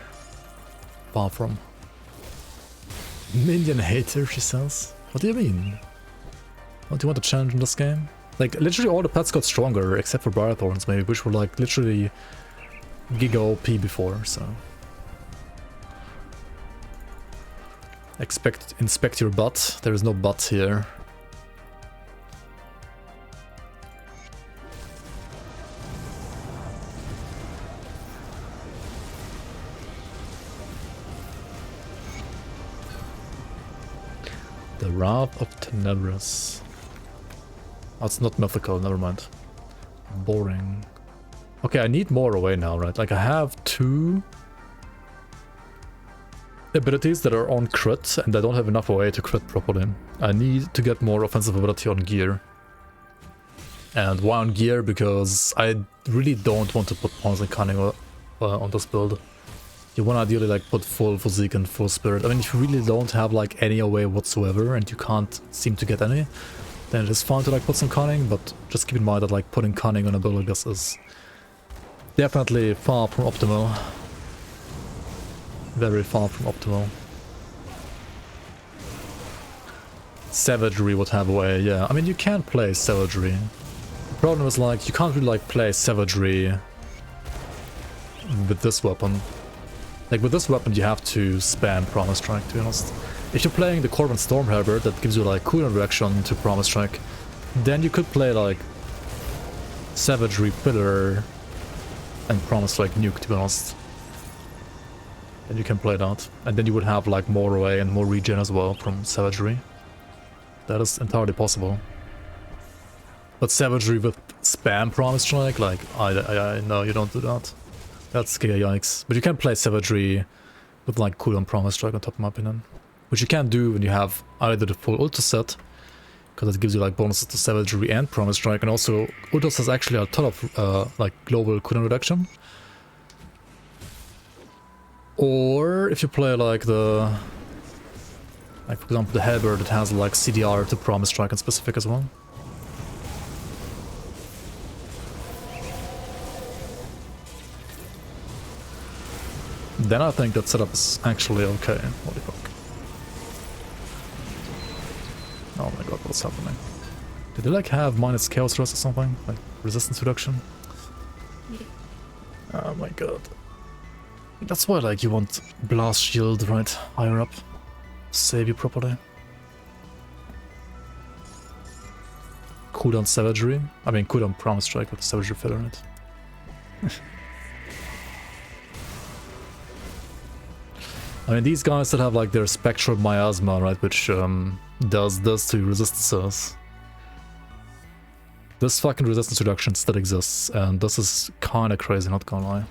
Far from. Minion hater, she says. What do you mean? What do you want to change in this game? Like, literally all the pets got stronger, except for Briarthorns maybe, which were like literally giga OP before, so... Inspect your butt. There is no butt here. The Wrath of Tenebris. Oh, it's not mythical, never mind. Boring. Okay, I need more away now, right? Like, I have 2 abilities that are on crit, and I don't have enough away to crit properly. I need to get more offensive ability on gear. And why on gear? Because I really don't want to put Pawns and Cunning on this build. You want to ideally like put full physique and full spirit. I mean, if you really don't have like any away whatsoever and you can't seem to get any, then it is fine to like put some cunning, but just keep in mind that like putting cunning on a build like this is definitely far from optimal. Very far from optimal. Savagery would have away, yeah. I mean, you can play Savagery. The problem is like, you can't really like play Savagery with this weapon. Like with this weapon you have to spam Promise Strike, to be honest. If you're playing the Corvin Stormherber that gives you like cooldown reaction to Promise Strike, then you could play like Savagery Pillar and Promise Strike Nuke, to be honest. Then you can play that. And then you would have like more away and more regen as well from Savagery. That is entirely possible. But Savagery with spam Promise Strike, like, I no, you don't do that. That's giga yikes. But you can play Savagery with like cooldown Promise Strike on top of my opinion. Which you can do when you have either the full Ultra set, because it gives you like bonuses to Savagery and Promise Strike, and also Ultras has actually a ton of like global cooldown reduction. Or if you play like the... like for example the Halberd that has like CDR to Promise Strike and specific as well. then I think that setup is actually okay. Holy fuck. Oh my god, what's happening? Did they like have minus chaos rest or something? Like resistance reduction? Oh my god. That's why like you want blast shield right higher up. Save you properly. Cooldown savagery. I mean cooldown Primal strike with savagery filler in it. I mean these guys that have like their spectral miasma, right, which does this to resistances. This fucking resistance reduction still exists, and this is kinda crazy, not gonna lie.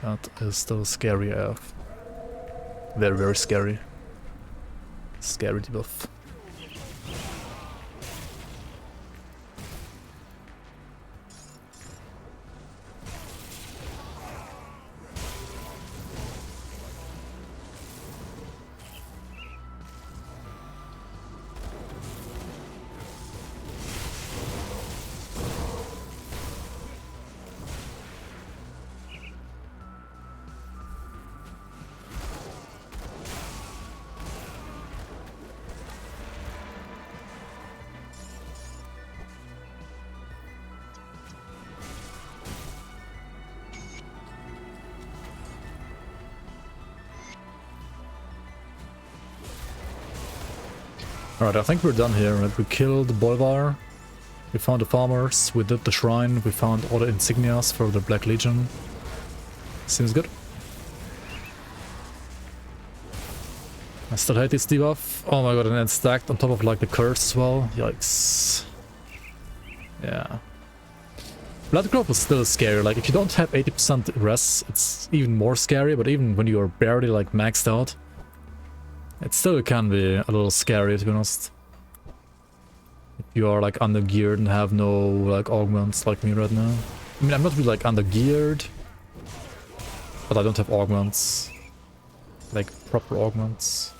That is still scary AF. Very, very scary. Scary debuff. Alright, I think we're done here, right? We killed the Bolvar, we found the farmers, we did the shrine, we found all the insignias for the Black Legion. Seems good. I still hate this debuff. Oh my god, and it's stacked on top of like the curse as well. Yikes. Yeah. Bloodgrowth was still scary, like if you don't have 80% res, it's even more scary, but even when you are barely like maxed out, it still can be a little scary, to be honest. If you are like undergeared and have no like augments like me right now. I mean, I'm not really like undergeared, but I don't have augments. Like proper augments.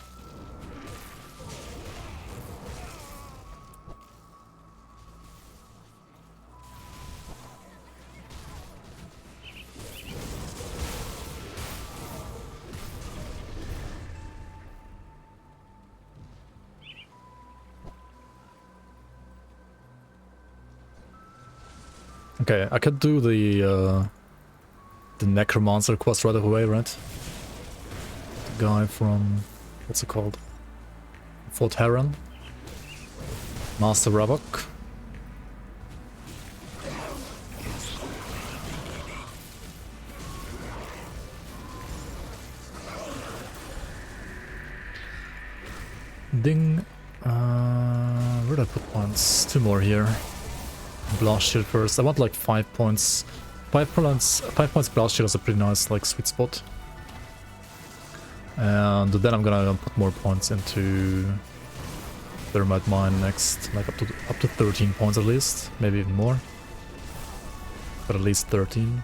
Okay, I could do the Necromancer quest right away, right? The guy from... what's it called? Fort Heron. Master Ravok. Ding. Where did I put points? 2 more here. Blast shield first. I want like 5 points. 5 points blast shield is a pretty nice like sweet spot. And then I'm gonna put more points into Thermite Mine next, like up to 13 points at least, maybe even more. But at least 13.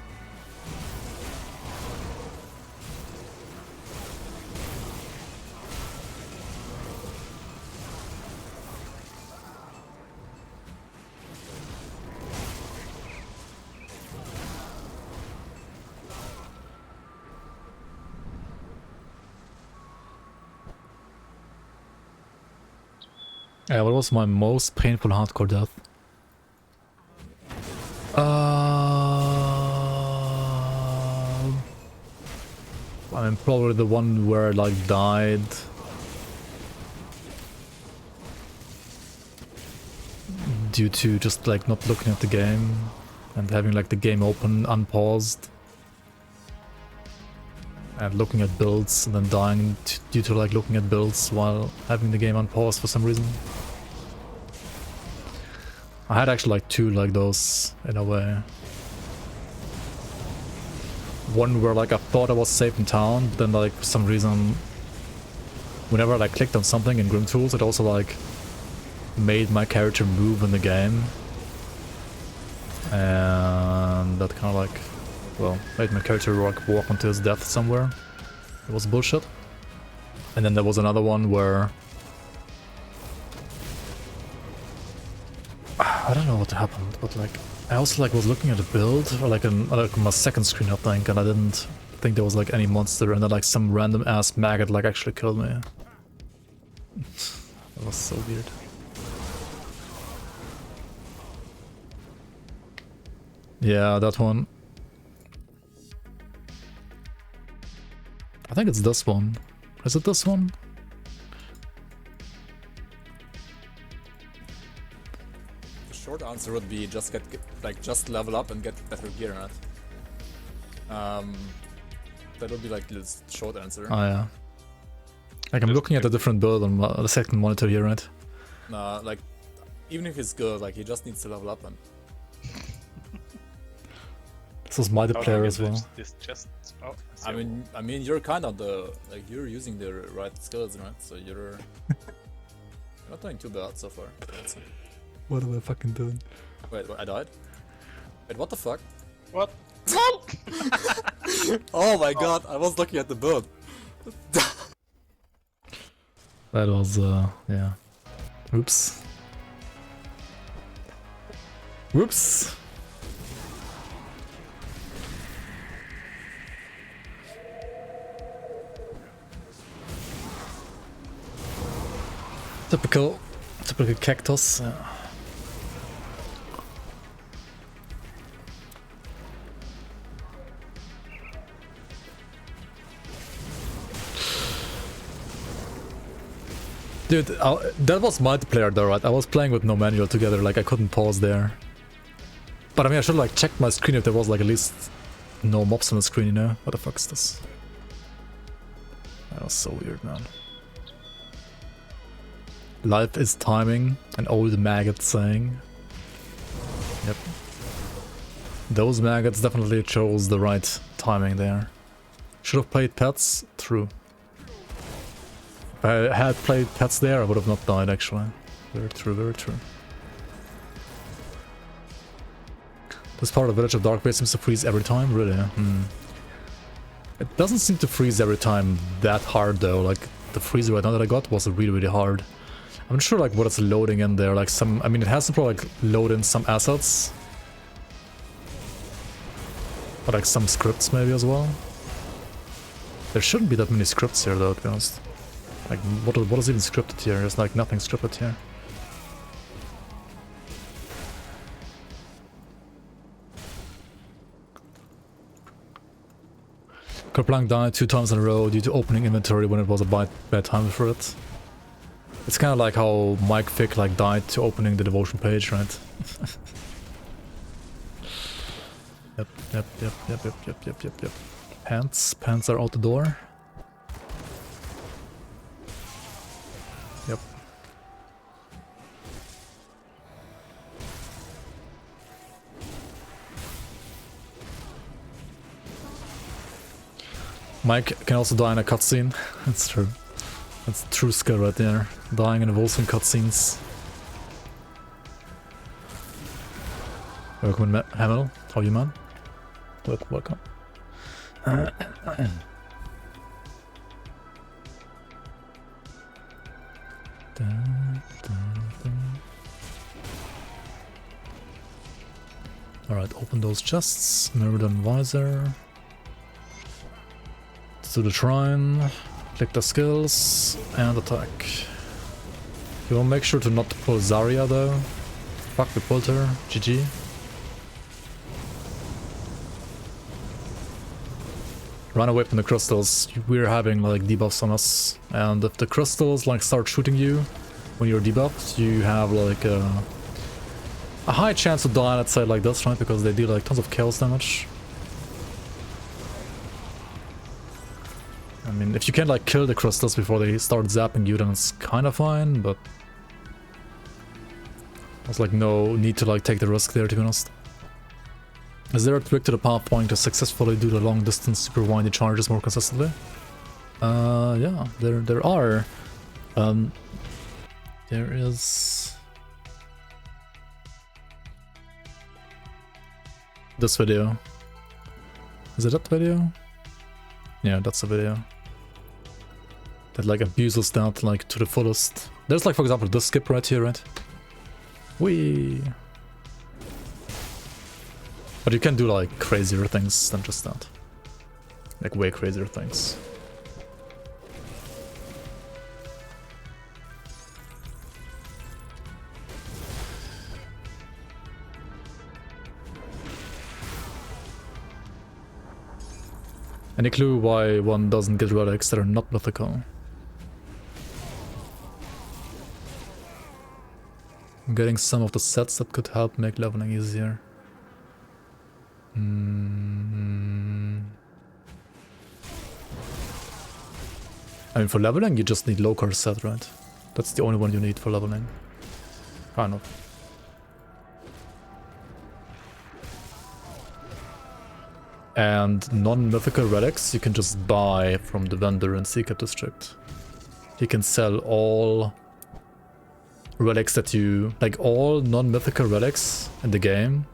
What was my most painful hardcore death? I mean, probably the one where I like died. Due to just like not looking at the game and having like the game open unpaused. And looking at builds and then dying due to like looking at builds while having the game unpaused for some reason. I had actually like 2 like those in a way. One where like I thought I was safe in town, but then like for some reason whenever I like clicked on something in GRIMTOOLS it also like made my character move in the game. And that kind of like, well, made my character like walk onto his death somewhere. It was bullshit. And then there was another one where I don't know what happened, but like I also like was looking at a build or like on my second screen I think, and I didn't think there was like any monster, and then like some random ass maggot like actually killed me. That was so weird. Yeah, that one. I think it's this one. Is it this one? The short answer would be just just level up and get better gear on it. That would be like the short answer. Oh yeah. Like I'm looking at a different build on the second monitor here, right? Nah, like even if he's good, like he just needs to level up and. This was multiplayer as well. This just. Oh, I mean, you're kind of you're using the right skills, right? So you're not doing too bad so far. What am I fucking doing? Wait, I died? Wait, what the fuck? What? Oh my god, I was looking at the build. That was, yeah. Oops. Whoops! Typical cactus. Yeah. Dude, that was multiplayer though, right? I was playing with no manual together, like I couldn't pause there. But I mean, I should like check my screen if there was like at least no mobs on the screen, you know? What the fuck is this? That was so weird, man. Life is timing, an old maggot saying. Yep. Those maggots definitely chose the right timing there. Should have played pets? True. If I had played pets there, I would have not died actually. Very true, very true. This part of the Village of Dark Bay seems to freeze every time? Really? It doesn't seem to freeze every time that hard though, like the freeze right now that I got was really, really hard. I'm not sure like what it's loading in there, like some, I mean it has to probably like load in some assets. But like some scripts maybe as well. There shouldn't be that many scripts here though, to be honest. Like what is even scripted here? There's like nothing scripted here. Kerplunk died 2 times in a row due to opening inventory when it was a bad time for it. It's kind of like how Mike Fick like died to opening the devotion page, right? Yep. Pants are out the door. Yep. Mike can also die in a cutscene. That's true. That's true skill right there. Dying in Wolfswing cutscenes. Welcome, Hamel. How are you, man? Welcome. Alright, open those chests. Mirrored visor. Let's do the shrine. Click the skills and attack. You will make sure to not pull Zarya though. Fuck, we pulled her. GG. Run away from the crystals. We're having like debuffs on us. And if the crystals like start shooting you when you're debuffed, you have like a high chance to die at side like this, right? Because they deal like tons of chaos damage. I mean, if you can like kill the crystals before they start zapping you, then it's kind of fine, but there's like no need to like take the risk there, to be honest. Is there a trick to the path point to successfully do the long distance super windy charges more consistently? Yeah, there are. There is this video. Is it that video? Yeah, that's the video. That like abuses that like to the fullest. There's like, for example, this skip right here, right? Whee! But you can do like crazier things than just that. like way crazier things. Any clue why one doesn't get relics that are not mythical? I'm getting some of the sets that could help make leveling easier. I mean, for leveling, you just need low card set, right? That's the only one you need for leveling. Kind of. And non-mythical relics you can just buy from the vendor in Seacap District. You can sell all relics that you... like all non-mythical relics in the game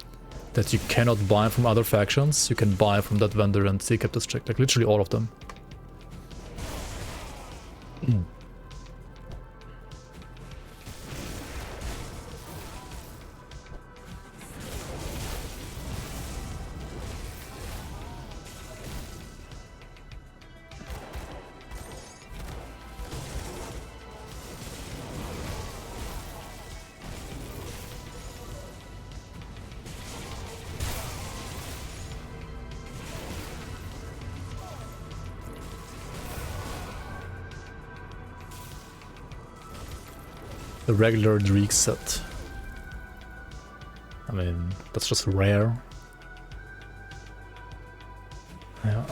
that you cannot buy from other factions, you can buy from that vendor in Seacap District. Like literally all of them. The regular Dreek set. I mean, that's just rare. Yeah.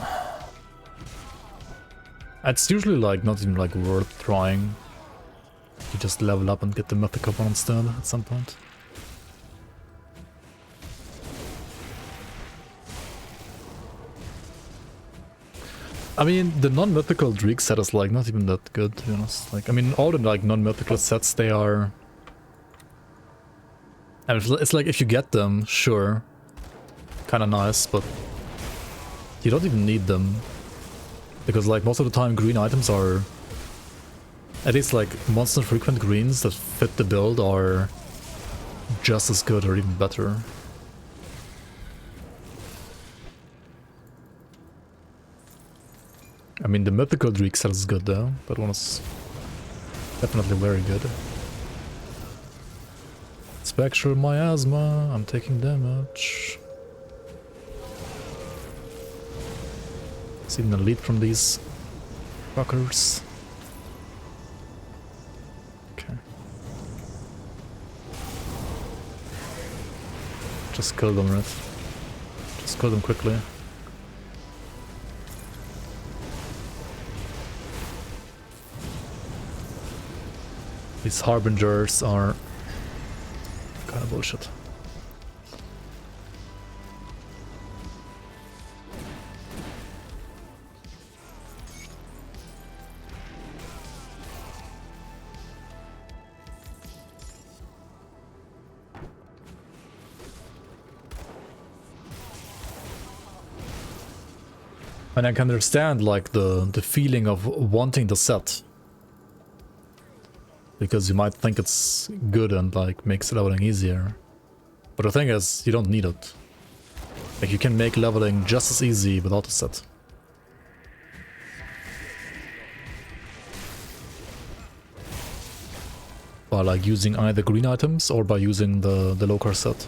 It's usually like not even like worth trying. You just level up and get the mythical one instead at some point. I mean, the non-mythical Dreek set is like not even that good, to be honest. Like, I mean, all the like non-mythical sets, they are... and it's like if you get them, sure, kind of nice, but you don't even need them. Because like most of the time green items are... at least like monster frequent greens that fit the build are just as good or even better. I mean, the mythical Dreek set is good though. That one is definitely very good. Spectral miasma, I'm taking damage. See an elite from these fuckers. Okay. Just kill them, right? Just kill them quickly. These harbingers are kind of bullshit. And I can understand like the feeling of wanting the set. Because you might think it's good and like makes leveling easier. But the thing is, you don't need it. Like you can make leveling just as easy without the set. By like using either green items or by using the low-card set.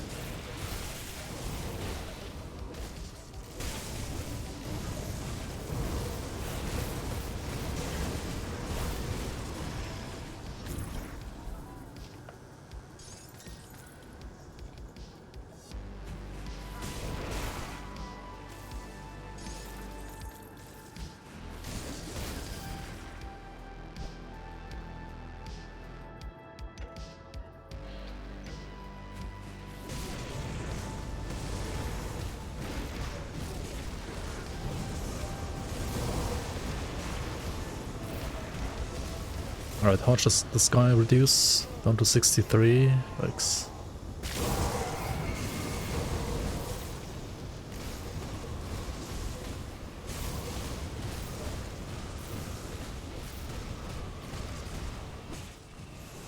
Alright, how much does this guy reduce? Down to 63. Yikes.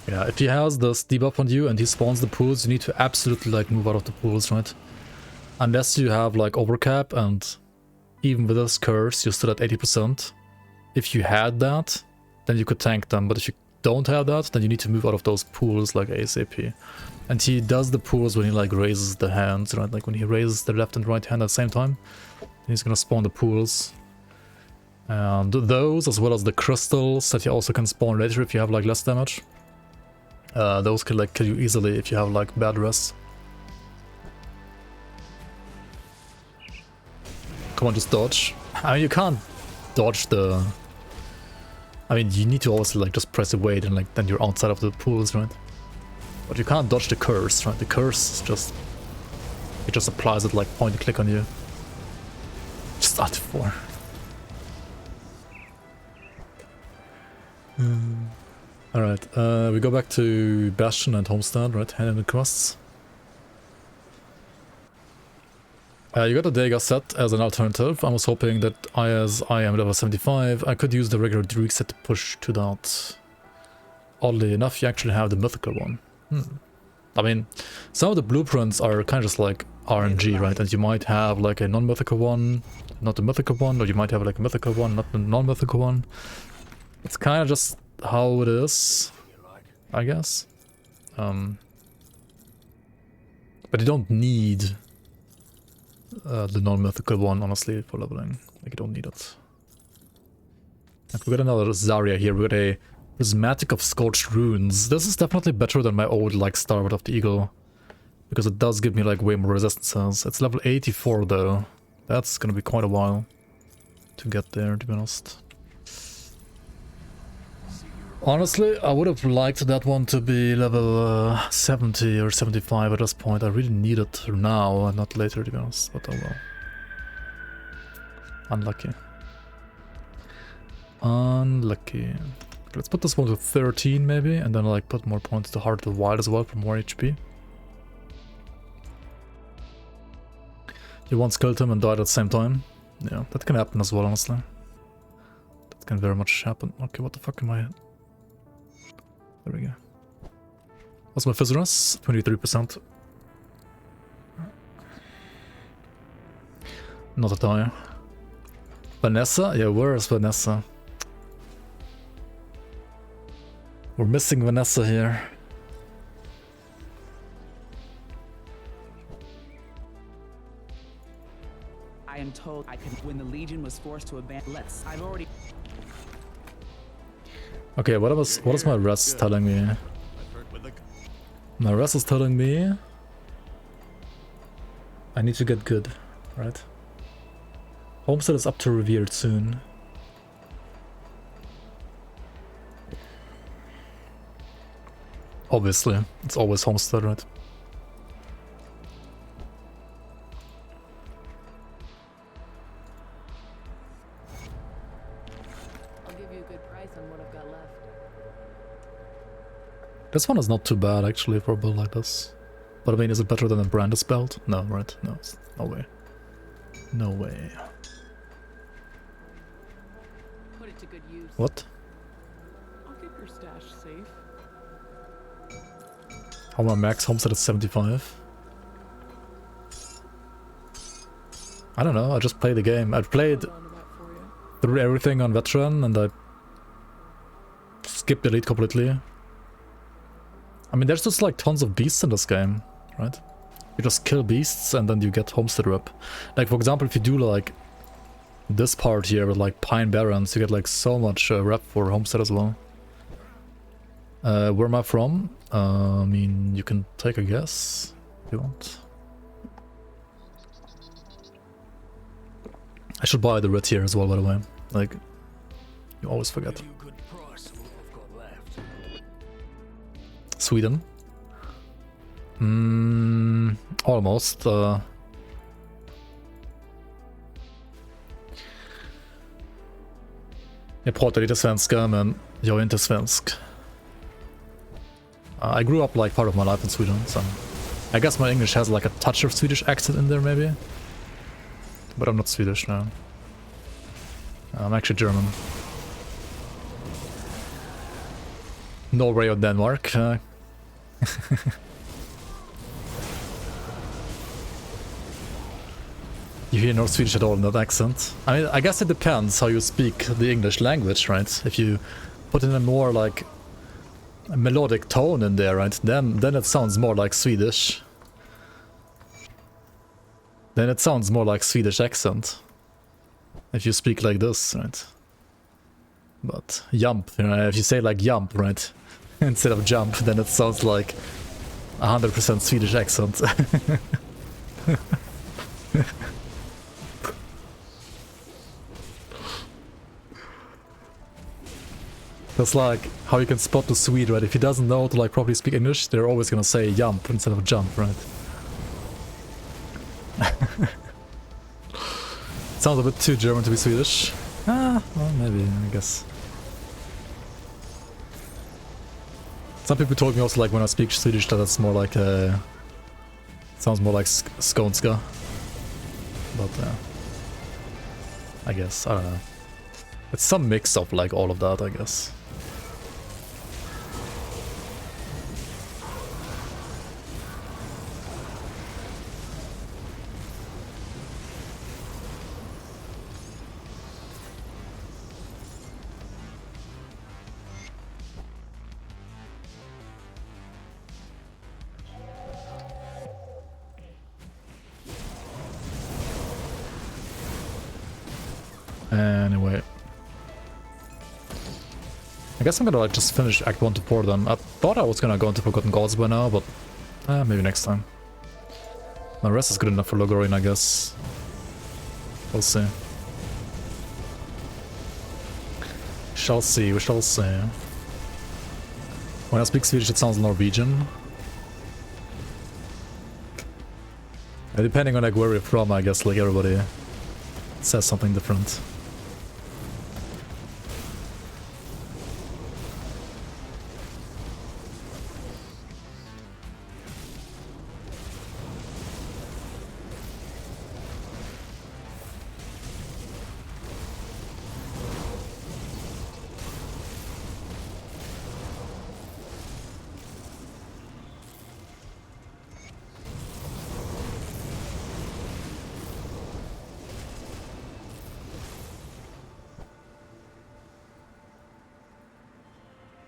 Yeah, if he has this debuff on you and he spawns the pools, you need to absolutely like move out of the pools, right? Unless you have like overcap and even with this curse, you're still at 80%. If you had that, then you could tank them, but if you don't have that, then you need to move out of those pools like ASAP. And he does the pools when he like raises the hands, right? Like when he raises the left and right hand at the same time, he's gonna spawn the pools. And those, as well as the crystals that you also can spawn later if you have like less damage. Those can like kill you easily if you have like bad rest. Come on, just dodge. I mean, you can't dodge the... I mean, you need to also like just press await and like then you're outside of the pools, right? But you can't dodge the curse, right? The curse is just... it just applies it like point and click on you. Just start 4. Alright, we go back to Bastion and Homestead, right? Hand in the quests. You got the Dagger set as an alternative. I was hoping that as I am level 75, I could use the regular Druid set to push to that. Oddly enough, you actually have the mythical one. I mean, some of the blueprints are kind of just like RNG, right? And you might have like a non-mythical one, not the mythical one, or you might have like a mythical one, not the non-mythical one. It's kind of just how it is, I guess. But you don't need the non-mythical one, honestly, for leveling. Like, you don't need it. And we got another Zarya here. We got a Prismatic of Scorched Runes. This is definitely better than my old, like, Starboard of the Eagle. Because it does give me, like, way more resistances. It's level 84, though. That's gonna be quite a while to get there, to be honest. Honestly, I would have liked that one to be level 70 or 75 at this point. I really need it now and not later, to be honest, but oh well. Unlucky. Unlucky. Let's put this one to 13 maybe, and then like put more points to Heart of the Wild as well for more HP. You once killed him and died at the same time. Yeah, that can happen as well, honestly. That can very much happen. Okay, what the fuck am I... There we go. What's my Fizziness? 23%. Not a tire. Vanessa? Yeah, where is Vanessa? We're missing Vanessa here. I am told I could when the Legion was forced to abandon. I've already. Okay, what is my rest telling me? My rest is telling me I need to get good, right? Homestead is up to Revered soon. Obviously, it's always Homestead, right? This one is not too bad actually for a build like this. But I mean, is it better than a Brandis belt? No, right? No, no way. No way. Put it to good use. What? I'll keep your stash safe. How my max Homestead is 75? I don't know, I just play the game. I've played through everything on Veteran and I skipped Elite completely. I mean, there's just like tons of beasts in this game, right? You just kill beasts and then you get Homestead rep. Like, for example, if you do like this part here with like Pine Barrens, you get like so much rep for Homestead as well. Where am I from? I mean, you can take a guess if you want. I should buy the red here as well, by the way. Like, you always forget. Sweden. Almost. Jag pratar lite svenska, men jag är inte svensk. I grew up like part of my life in Sweden, so I guess my English has like a touch of Swedish accent in there maybe. But I'm not Swedish now. I'm actually German. Norway or Denmark. you hear no Swedish at all in that accent. I mean, I guess it depends how you speak the English language, right? If you put in a more like a melodic tone in there, right? Then it sounds more like Swedish. Then it sounds more like Swedish accent. If you speak like this, right? But jump, you know, if you say like jump, right? Instead of jump, then it sounds like 100% Swedish accent. That's like how you can spot the Swede, right? If he doesn't know to like properly speak English, they're always gonna say jump instead of jump, right? Sounds a bit too German to be Swedish. Ah, well, maybe, I guess. Some people told me also like when I speak Swedish that it's more like sounds more like Skånska. But I guess, I don't know. It's some mix of like all of that, I guess. Anyway. I guess I'm gonna like just finish Act 1 to 4 then. I thought I was gonna go into Forgotten Gods by now, but maybe next time. My rest is good enough for Logorian, I guess. We'll see. Shall see, we shall see. When I speak Swedish it sounds Norwegian. Depending on like where you're from, I guess like everybody says something different.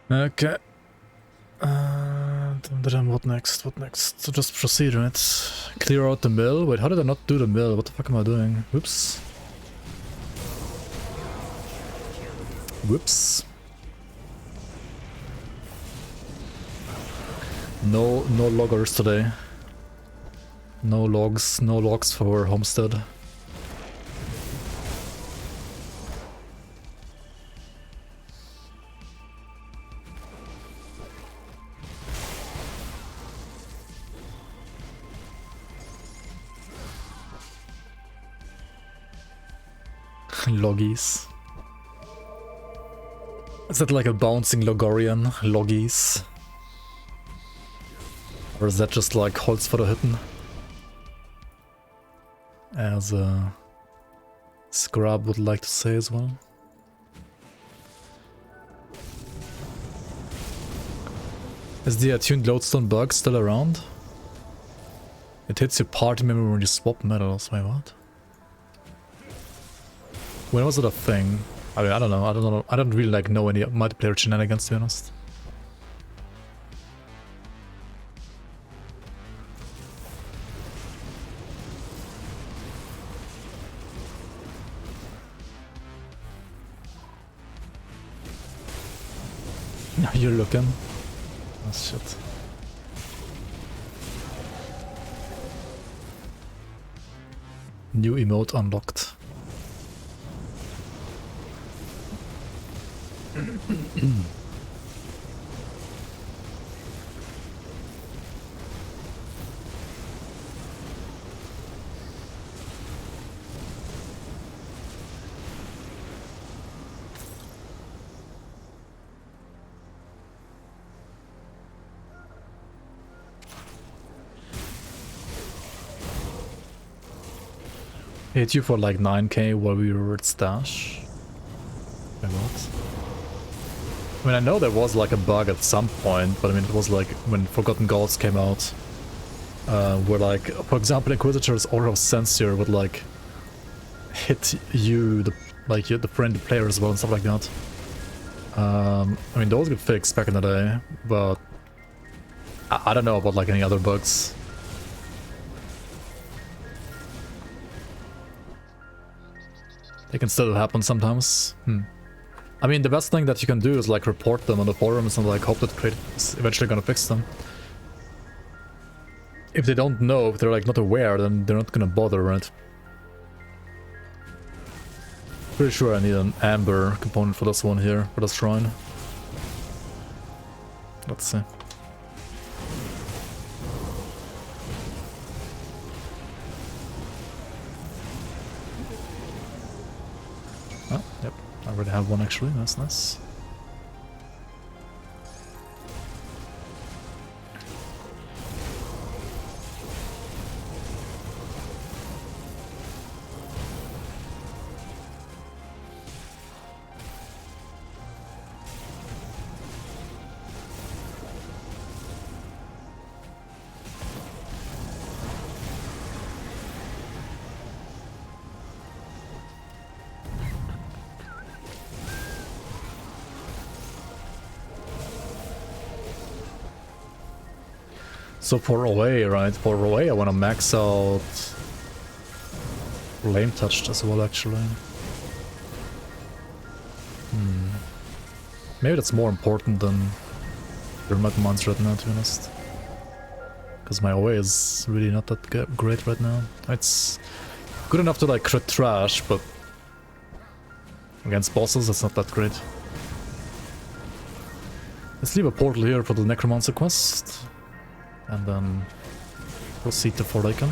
Okay. Then what next? What next? So just proceed, right? Clear out the mill? Wait, how did I not do the mill? What the fuck am I doing? Whoops. Whoops. No loggers today. No logs for homestead. Loggies. Is that like a bouncing Logorian? Loggies? Or is that just like Holz for the Hütten? As Scrub would like to say as well. Is the attuned lodestone bug still around? It hits your party member when you swap metals. Wait, what? When was it a thing? I mean, I don't know. I don't really like know any multiplayer shenanigans, to be honest. Now you're looking. Oh shit. New emote unlocked. Hit you for like 9k while we were at Stash. Wait, what? I mean, I know there was like a bug at some point, but I mean, it was like when Forgotten Gods came out, where like, for example, Inquisitor's Aura of Censure would like hit you, the friendly player as well and stuff like that. I mean, those get fixed back in the day, but I don't know about like any other bugs. They can still happen sometimes. I mean, the best thing that you can do is like report them on the forums and like hope that Crate is eventually gonna fix them. If they don't know, if they're like not aware, then they're not gonna bother, right? Pretty sure I need an amber component for this one here, for the shrine. Let's see. Oh, yep. I already have one actually, that's nice. So for OA, right? For OA I want to max out Flame Touched as well, actually. Maybe that's more important than Dermat Mons right now, to be honest. Because my OA is really not that great right now. It's good enough to like crit trash, but against bosses it's not that great. Let's leave a portal here for the Necromancer quest. And then proceed to Forlaken.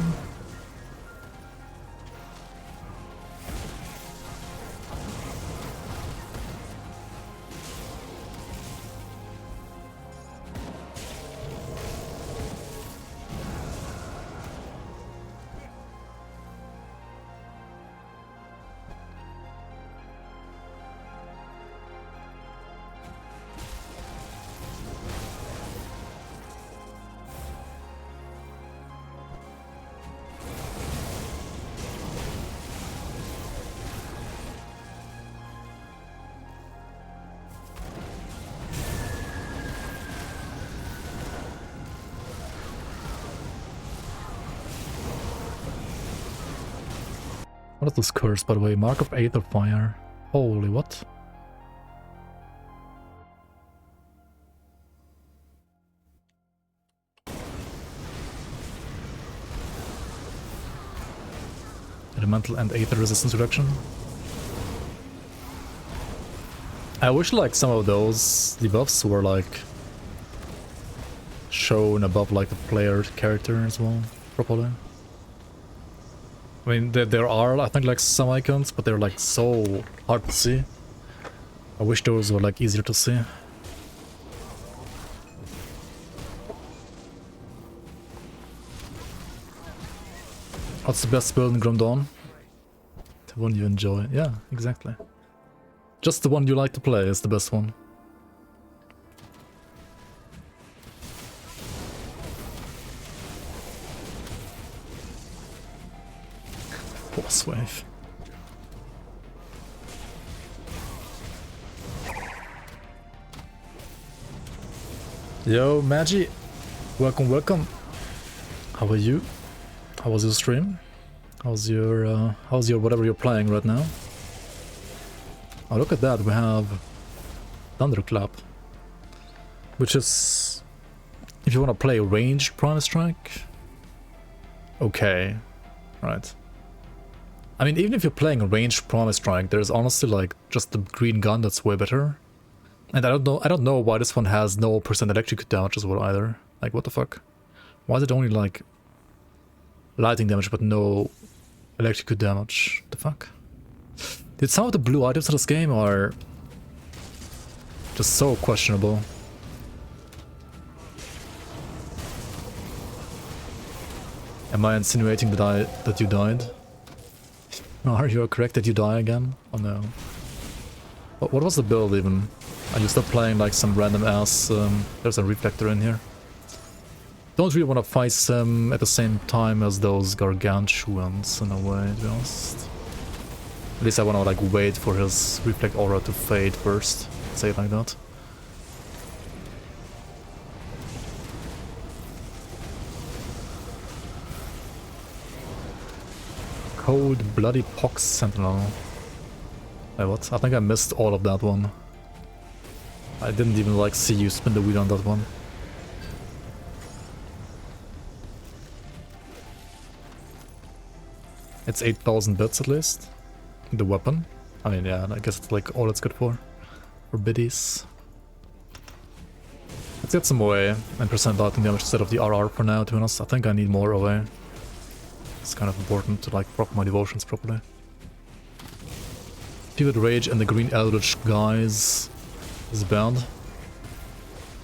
What is this curse, by the way? Mark of Aether Fire. Holy what? Elemental and Aether resistance reduction. I wish like some of those debuffs were like shown above like the player character as well, properly. I mean, there are, I think, like some icons, but they're like so hard to see. I wish those were like easier to see. What's the best build in Grim Dawn? The one you enjoy. Yeah, exactly. Just the one you like to play is the best one. Boss wave. Yo, Magi. Welcome, welcome. How are you? How was your stream? How's your whatever you're playing right now? Oh, look at that. We have Thunderclap, which is if you want to play ranged Primal Strike. Okay, right. I mean, even if you're playing a ranged Primal Strike, there's honestly like just the green gun that's way better. And I don't know why this one has no % electric damage as well either. Like, what the fuck? Why is it only like lighting damage but no electric damage? What the fuck? Did some of the blue items in this game are just so questionable? Am I insinuating that you died? Are you correct that you die again? Oh no. What was the build even? Are you still playing like some random ass? There's a reflector in here. Don't really want to fight them at the same time as those gargantuans in a way, to be honest. At least I wanna like wait for his reflect aura to fade first. Say it like that. Cold Bloody Pox Sentinel. Wait, what? I think I missed all of that one. I didn't even like see you spin the wheel on that one. It's 8,000 bits at least. The weapon. I mean, yeah, I guess it's like all it's good for biddies. Let's get some OA and percent out in damage instead of the RR for now, to be honest. I think I need more OA. It's kind of important to like proc my devotions properly. Pivot Rage and the Green Eldritch guys is banned.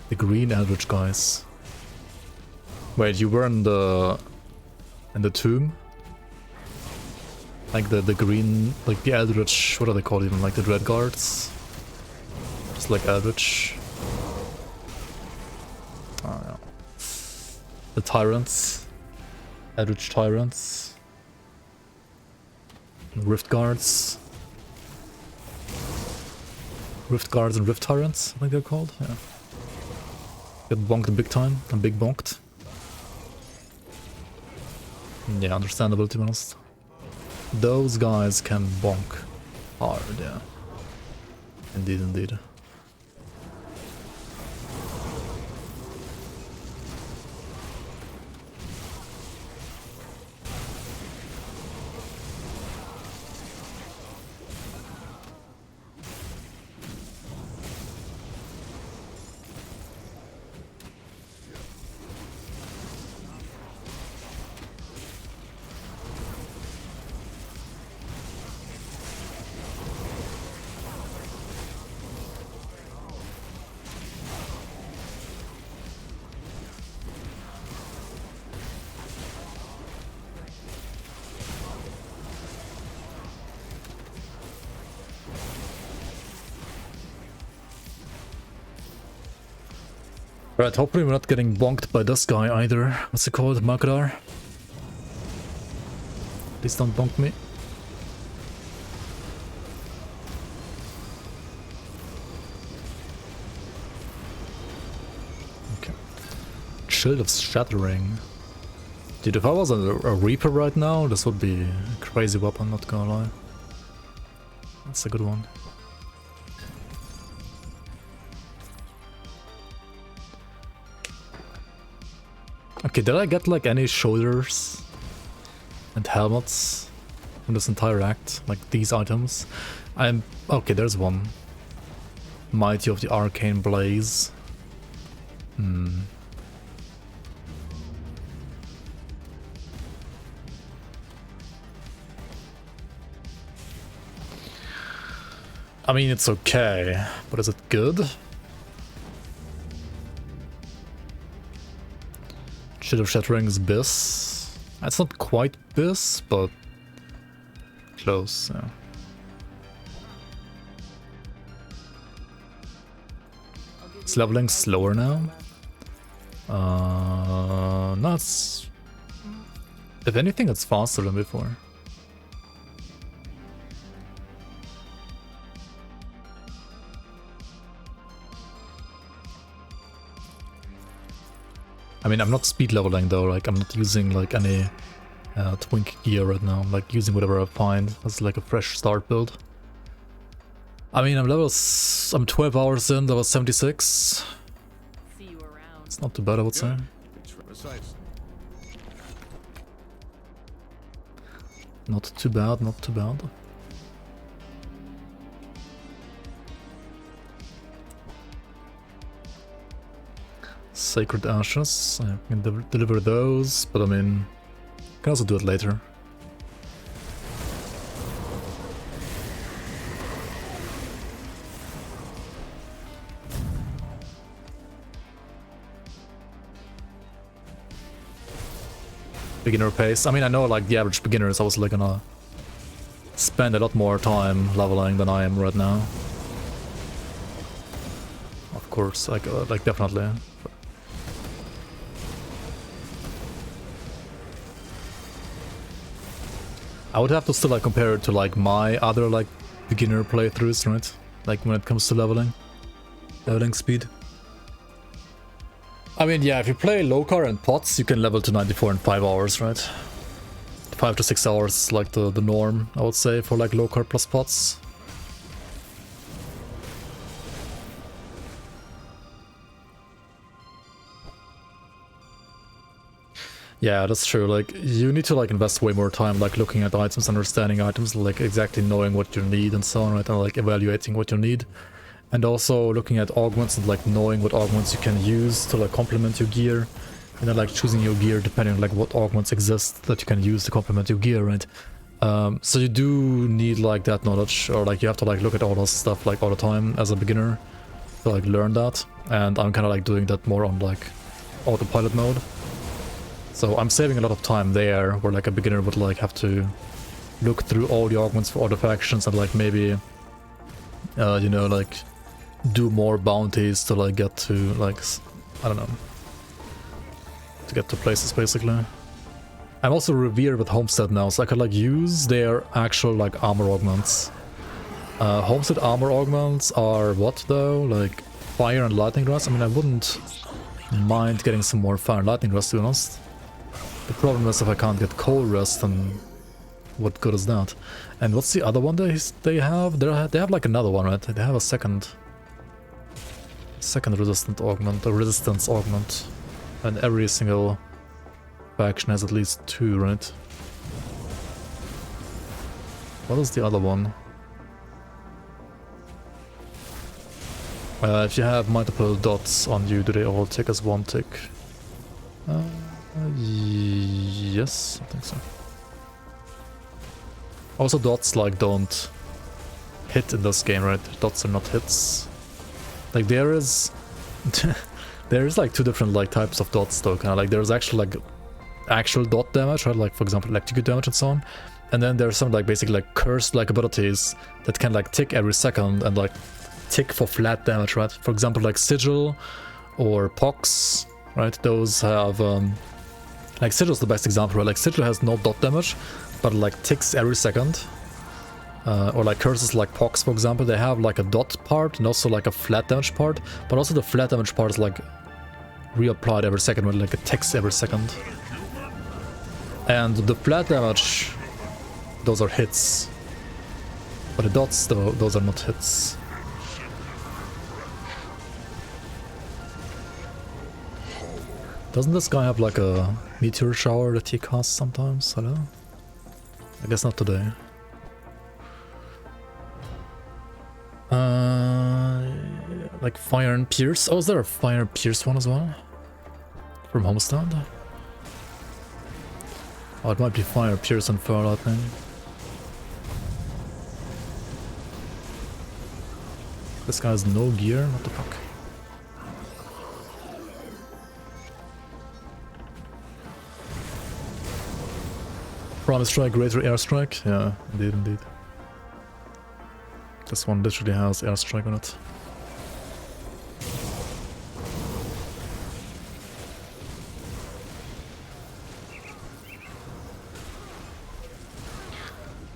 The Green Eldritch guys. Wait, you were in the tomb? Like the green, like the Eldritch, what are they called even? Like the Dread Guards? Just like Eldritch. Oh yeah. The Tyrants. Eldritch Tyrants. Rift Guards. Rift Guards and Rift Tyrants, I think they're called, yeah. Get bonked big time, and big bonked. Yeah, understandable to be honest. Those guys can bonk hard, yeah. Indeed, indeed. Right, hopefully we're not getting bonked by this guy either. What's it called? Makadar? Please don't bonk me. Okay. Shield of Shattering. Dude, if I was a Reaper right now, this would be a crazy weapon, not gonna lie. That's a good one. Okay, did I get like any shoulders and helmets from this entire act? Like these items? Okay, there's one. Mighty of the Arcane Blaze. I mean, it's okay, but is it good? Shield of Shattering's Biss. It's not quite Biss, but close, yeah. It's leveling slower now. No, it's... If anything, it's faster than before. I mean, I'm not speed leveling though, like I'm not using like any twink gear right now. I'm like using whatever I find as like a fresh start build. I mean, I'm 12 hours in, level 76. See you around. It's not too bad, I would say. Not too bad, not too bad. Sacred Ashes, I can deliver those, but I mean, I can also do it later. Beginner pace. I mean, I know like the average beginner is obviously gonna spend a lot more time leveling than I am right now. Of course, like definitely. I would have to still like compare it to like my other like beginner playthroughs, right? Like when it comes to leveling speed. I mean, yeah, if you play Lokar and pots, you can level to 94 in 5 hours, right? 5 to 6 hours is like the norm, I would say, for like Lokar plus pots. Yeah, that's true. Like, you need to like invest way more time like looking at items, understanding items, like exactly knowing what you need and so on, right? And like evaluating what you need. And also looking at augments and like knowing what augments you can use to like complement your gear. And then like choosing your gear depending on like what augments exist that you can use to complement your gear, right? So you do need like that knowledge, or like you have to like look at all this stuff like all the time as a beginner to like learn that. And I'm kind of like doing that more on like autopilot mode. So I'm saving a lot of time there, where like a beginner would like have to look through all the augments for all the factions and like maybe, you know, like do more bounties to like get to like, I don't know, to get to places basically. I'm also revered with Homestead now, so I could like use their actual like armor augments. Homestead armor augments are what though? Like fire and lightning rust? I mean, I wouldn't mind getting some more fire and lightning rust, to be honest. The problem is if I can't get cold rust, then what good is that? And what's the other one they have? They have like another one, right? They have a second resistant augment, a resistance augment. And every single faction has at least 2, right? What is the other one? If you have multiple dots on you, do they all tick as 1 tick? Yes, I think so. Also, dots like don't hit in this game, right? Dots are not hits. Like there is like 2 different like types of dots though, kind of like there's actually like actual dot damage, right? Like for example electrocute damage and so on. And then there's some like basically like cursed like abilities that can like tick every second and like tick for flat damage, right? For example like Sigil or Pox, right? Those have like Sigil is the best example, right? Like Sigil has no dot damage, but like ticks every second. Or like curses like Pox, for example, they have like a dot part and also like a flat damage part, but also the flat damage part is like reapplied every second with like it ticks every second. And the flat damage, those are hits. But the dots, though, those are not hits. Doesn't this guy have like a meteor shower that he casts sometimes? Hello? I guess not today. Like Fire and Pierce. Oh, is there a Fire and Pierce one as well? From Homestead? Oh, it might be Fire, Pierce, and Fire Lightning. This guy has no gear? What the fuck? Primal Strike, Greater Airstrike? Yeah, indeed, indeed. This one literally has airstrike on it.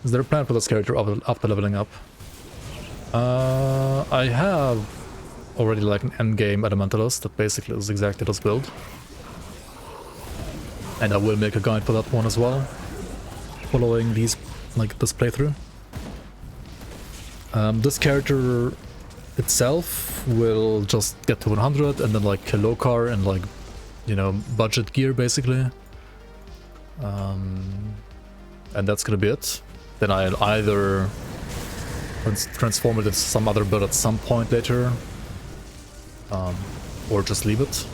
Is there a plan for this character after leveling up? I have already like an endgame Elementalist that basically is exactly this build. And I will make a guide for that one as well, following these, like this playthrough. This character itself will just get to 100 and then like kill Lokar and like, you know, budget gear basically. And that's gonna be it. Then I'll either transform it into some other build at some point later, or just leave it.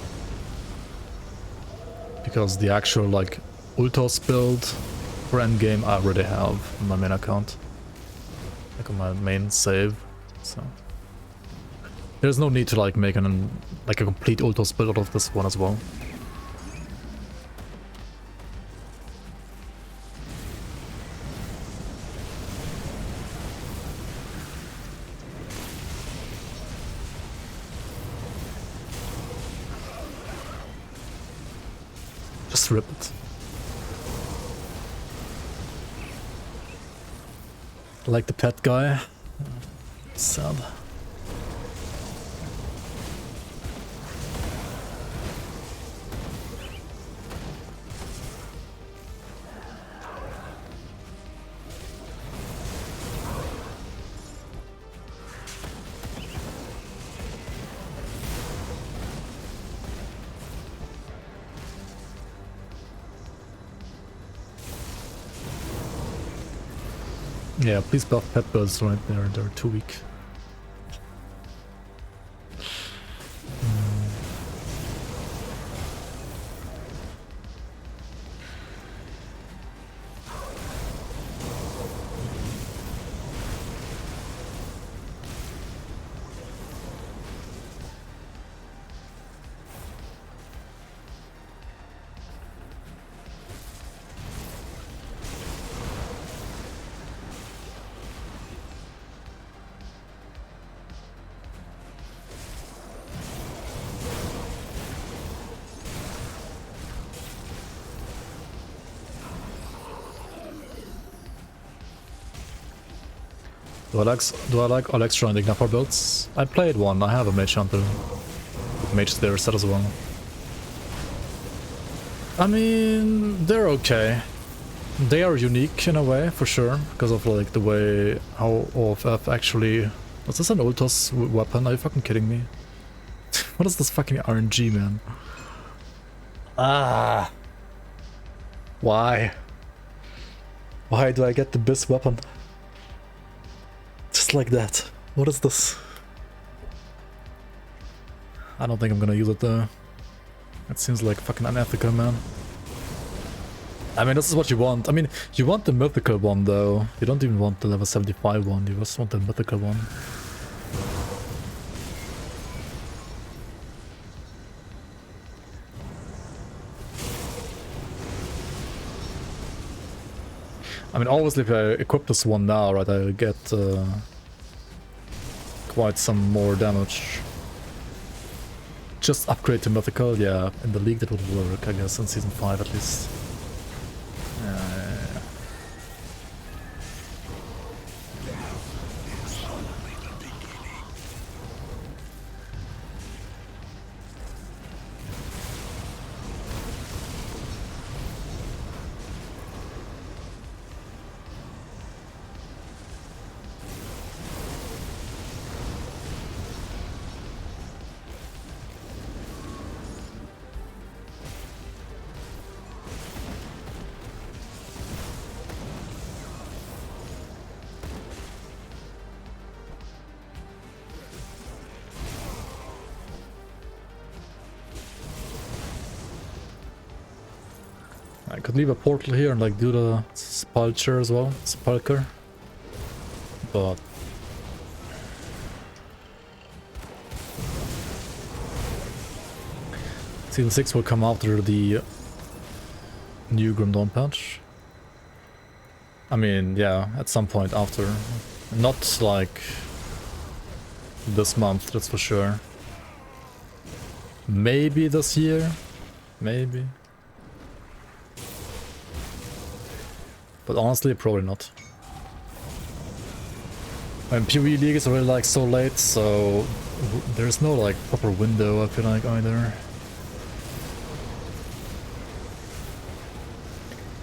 Because the actual like Ultos build for endgame I already have on my main account. Like on my main save, so there's no need to like make a complete Ultos build out of this one as well. Just rip it. Like the pet guy. Sad. Yeah, please buff pet birds right there, they're too weak. Do I like Alextra and Ignapar builds? I played one, I have a Mage Hunter. Mage there set as well. I mean, they're okay. They are unique in a way, for sure, because of like the way how OFF actually... Was this an Ultos weapon? Are you fucking kidding me? What is this fucking RNG, man? Ah! Why? Why do I get the BIS weapon? Just like that. What is this? I don't think I'm gonna use it though. It seems like fucking unethical, man. I mean, this is what you want. I mean, you want the mythical one though. You don't even want the level 75 one, you just want the mythical one. I mean, obviously if I equip this one now, right, I get quite some more damage. Just upgrade to mythical, yeah, in the league that would work, I guess, in season 5 at least. I could leave a portal here and like do the Spulcher as well, Spulker, but season 6 will come after the new Grim Dawn patch. I mean, yeah, at some point after, not like this month, that's for sure. Maybe this year, maybe. But honestly, probably not. And PvE League is already like so late, so there's no like proper window, I feel like, either.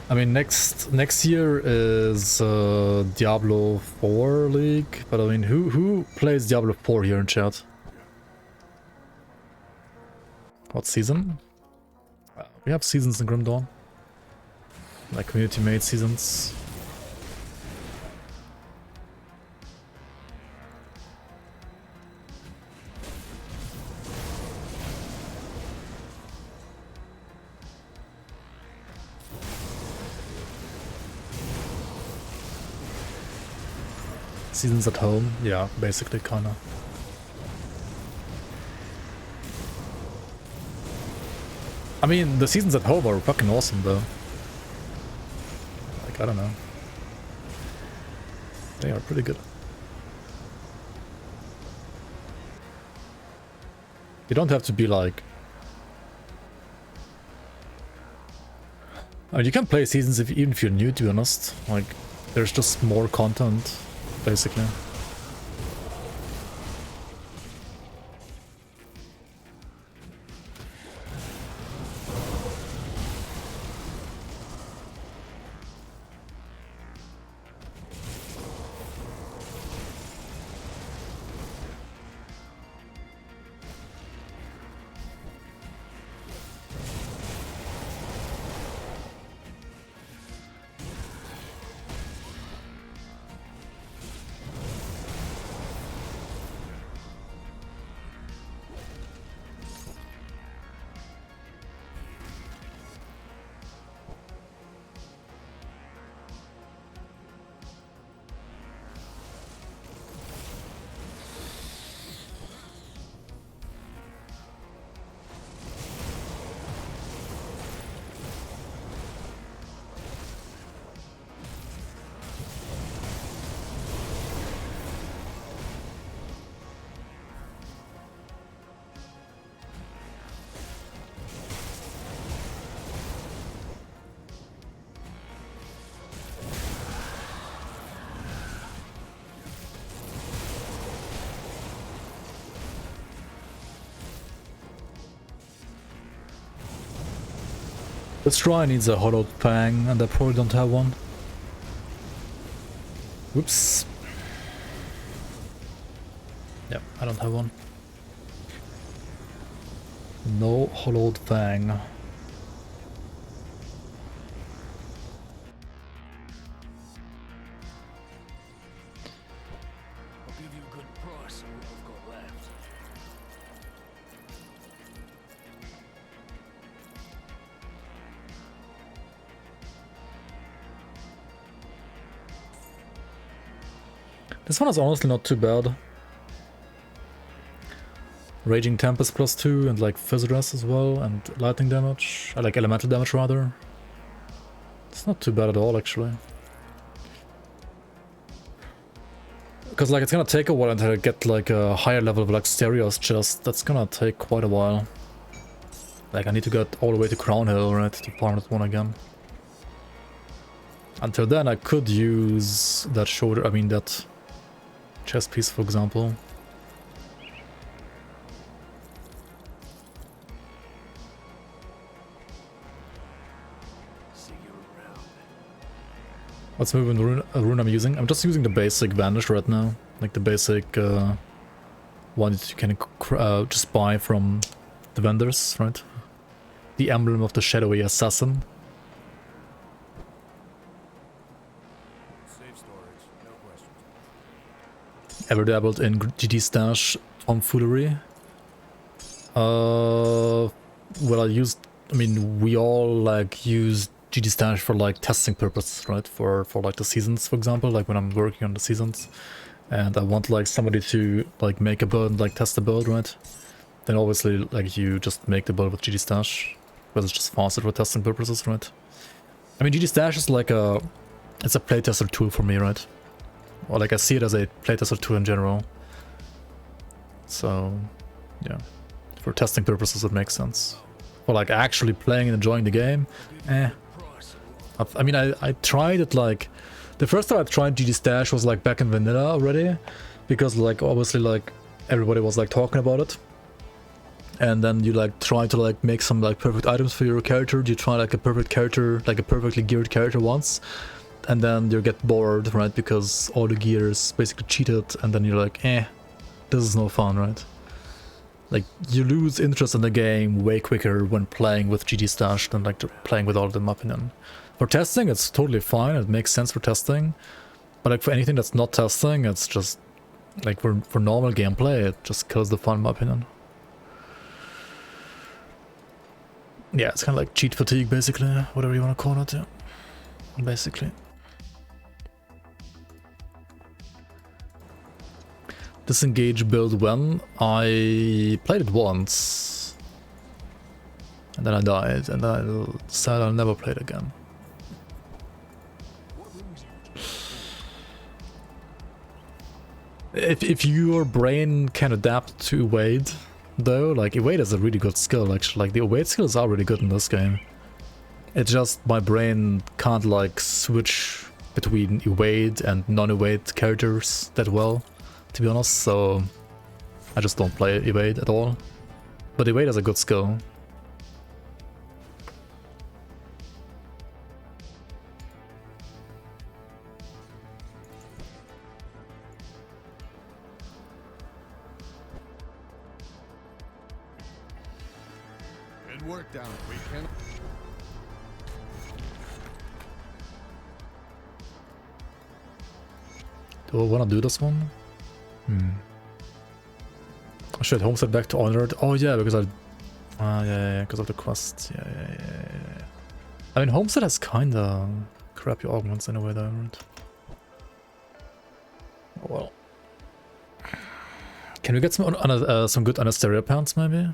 I mean, next year is Diablo 4 League, but I mean, who plays Diablo 4 here in chat? What season? We have seasons in Grim Dawn. Like community made seasons. Seasons at home, yeah, basically kinda. I mean, the seasons at home are fucking awesome though. I don't know. They are pretty good. You don't have to be like... I mean, you can play seasons even if you're new, to be honest. Like, there's just more content. basically. This shrine needs a hollowed fang, and I probably don't have one. Whoops. Yep, I don't have one. No hollowed fang. I'll give you a good price on what I've got left. This one is honestly not too bad. Raging Tempest +2 and like Fizz Arrest as well, and lightning damage. I like elemental damage rather. It's not too bad at all actually. Because like it's gonna take a while until I get like a higher level of like Stereos chest. That's gonna take quite a while. Like I need to get all the way to Crown Hill, right, to farm that one again. Until then I could use that shoulder, I mean that chest piece for example. What's moving rune I'm using? I'm just using the basic Vanish right now. Like the basic one that you can just buy from the vendors, right? The emblem of the shadowy assassin. Safe storage, no questions. Ever dabbled in GD stash tomfoolery? Well, I mean, we all like use GD stash for like testing purposes, right? For like the seasons, for example, like when I'm working on the seasons and I want like somebody to like make a build and like test the build, right? Then obviously like you just make the build with GD stash because it's just faster for testing purposes, right? I mean, GD stash is like it's a playtester tool for me, right? Or like I see it as a playtester tool in general. So yeah, for testing purposes it makes sense. For like actually playing and enjoying the game, I mean, I tried it like... The first time I tried GD Stash was like back in vanilla already. Because like obviously like everybody was like talking about it. And then you like try to like make some like perfect items for your character. You try like a perfect character, like a perfectly geared character once. And then you get bored, right? Because all the gear is basically cheated. And then you're like, this is no fun, right? Like, you lose interest in the game way quicker when playing with GD Stash than like playing without them, in my opinion. For testing, it's totally fine, it makes sense for testing. But like for anything that's not testing, it's just... Like for normal gameplay, it just kills the fun, in my opinion. Yeah, it's kind of like cheat fatigue, basically, whatever you want to call it, yeah. Basically. Disengage build when? I played it once. And then I died, and I said I'll never play it again. If your brain can adapt to evade, though, like evade is a really good skill actually. Like the evade skills are really good in this game. It's just my brain can't like switch between evade and non-evade characters that well, to be honest, so I just don't play evade at all. But evade is a good skill. Good work down. We can. Do I want to do this one? I should homestead back to Honored. Oh yeah, because I... yeah, because of the quest. Yeah. I mean, homestead has kinda crappy augments in a way though, right? Oh, well. Can we get some good Anasteria pants maybe?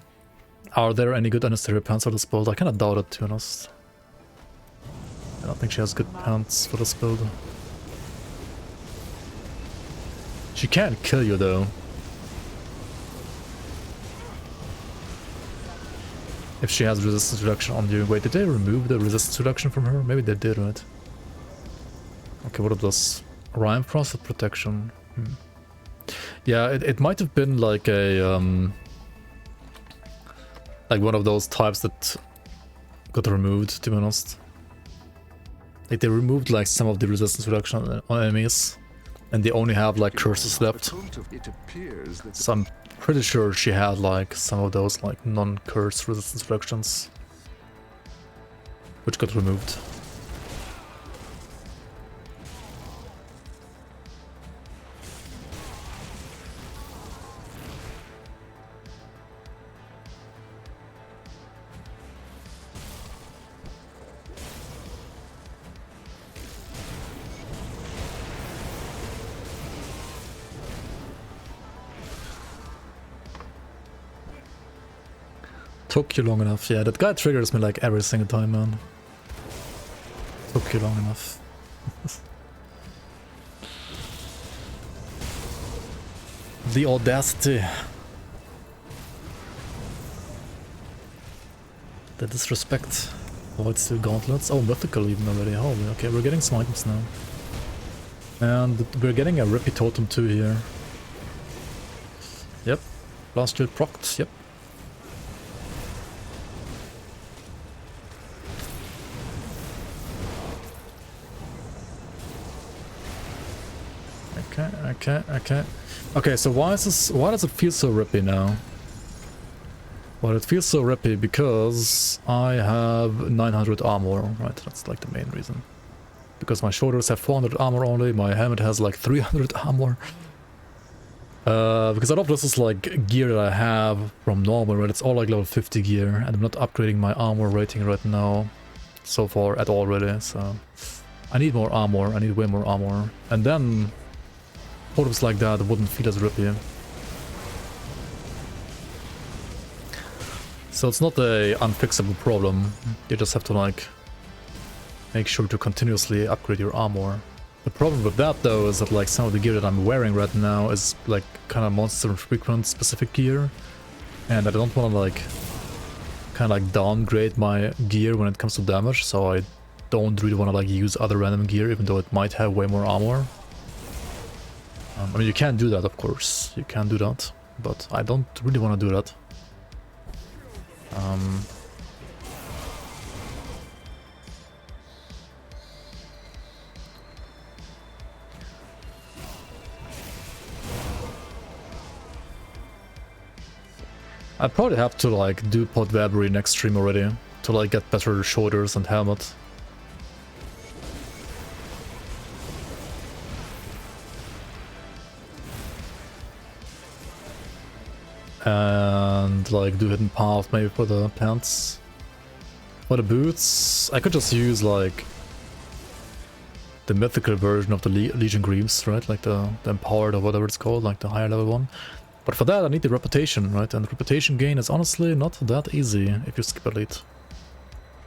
Are there any good Anasteria pants for this build? I kinda doubt it, to be honest. I don't think she has good pants for this build. She can't kill you though. If she has resistance reduction on you. Wait, did they remove the resistance reduction from her? Maybe they did, right? Okay, what are those? Rhyme Frost protection. Yeah, it might have been like a like one of those types that got removed, to be honest. Like they removed like some of the resistance reduction on enemies, and they only have like curses left. So I'm pretty sure she had like some of those like non-curse resistance reductions, which got removed. Took you long enough. Yeah, that guy triggers me like every single time, man. Took you long enough. The audacity. The disrespect. Oh, it's still gauntlets. Oh, mythical even already. Holy, okay, we're getting some items now. And we're getting a Rippy Totem too here. Yep. Blast shield procced, yep. Okay, so why does it feel so rippy now? Well, it feels so rippy because I have 900 armor, right? That's like the main reason. Because my shoulders have 400 armor only, my helmet has like 300 armor. Because a lot of this is like gear that I have from normal, right? It's all like level 50 gear, and I'm not upgrading my armor rating right now so far at all really, so I need more armor, I need way more armor. And then items like that wouldn't feel as rippy. So it's not a unfixable problem, you just have to like make sure to continuously upgrade your armor. The problem with that though is that like some of the gear that I'm wearing right now is like kind of monster frequent specific gear, and I don't want to like kind of like downgrade my gear when it comes to damage, so I don't really want to like use other random gear even though it might have way more armor. I mean, you can do that, of course, you can do that, but I don't really want to do that. I probably have to like do Pod Vabry next stream already to like get better shoulders and helmet. And like do hidden path maybe for the pants. For the boots, I could just use like the mythical version of the Legion Greaves, right? Like the empowered or whatever it's called, like the higher level one. But for that I need the reputation, right? And the reputation gain is honestly not that easy if you skip elite.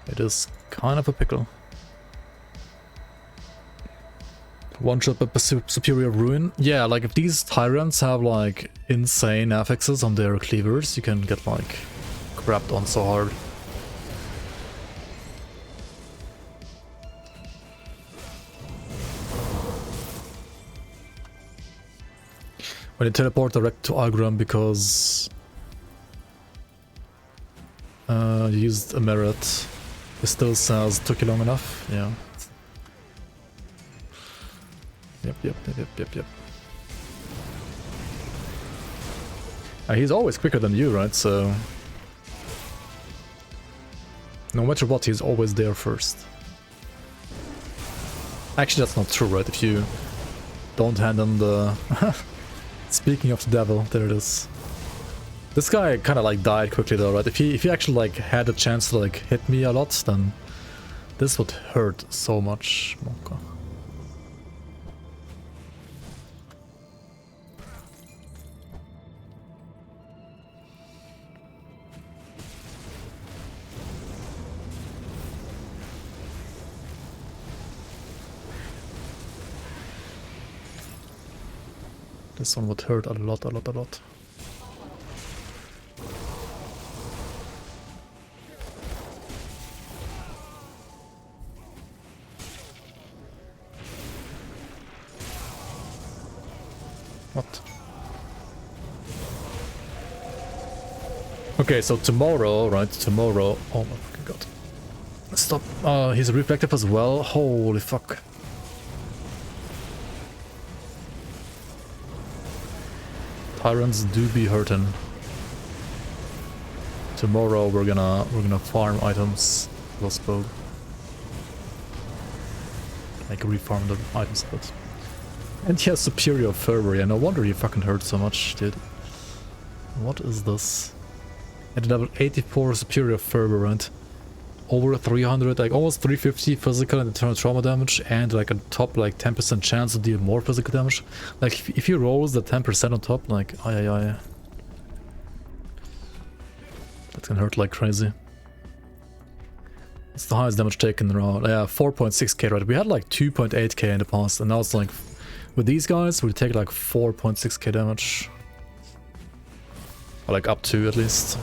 It is kind of a pickle. One shot by superior ruin. Yeah, like if these tyrants have like insane affixes on their cleavers, you can get like crapped on so hard. When you teleport direct to Algrim because you used a merit, it still says took you long enough. Yeah. Yep. He's always quicker than you, right? So no matter what, he's always there first. Actually, that's not true, right? If you don't hand him the... Speaking of the devil, there it is. This guy kind of like died quickly though, right? If he actually like had a chance to like hit me a lot, then this would hurt so much. Okay. This one would hurt a lot. What? Okay, so tomorrow, right? Tomorrow. Oh my fucking god. Stop. He's reflective as well. Holy fuck. Tyrants do be hurting. Tomorrow we're gonna farm items. Crossbow. Like refarm the items a bit. And he has superior fervor. Yeah, no wonder he fucking hurt so much, dude. What is this? At level 84 superior fervor, right? Over 300, like almost 350 physical and internal trauma damage, and like a top like 10% chance to deal more physical damage. Like if he rolls the 10% on top, like aye. That can hurt like crazy. It's the highest damage taken around. Yeah, 4.6k, right? We had like 2.8k in the past, and now it's like with these guys we take like 4.6k damage. Or like up to at least.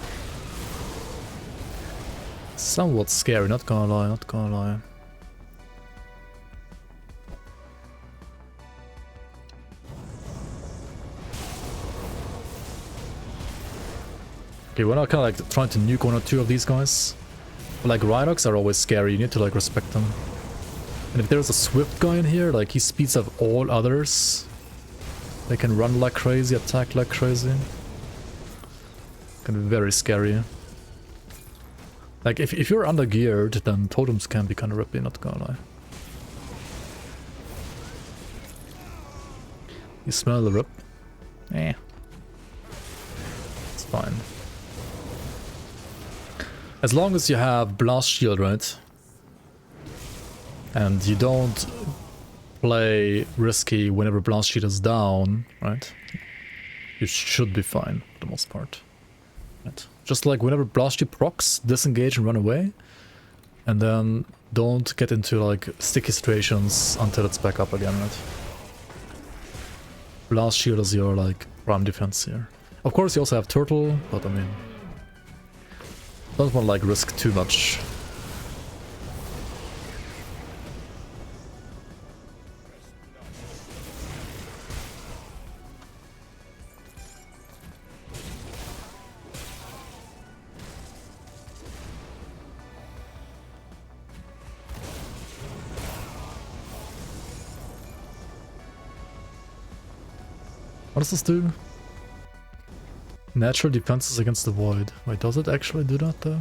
Somewhat scary, not gonna lie. Okay, we're not kinda like trying to nuke one or two of these guys. But like Rhinox are always scary, you need to like respect them. And if there's a swift guy in here, like he speeds up all others. They can run like crazy, attack like crazy. Can be very scary. Like, if you're under-geared, then totems can be kind of rippy, not gonna lie. You smell the rip? Eh. It's fine. As long as you have Blast Shield, right? And you don't play risky whenever Blast Shield is down, right? You should be fine, for the most part. Right. Just like whenever Blast Shield procs, disengage and run away. And then don't get into like sticky situations until it's back up again, right? Blast Shield is your like prime defense here. Of course you also have Turtle, but I mean... don't want to like risk too much. What does this do? Natural defenses against the void. Wait, does it actually do that though?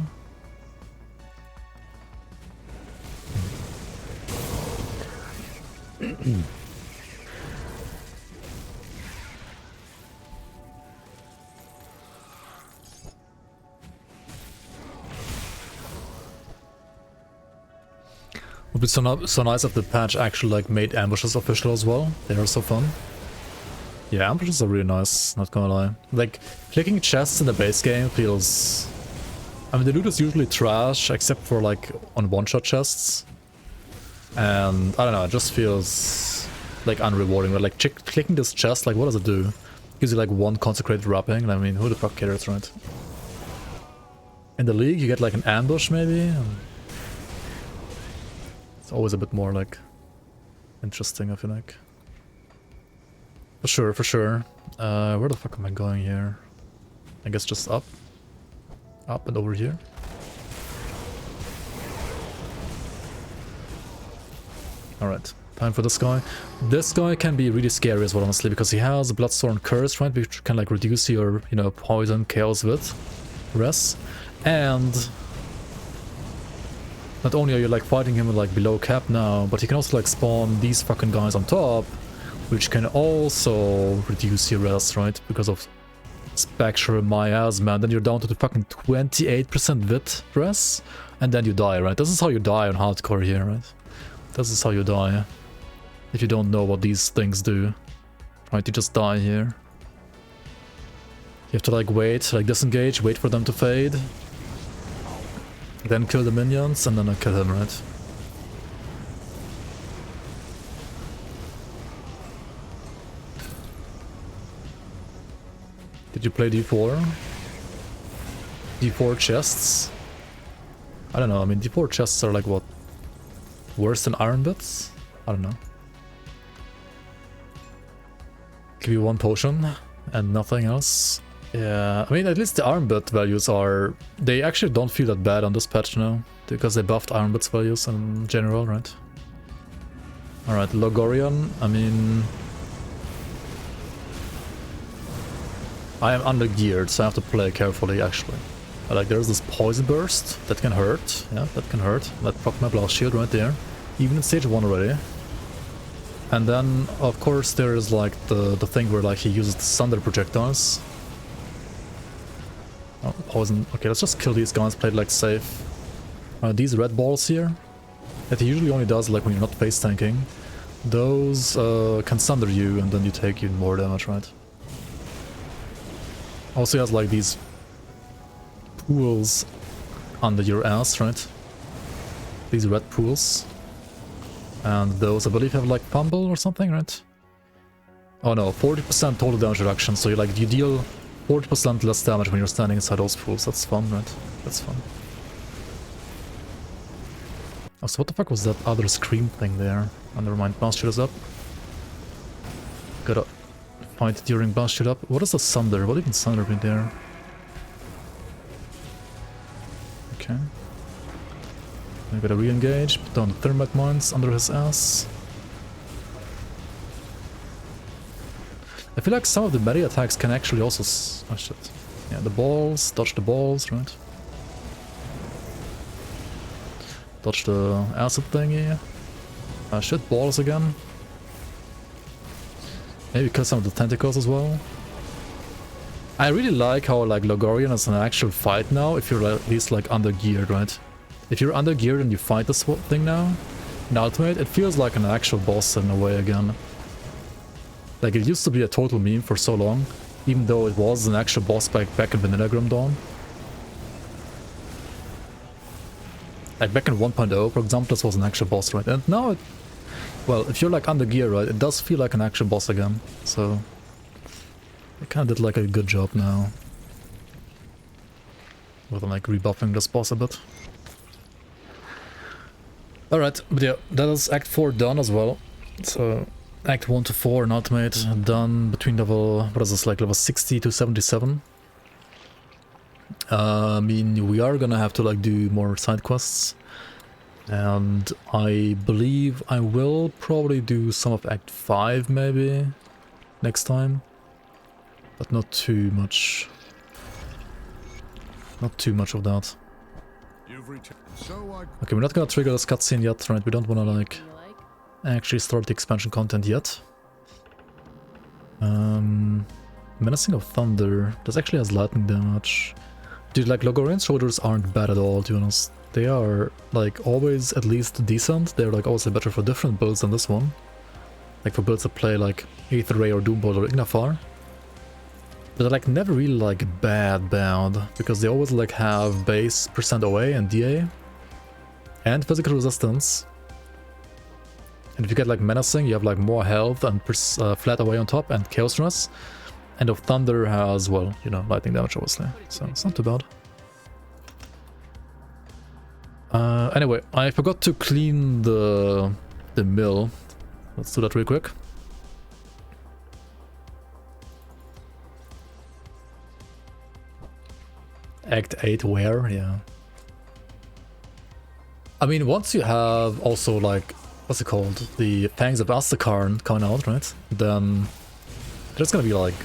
Would be so nice if the patch actually like made ambushes official as well. They are so fun. Yeah, ambushes are really nice, not gonna lie. Like, clicking chests in the base game feels... I mean, the loot is usually trash, except for, like, on one-shot chests. And, I don't know, it just feels, like, unrewarding. But, like, clicking this chest, like, what does it do? It gives you, like, one consecrated wrapping. I mean, who the fuck cares, right? In the League, you get, like, an ambush, maybe? And it's always a bit more, like, interesting, I feel like. For sure, for sure. Where the fuck am I going here? I guess just up. Up and over here. Alright, time for this guy. This guy can be really scary as well, honestly, because he has a Bloodthorn Curse, right? Which can like reduce your, you know, poison, chaos with res. And not only are you like fighting him with like below cap now, but he can also like spawn these fucking guys on top, which can also reduce your res, right? Because of Spectral Miasma, and then you're down to the fucking 28% vit res, and then you die, right? This is how you die on hardcore here, right? This is how you die. If you don't know what these things do. Right, you just die here. You have to like wait, like disengage, wait for them to fade. Then kill the minions, and then I kill him, right? Did you play D4? D4 chests? I don't know, I mean D4 chests are like what? Worse than iron bits? I don't know. Give you one potion and nothing else. Yeah, I mean at least the iron bit values are... They actually don't feel that bad on this patch now, because they buffed iron bits values in general, right? Alright, Logorian, I mean... I am under geared, so I have to play carefully actually. Like there's this poison burst that can hurt. Yeah, that can hurt. That fucked my blast shield right there. Even in stage 1 already. And then of course there is like the thing where like he uses the thunder projectiles. Oh, poison. Okay, let's just kill these guys, play it like safe. These red balls here, that he usually only does like when you're not face tanking. Those can thunder you and then you take even more damage, right? Also he has like these pools under your ass, right? These red pools. And those, I believe, have like fumble or something, right? Oh no, 40% total damage reduction, so you deal 40% less damage when you're standing inside those pools. That's fun, right? That's fun. Oh, so what the fuck was that other scream thing there? Oh, never mind, bounce shoot is up. Gotta fight during bounce shoot up. What is the thunder? What even thunder been there? Okay. I gotta re-engage, put down the thermite mines under his ass. I feel like some of the melee attacks can actually also... oh shit. Yeah, the balls, dodge the balls, right? Dodge the acid thingy. Shit, balls again. Maybe kill some of the tentacles as well. I really like how like Logorian is an actual fight now, if you're at least like under geared, right? If you're under geared and you fight this thing now, in Ultimate, it feels like an actual boss in a way again. Like it used to be a total meme for so long, even though it was an actual boss back in Vanilla Grim Dawn. Like back in 1.0, for example, this was an actual boss, right? And now it... well, if you're like under gear, right, it does feel like an actual boss again, so... they kind of did like a good job now. With like rebuffing this boss a bit. Alright, but yeah, that is Act 4 done as well. So, Act 1 to 4 in Ultimate done between level, what is this, like level 60 to 77. I mean, we are gonna have to like do more side quests. And I believe I will probably do some of Act 5 maybe next time. But not too much. Not too much of that. Okay, we're not gonna trigger this cutscene yet, right? We don't wanna like actually start the expansion content yet. Menacing of Thunder. This actually has lightning damage. Dude, like Logorian's shoulders aren't bad at all, to be honest. They are like always at least decent. They're like always better for different builds than this one. Like for builds that play like Aether Ray or Doombolt or Ignafar. But they're like never really like bad, because they always like have base % OA and DA and physical resistance. And if you get like menacing, you have like more health and flat OA on top and chaos stress. And of Thunder has, well, you know, lightning damage obviously, so it's not too bad. Anyway, I forgot to clean the mill. Let's do that real quick. Act 8 where? Yeah. I mean, once you have also like, what's it called? The Fangs of Astakarn coming out, right? Then there's gonna be like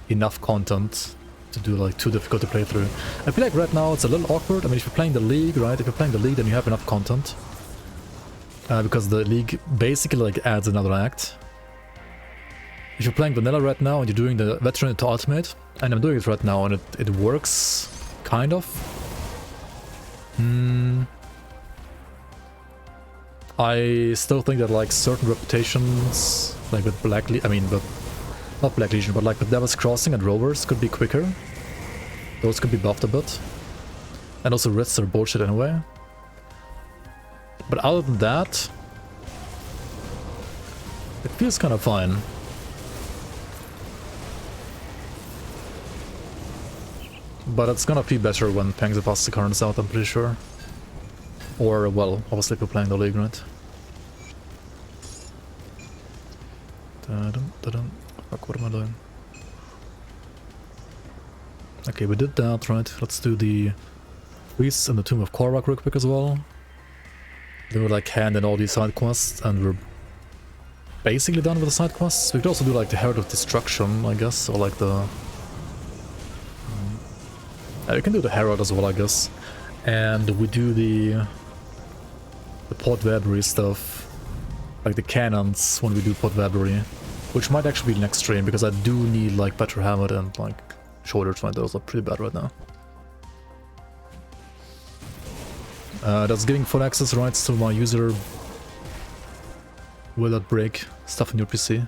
enough content to do like too difficult to play through. I feel like right now it's a little awkward. I mean, if you're playing the League, right? If you're playing the League, then you have enough content. Because the League basically like adds another act. If you're playing vanilla right now and you're doing the veteran to ultimate, and I'm doing it right now and it works, kind of. I still think that like certain reputations, like with Black Legion, I mean, but not Black Legion, but like with Devil's Crossing and Rovers could be quicker. Those could be buffed a bit. And also risks are bullshit anyway. But other than that, it feels kind of fine. But it's gonna be better when Pangs of Astakarn is out, I'm pretty sure. Or, well, obviously if you're playing the League, right? Fuck, what am I doing? Okay, we did that, right? Let's do the Priests in the Tomb of Korvac real quick as well. Then we'll like hand in all these side quests, and we're basically done with the side quests. We could also do like the Herald of Destruction, I guess, or like the... we can do the Herald as well, I guess. And we do the Port Verbery stuff, like the cannons when we do Port Verbery, which might actually be next stream, because I do need like better hammer and like shoulders, right? Those are pretty bad right now. That's giving full access rights to my user. Will that break stuff in your PC?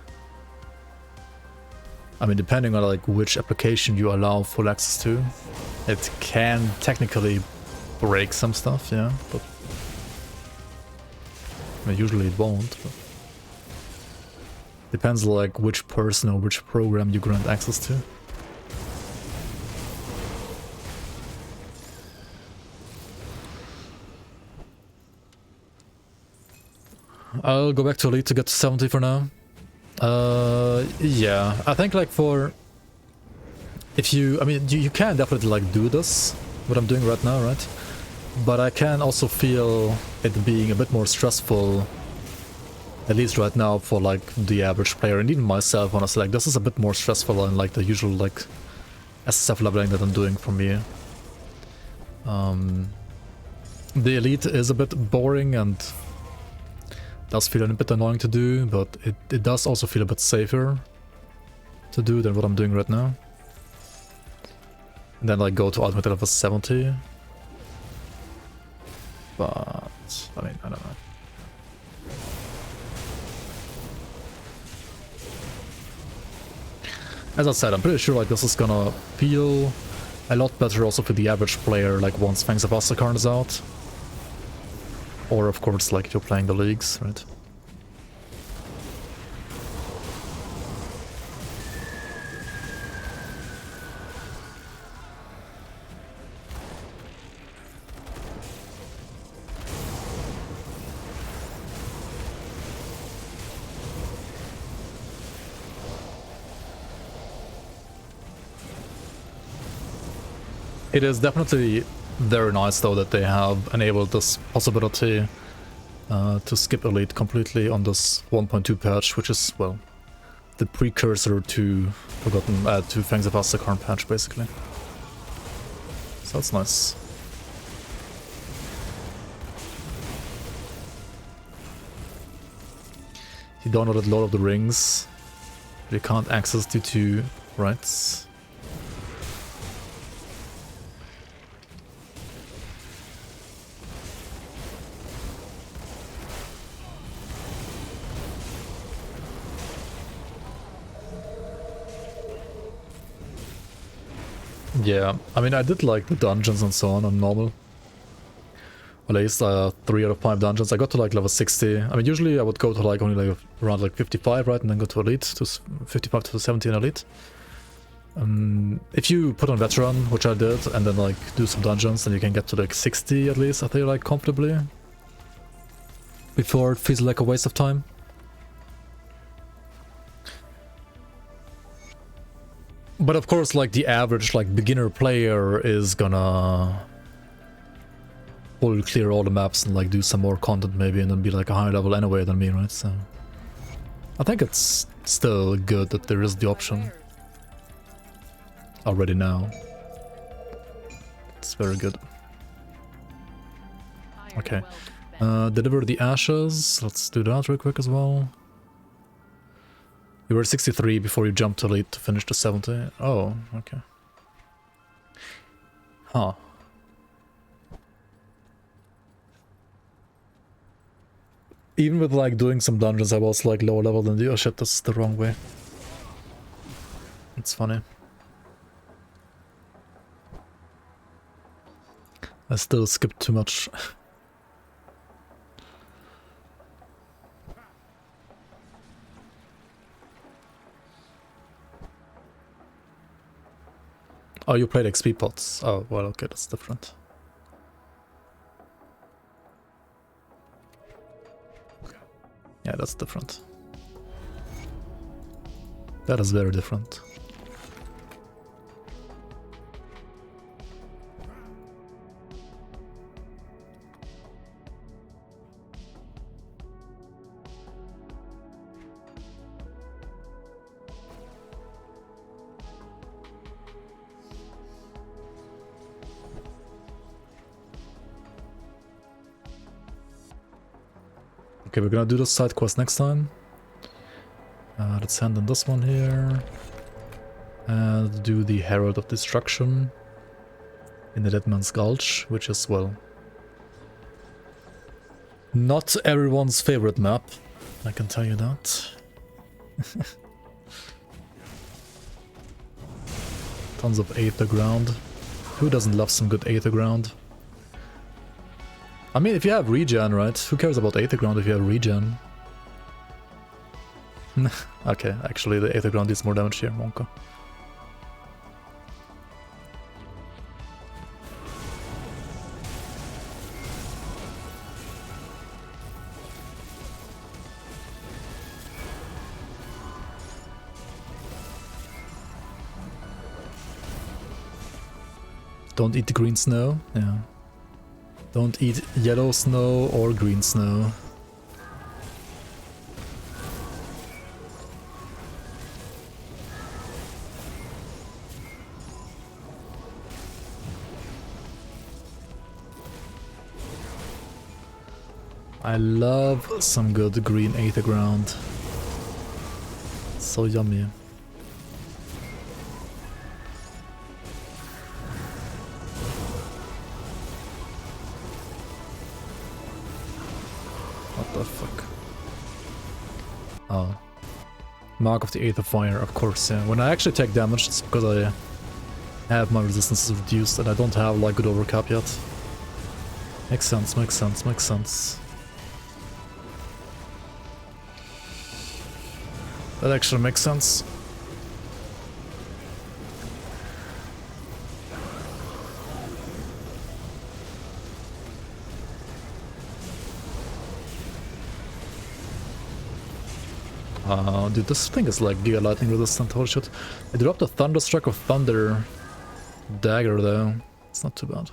I mean, depending on like which application you allow full access to, it can technically break some stuff, yeah, but I mean, usually it won't. But depends like which person or which program you grant access to. I'll go back to Elite to get to 70 for now. Yeah, I think like for... If you... I mean, you can definitely like do this, what I'm doing right now, right? But I can also feel it being a bit more stressful, at least right now, for like the average player, and even myself, honestly. Like, this is a bit more stressful than like the usual like SSF leveling that I'm doing for me. The Elite is a bit boring and does feel a bit annoying to do, but it does also feel a bit safer to do than what I'm doing right now. And then like go to ultimate level 70. But I mean, I don't know. As I said, I'm pretty sure like this is gonna feel a lot better also for the average player, like once Fangs of Astakarn is out. Or of course like if you're playing the leagues, right? It is definitely very nice though that they have enabled this possibility to skip Elite completely on this 1.2 patch, which is, well, the precursor to to Fangs of Astakarn patch basically. So that's nice. He downloaded Lord of the Rings, but he can't access due to rights. Yeah, I mean, I did like the dungeons and so on normal. Well, at least 3 out of 5 dungeons. I got to like level 60. I mean, usually I would go to like only like around like 55, right? And then go to Elite, to 55 to 70 in Elite. If you put on Veteran, which I did, and then like do some dungeons, then you can get to like 60 at least, I think, like comfortably. Before it feels like a waste of time. But of course, like the average like beginner player is gonna fully clear all the maps and like do some more content maybe and then be like a higher level anyway than me, right? So I think it's still good that there is the option already now. It's very good. Okay. Deliver the ashes. Let's do that real quick as well. You were 63 before you jumped to elite to finish the 70. Oh, okay. Huh. Even with like doing some dungeons, I was like lower level than you. Oh shit, that's the wrong way. It's funny. I still skipped too much. Oh, you played XP pots. Oh, well, okay, that's different. Yeah, that's different. That is very different. Okay, we're gonna do the side quest next time. Let's hand in this one here. And do the Herald of Destruction in the Dead Man's Gulch, which is, well, not everyone's favorite map, I can tell you that. Tons of Aether Ground. Who doesn't love some good Aether Ground? I mean, if you have regen, right? Who cares about Aether Ground if you have regen? Okay, actually the Aether Ground deals more damage here, Monka. Don't eat the green snow, yeah. Don't eat yellow snow or green snow. I love some good green Aether Ground. So yummy. What the fuck? Oh. Mark of the Aether Fire, of course, yeah. When I actually take damage, it's because I have my resistances reduced and I don't have like good overcap yet. Makes sense, makes sense, makes sense. That actually makes sense. Dude, this thing is like Giga Lightning resistant, holy shit. I dropped a Thunderstruck of Thunder dagger though. It's not too bad.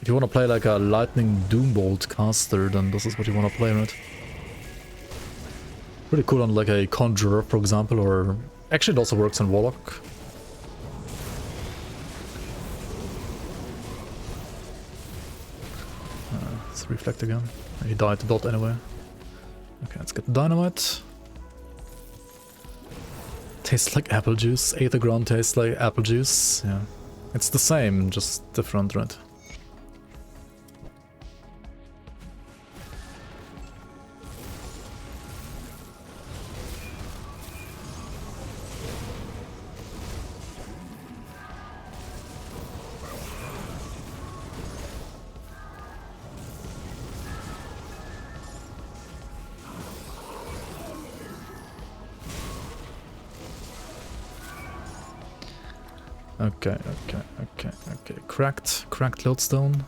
If you want to play like a Lightning Doombolt caster, then this is what you want to play, right? Pretty cool on like a Conjurer, for example, or... Actually it also works on Warlock. Let's reflect again. He died to dot anyway. Okay, let's get the dynamite. Tastes like apple juice. Aether Ground tastes like apple juice. Yeah. It's the same, just different, right? Okay. Cracked lodestone.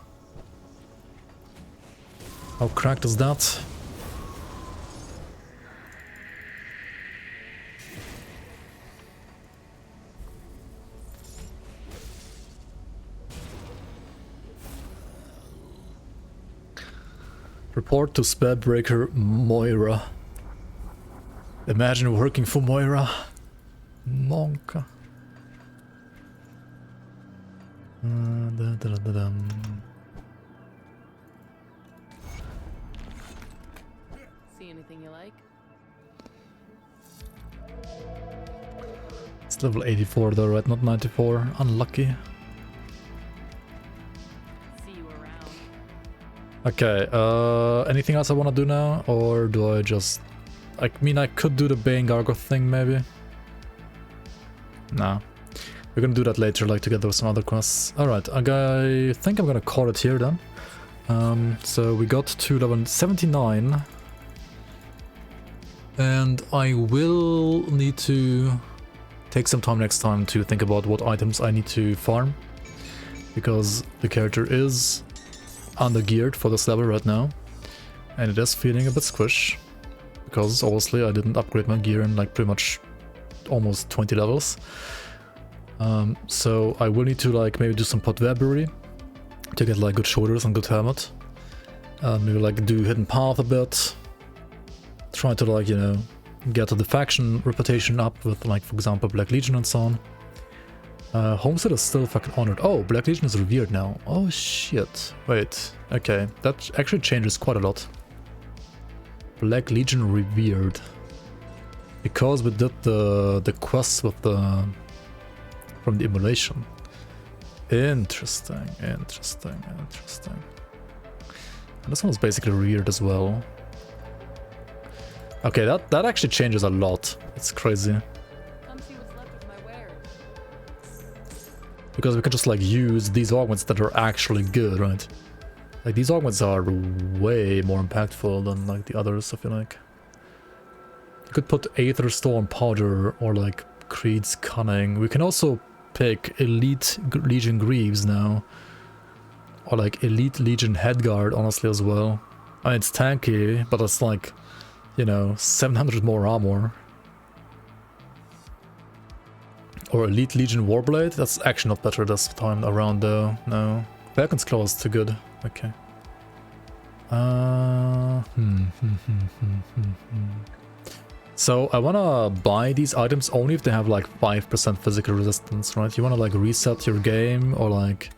How cracked is that? Report to Spellbreaker Moira. Imagine working for Moira. Monka. See anything you like? It's level 84 though, right? Not 94. Unlucky. See you around. Okay, anything else I want to do now? Or do I just... I mean, I could do the Bane Gargoth thing, maybe. Nah. We're gonna do that later, like together with some other quests. Alright, I think I'm gonna call it here then. So we got to level 79. And I will need to take some time next time to think about what items I need to farm. Because the character is under-geared for this level right now. And it is feeling a bit squish. Because obviously I didn't upgrade my gear in like pretty much almost 20 levels. So I will need to like maybe do some pot weaponry to get like good shoulders and good helmet. Maybe like do hidden path a bit. Try to like, you know, get the faction reputation up with like, for example, Black Legion and so on. Homestead is still fucking honored. Oh, Black Legion is revered now. Oh shit. Wait. Okay, that actually changes quite a lot. Black Legion revered. Because we did the quests with the... from the emulation. Interesting, interesting, interesting. And this one is basically revered as well. Okay, that actually changes a lot. It's crazy. Come see what's left of my wares. Because we can just like use these augments that are actually good, right? Like these augments are way more impactful than like the others, I feel like. You could put Aether Storm Powder or like Creed's Cunning. We can also pick Elite Legion Greaves now. Or like Elite Legion Headguard, honestly, as well. I mean, it's tanky, but it's like, you know, 700 more armor. Or Elite Legion Warblade. That's actually not better this time around though. No. Falcon's Claw is too good. Okay. So I wanna buy these items only if they have like 5% physical resistance, right? You wanna like reset your game or like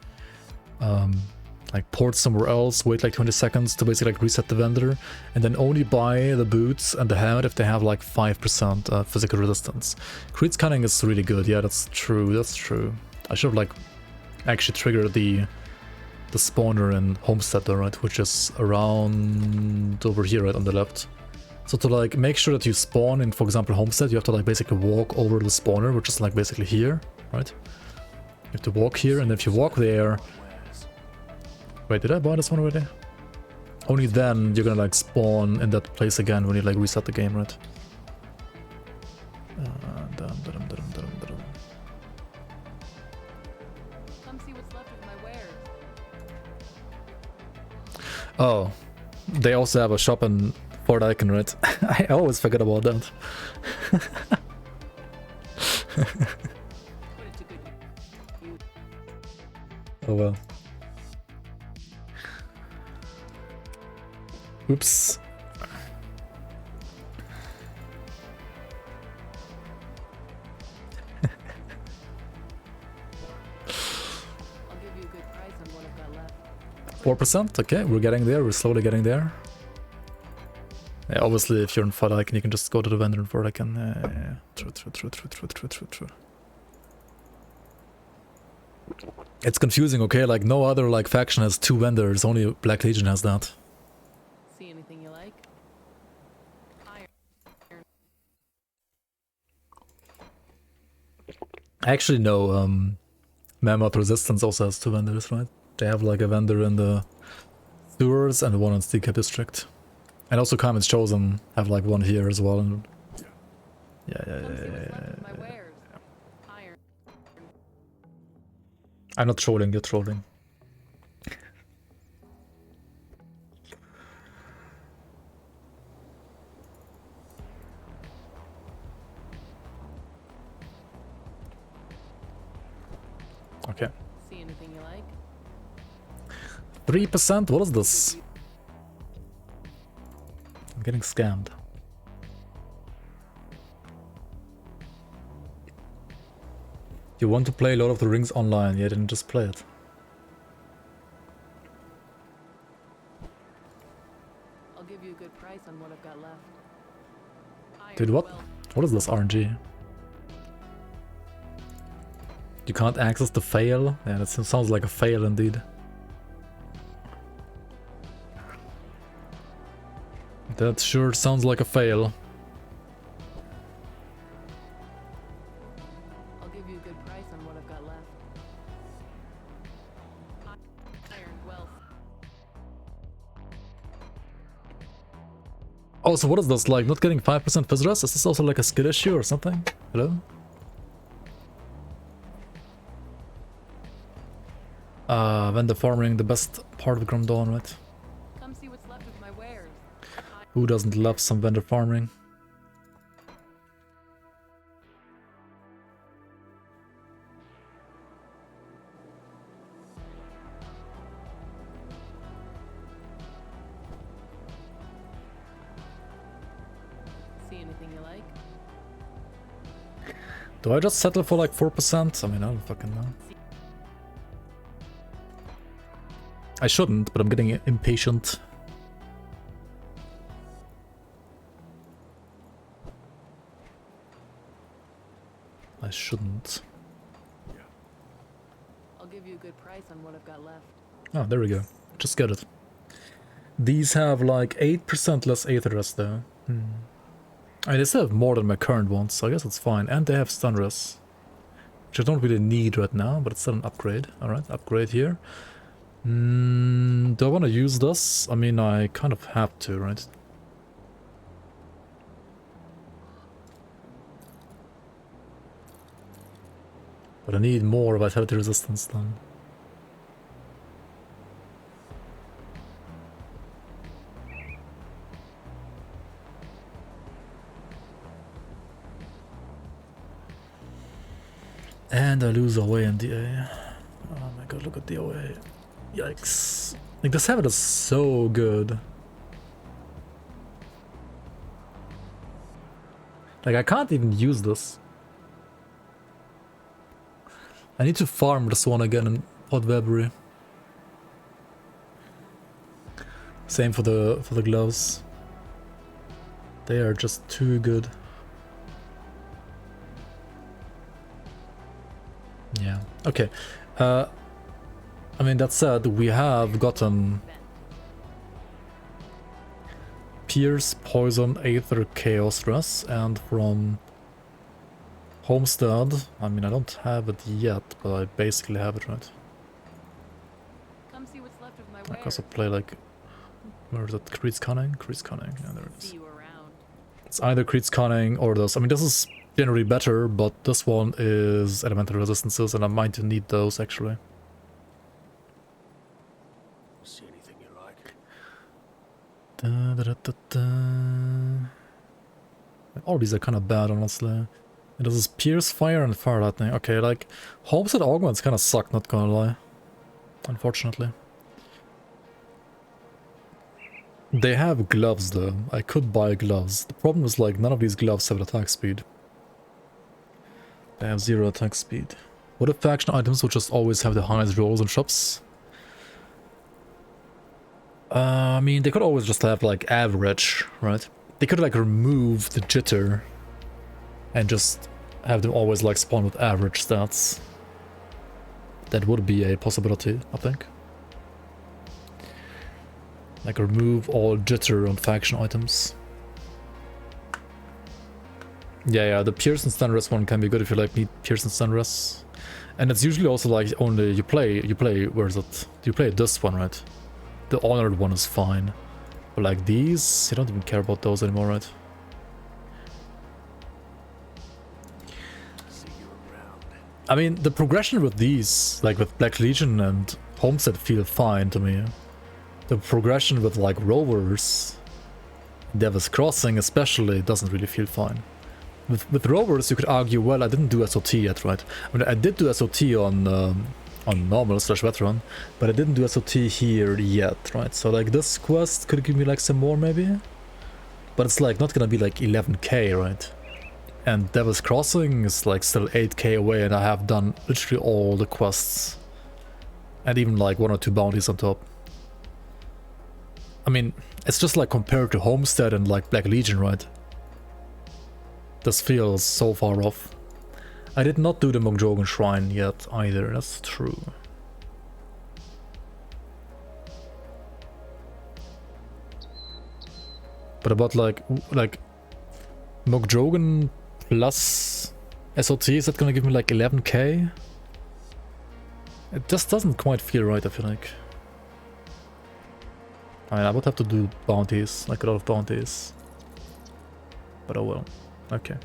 port somewhere else, wait like 20 seconds to basically like reset the vendor, and then only buy the boots and the helmet if they have like 5% physical resistance. Creed's Cunning is really good. Yeah, that's true. That's true. I should have like actually triggered the spawner in Homestead though, right? Which is around over here, right on the left. So to like make sure that you spawn in, for example, Homestead, you have to like basically walk over the spawner, which is like basically here, right? You have to walk here, and if you walk there... Wait, did I buy this one already? Only then you're gonna like spawn in that place again when you like reset the game, right? Come see what's left of my wares. Oh, they also have a shop in Fort Icon, right? I always forget about that. Oh well. Oops. I'll give you a good price on what I've got left. 4%? Okay, we're getting there. We're slowly getting there. Yeah, obviously, if you're in Fort Icon, you can just go to the vendor in Fort Icon. Yeah. True. It's confusing, okay? Like, no other like faction has 2 vendors. Only Black Legion has that. See anything you like? Actually, no. Mammoth Resistance also has 2 vendors, right? They have like a vendor in the sewers and one in Steelcap District. And also Kamen's Chosen have like one here as well. And yeah. I'm not trolling, you're trolling. Okay. See anything you like? 3%? What is this? I'm getting scammed. You want to play Lord of the Rings online, yeah, didn't just play it. I'll give you a good price on what I've got left. Dude, what? What is this RNG? You can't access the fail? Yeah, that sounds like a fail indeed. That sure sounds like a fail. I'll give you a good price on what I've got left. Iron wealth. Oh, so what is this, like, not getting 5% Fizz? Is this also like a skill issue or something? Hello? Vendor farming, the best part of Grim Dawn, right? Come see what's left of my wares. Who doesn't love some vendor farming? See anything you like? Do I just settle for like 4%? I mean, I don't fucking know. I shouldn't, but I'm getting impatient. I shouldn't. I'll give you a good price on what I've got left. Oh, there we go. Just get it. These have like 8% less Aetherus though. I mean, they still have more than my current ones, so I guess it's fine. And they have Stunress, which I don't really need right now, but it's still an upgrade. Alright, upgrade here. Do I want to use this? I mean, I kind of have to, right? But I need more vitality resistance then. And I lose away in DA. Oh my god, look at the away. Yikes. Like, this habit is so good. Like, I can't even use this. I need to farm this one again in Hot Weaponry. Same for the gloves. They are just too good. Yeah. Okay. I mean, that said, we have gotten Pierce, Poison, Aether, Chaos, Stress, and from Homestead, I mean, I don't have it yet, but I basically have it, right? Come see what's left of my I can wares. also play like, where is it? Creed's Cunning? Creed's Cunning, yeah, there it is. See you around. It's either Creed's Cunning or this. I mean, this is generally better, but this one is elemental resistances, and I might need those actually. See anything you like? All these are kind of bad, honestly. And this is Pierce, Fire, and Fire Lightning. Okay, like, Homestead Augments kind of suck, not gonna lie. Unfortunately. They have gloves, though. I could buy gloves. The problem is, like, none of these gloves have attack speed. They have 0 attack speed. What if faction items would just always have the highest rolls in shops? I mean, they could always just have, like, average, right? They could, like, remove the jitter and just have them always, like, spawn with average stats. That would be a possibility, I think. Like, remove all jitter on faction items. Yeah, the Pierce and Stunress one can be good if you, like, need Pierce and Stunress. And it's usually also, like, only you play, where is it? You play this one, right? The honored one is fine. But like these, you don't even care about those anymore, right? I mean, the progression with these, like with Black Legion and Homestead, feel fine to me. The progression with like Rovers, Devil's Crossing especially, doesn't really feel fine. With Rovers, you could argue, well, I didn't do SOT yet, right? I mean, I did do SOT on normal/veteran, but I didn't do SOT here yet, right? So like this quest could give me like some more, maybe? but it's like not gonna be like 11k, right? And Devil's Crossing is like still 8k away, and I have done literally all the quests. And even like 1 or 2 bounties on top. I mean, it's just like compared to Homestead and like Black Legion, right? This feels so far off. I did not do the Mokjogen Shrine yet either, that's true. But about like Mokjogen plus SOT, is that gonna give me like 11k? It just doesn't quite feel right, I feel like. I mean, I would have to do bounties, like a lot of bounties. But oh well. Okay.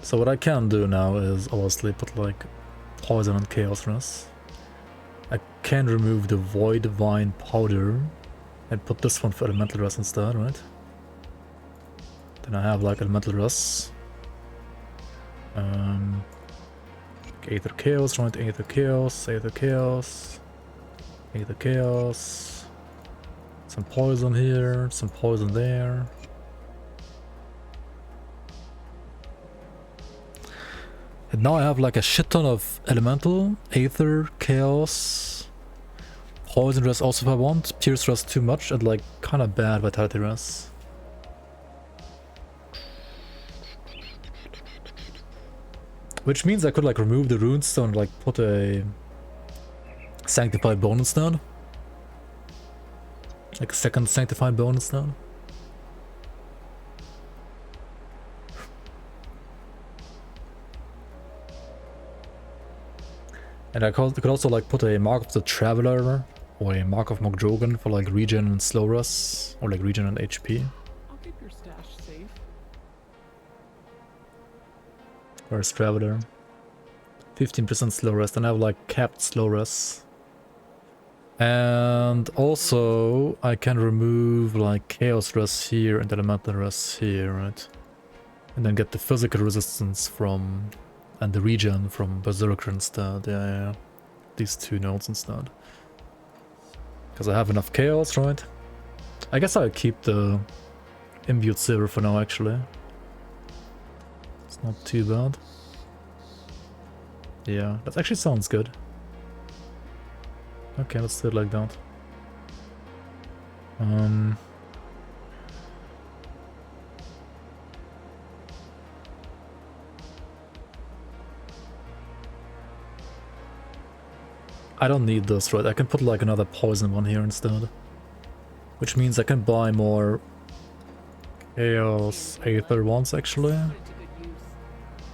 So what I can do now is obviously put like poison and chaos rest. I can remove the void vine powder and put this one for elemental rest instead, right? Then I have like elemental rest. Aether chaos, right? Aether chaos, Aether chaos, Aether chaos. Some poison here, some poison there. And now I have like a shit ton of elemental, Aether, chaos, poison rest also if I want, pierce rest too much, and like kinda bad vitality rest. Which means I could like remove the runestone and like put a sanctified bone instead. Like a second sanctified bone instead. And I could also like put a Mark of the Traveler or a Mark of Mokjogen for like regen and slow rest, or like regen and HP. I'll keep your stash safe. Where's Traveler? 15% slow rest, and I have like capped slow rest. And also I can remove like chaos rest here and elemental rest here, right? And then get the physical resistance from and the regen from Berserker instead. Yeah. These 2 nodes instead. Because I have enough chaos, right? I guess I'll keep the imbued silver for now actually. It's not too bad. Yeah, that actually sounds good. Okay, let's do it like that. I don't need this, right? I can put like another poison one here instead. Which means I can buy more Chaos Aether ones actually.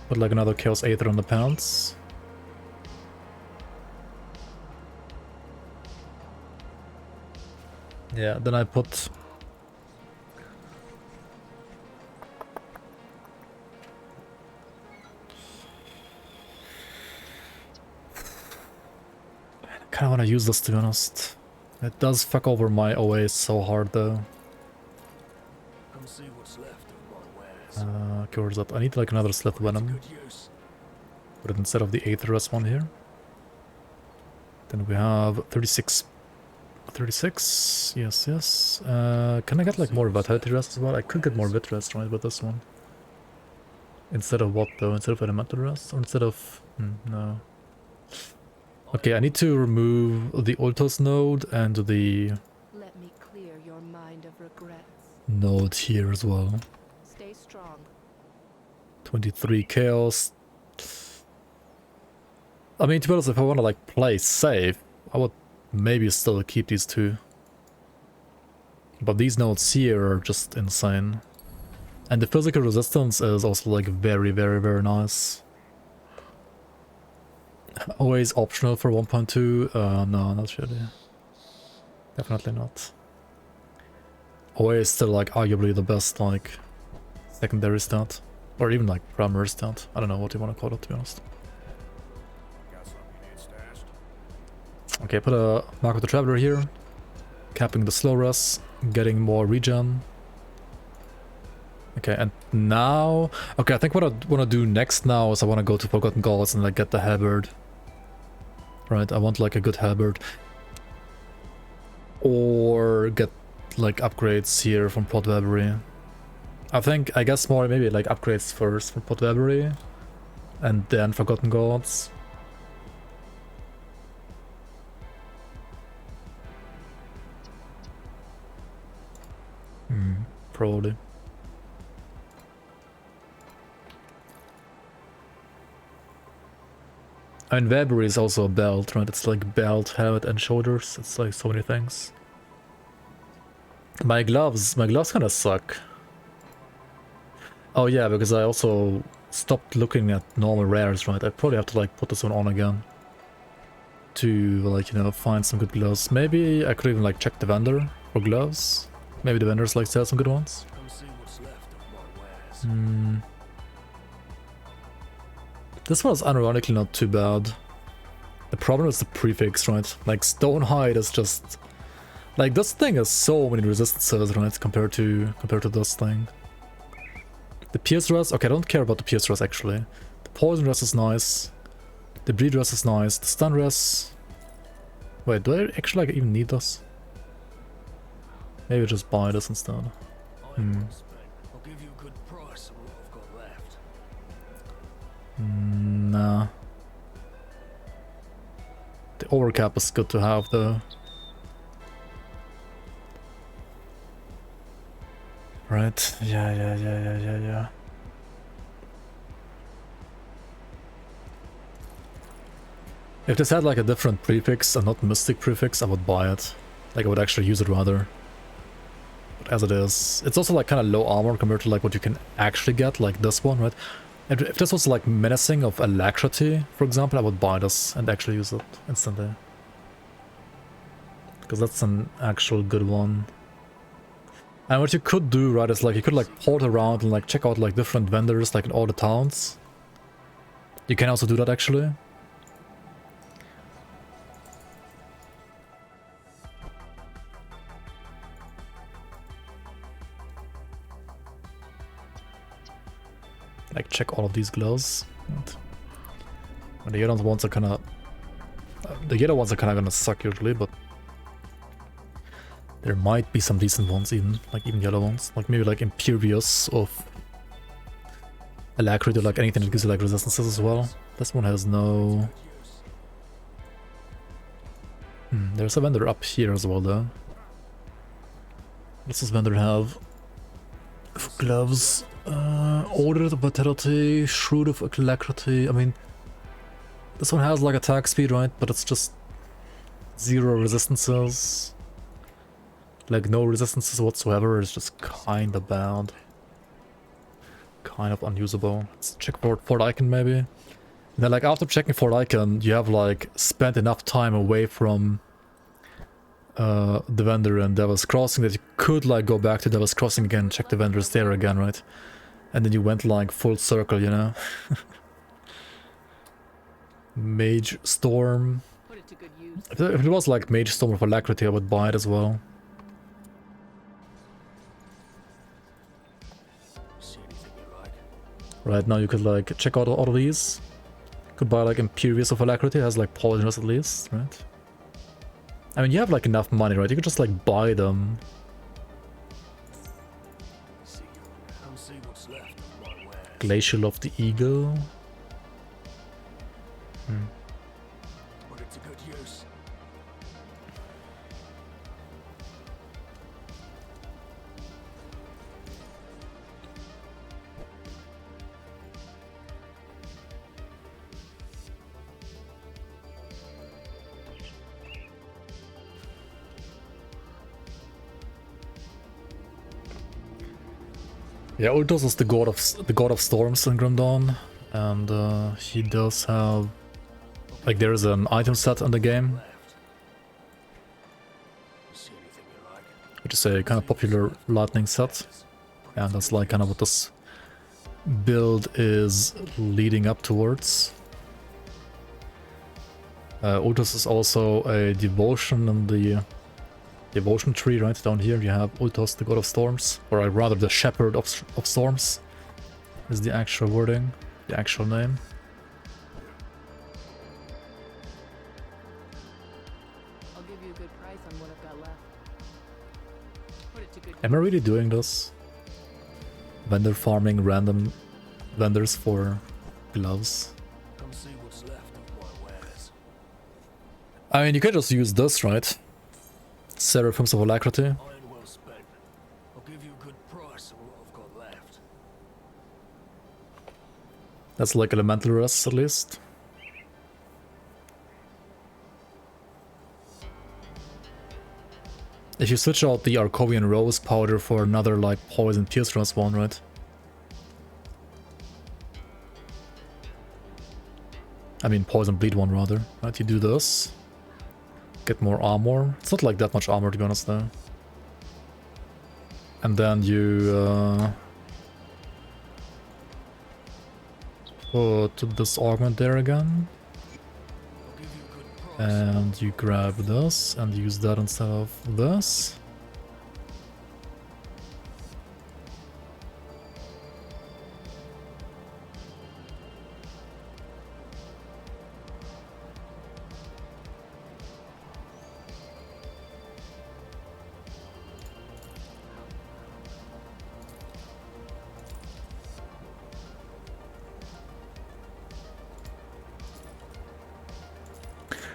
Put like another Chaos Aether on the pants. Yeah, then I put... I kinda wanna use this to be honest. It does fuck over my OA so hard though. Come see what's left of my wares. Okay, where's that? I need like another Slith Venom. Put it instead of the Aetherus one here. Then we have 36. 36, yes. Can I get like more Vitality Rest as well? I could get more Vit Rest, right, with this one. Instead of what though? Instead of Elemental Rest? Or instead of... no. Okay, I need to remove the Ultos node and the... Let me clear your mind of regrets. Node here as well. Stay strong. 23 Chaos. I mean, to be honest, if I want to like play safe, I would maybe still keep these 2. But these nodes here are just insane. And the physical resistance is also like very nice. Always optional for 1.2? No, not really. Definitely not. Always still like arguably the best like secondary stat. Or even like primary stat. I don't know what you want to call it, to be honest. Okay, put a Mark of the Traveler here. Capping the slow rest. Getting more regen. Okay, and now... Okay, I think what I want to do next now is I want to go to Forgotten Gods and like get the halberd. Right, I want like a good halberd. Or get like upgrades here from Potwabery. I guess more maybe like upgrades first from Potwabery. And then Forgotten Gods. Probably. I mean, Weberry is also a belt, right? It's like belt, helmet, and shoulders. It's like so many things. My gloves kind of suck. Oh yeah, because I also stopped looking at normal rares, right? I probably have to like put this one on again to like, you know, find some good gloves. Maybe I could even like check the vendor for gloves. Maybe the vendors like sell some good ones. Come see what's left of my wares. This one is unironically not too bad. The problem is the prefix, right? Like Stonehide is just like this thing has so many resistances, right? Compared to this thing. The pierce rest, okay, I don't care about the pierce rest actually. The poison rest is nice. The bleed rest is nice. The stun rest. Wait, do I actually like even need this? Maybe just buy this instead. I'll give you a good price on what I've got left. Nah. The overcap is good to have though. Right, yeah. If this had like a different prefix and not mystic prefix, I would buy it. Like I would actually use it rather. But as it is, it's also like kind of low armor compared to like what you can actually get, like this one, right? If this was like menacing of alacrity, for example, I would buy this and actually use it instantly. Because that's an actual good one. And what you could do, right, is like you could like port around and like check out like different vendors like in all the towns. You can also do that actually. Like check all of these gloves. And the yellow ones are kind of... the yellow ones are kind of gonna suck usually, but there might be some decent ones even, like even yellow ones. Like maybe like Impervious of Alacrity or like anything that gives you like resistances as well. This one has no... there's a vendor up here as well though. What does this vendor have? Gloves, Order of Vitality, Shrewd of Alacrity. I mean, this one has like attack speed, right? But it's just 0 resistances. Like no resistances whatsoever. It's just kind of bad. Kind of unusable. Let's check for Fort Icon maybe. And then like after checking Fort Icon, you have like spent enough time away from the vendor and Devil's Crossing that you could like go back to Devil's Crossing again, check the vendors there again, right? And then you went like full circle, you know? Mage Storm. Put it to good use. If it was like Mage Storm of Alacrity, I would buy it as well. See anything you like? Right now you could like check out all of these. Could buy like Imperious of Alacrity, it has like Poisonous at least, right? I mean, you have like enough money, right? You could just like buy them. Come see what's left of my wares. Glacial of the Eagle. Put it to good use. Yeah, Ultos is the god of storms in Grim Dawn, and he does have like there is an item set in the game, See anything you like? which is a kind of popular lightning set, and that's like kind of what this build is leading up towards. Ultos is also a devotion in the devotion tree, right? Down here you have Ultos, the god of storms, or rather the shepherd of storms is the actual wording, the actual name. I'll give you a good price on what I've got left. Put it to good Am I really doing this? Vendor farming random vendors for gloves. Come see what's left of my wares. I mean, you could just use this, right? Seraphims of Alacrity. Iron well spent. I'll give you a good price on what I've got left. That's like Elementalist at least. If you switch out the Arcovian Rose powder for another like Poison Pierce Rust one, right? I mean Poison Bleed one rather, right? You do this. Get more armor. It's not like that much armor to be honest though. And then you put this augment there again. And you grab this and use that instead of this.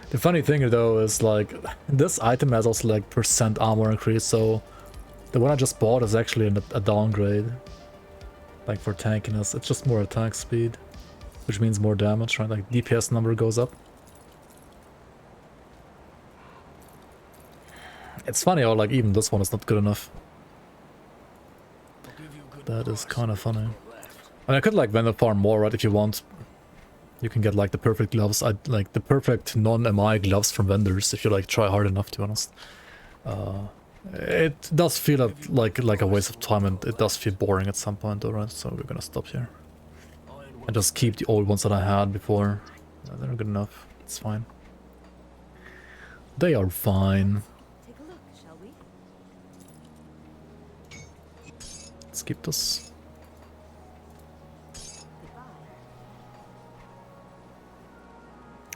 The funny thing though is like this item has also like % armor increase, so the one I just bought is actually a downgrade. Like for tankiness, it's just more attack speed, which means more damage, right? Like DPS number goes up. It's funny how like even this one is not good enough. That is kind of funny. I mean, I could like vendor farm more, right? If you want. You can get like the perfect gloves, like the perfect non-MI gloves from vendors if you like try hard enough, to be honest. It does feel like a waste of time, and it does feel boring at some point, alright, so we're gonna stop here. And just keep the old ones that I had before. They're good enough, it's fine. They are fine. Take a look, shall we? Let's keep this.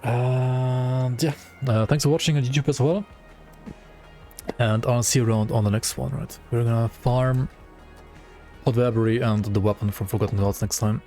And yeah, thanks for watching on YouTube as well. And I'll see you around on the next one, right? We're gonna farm Hot Vabbery and the weapon from Forgotten Gods next time.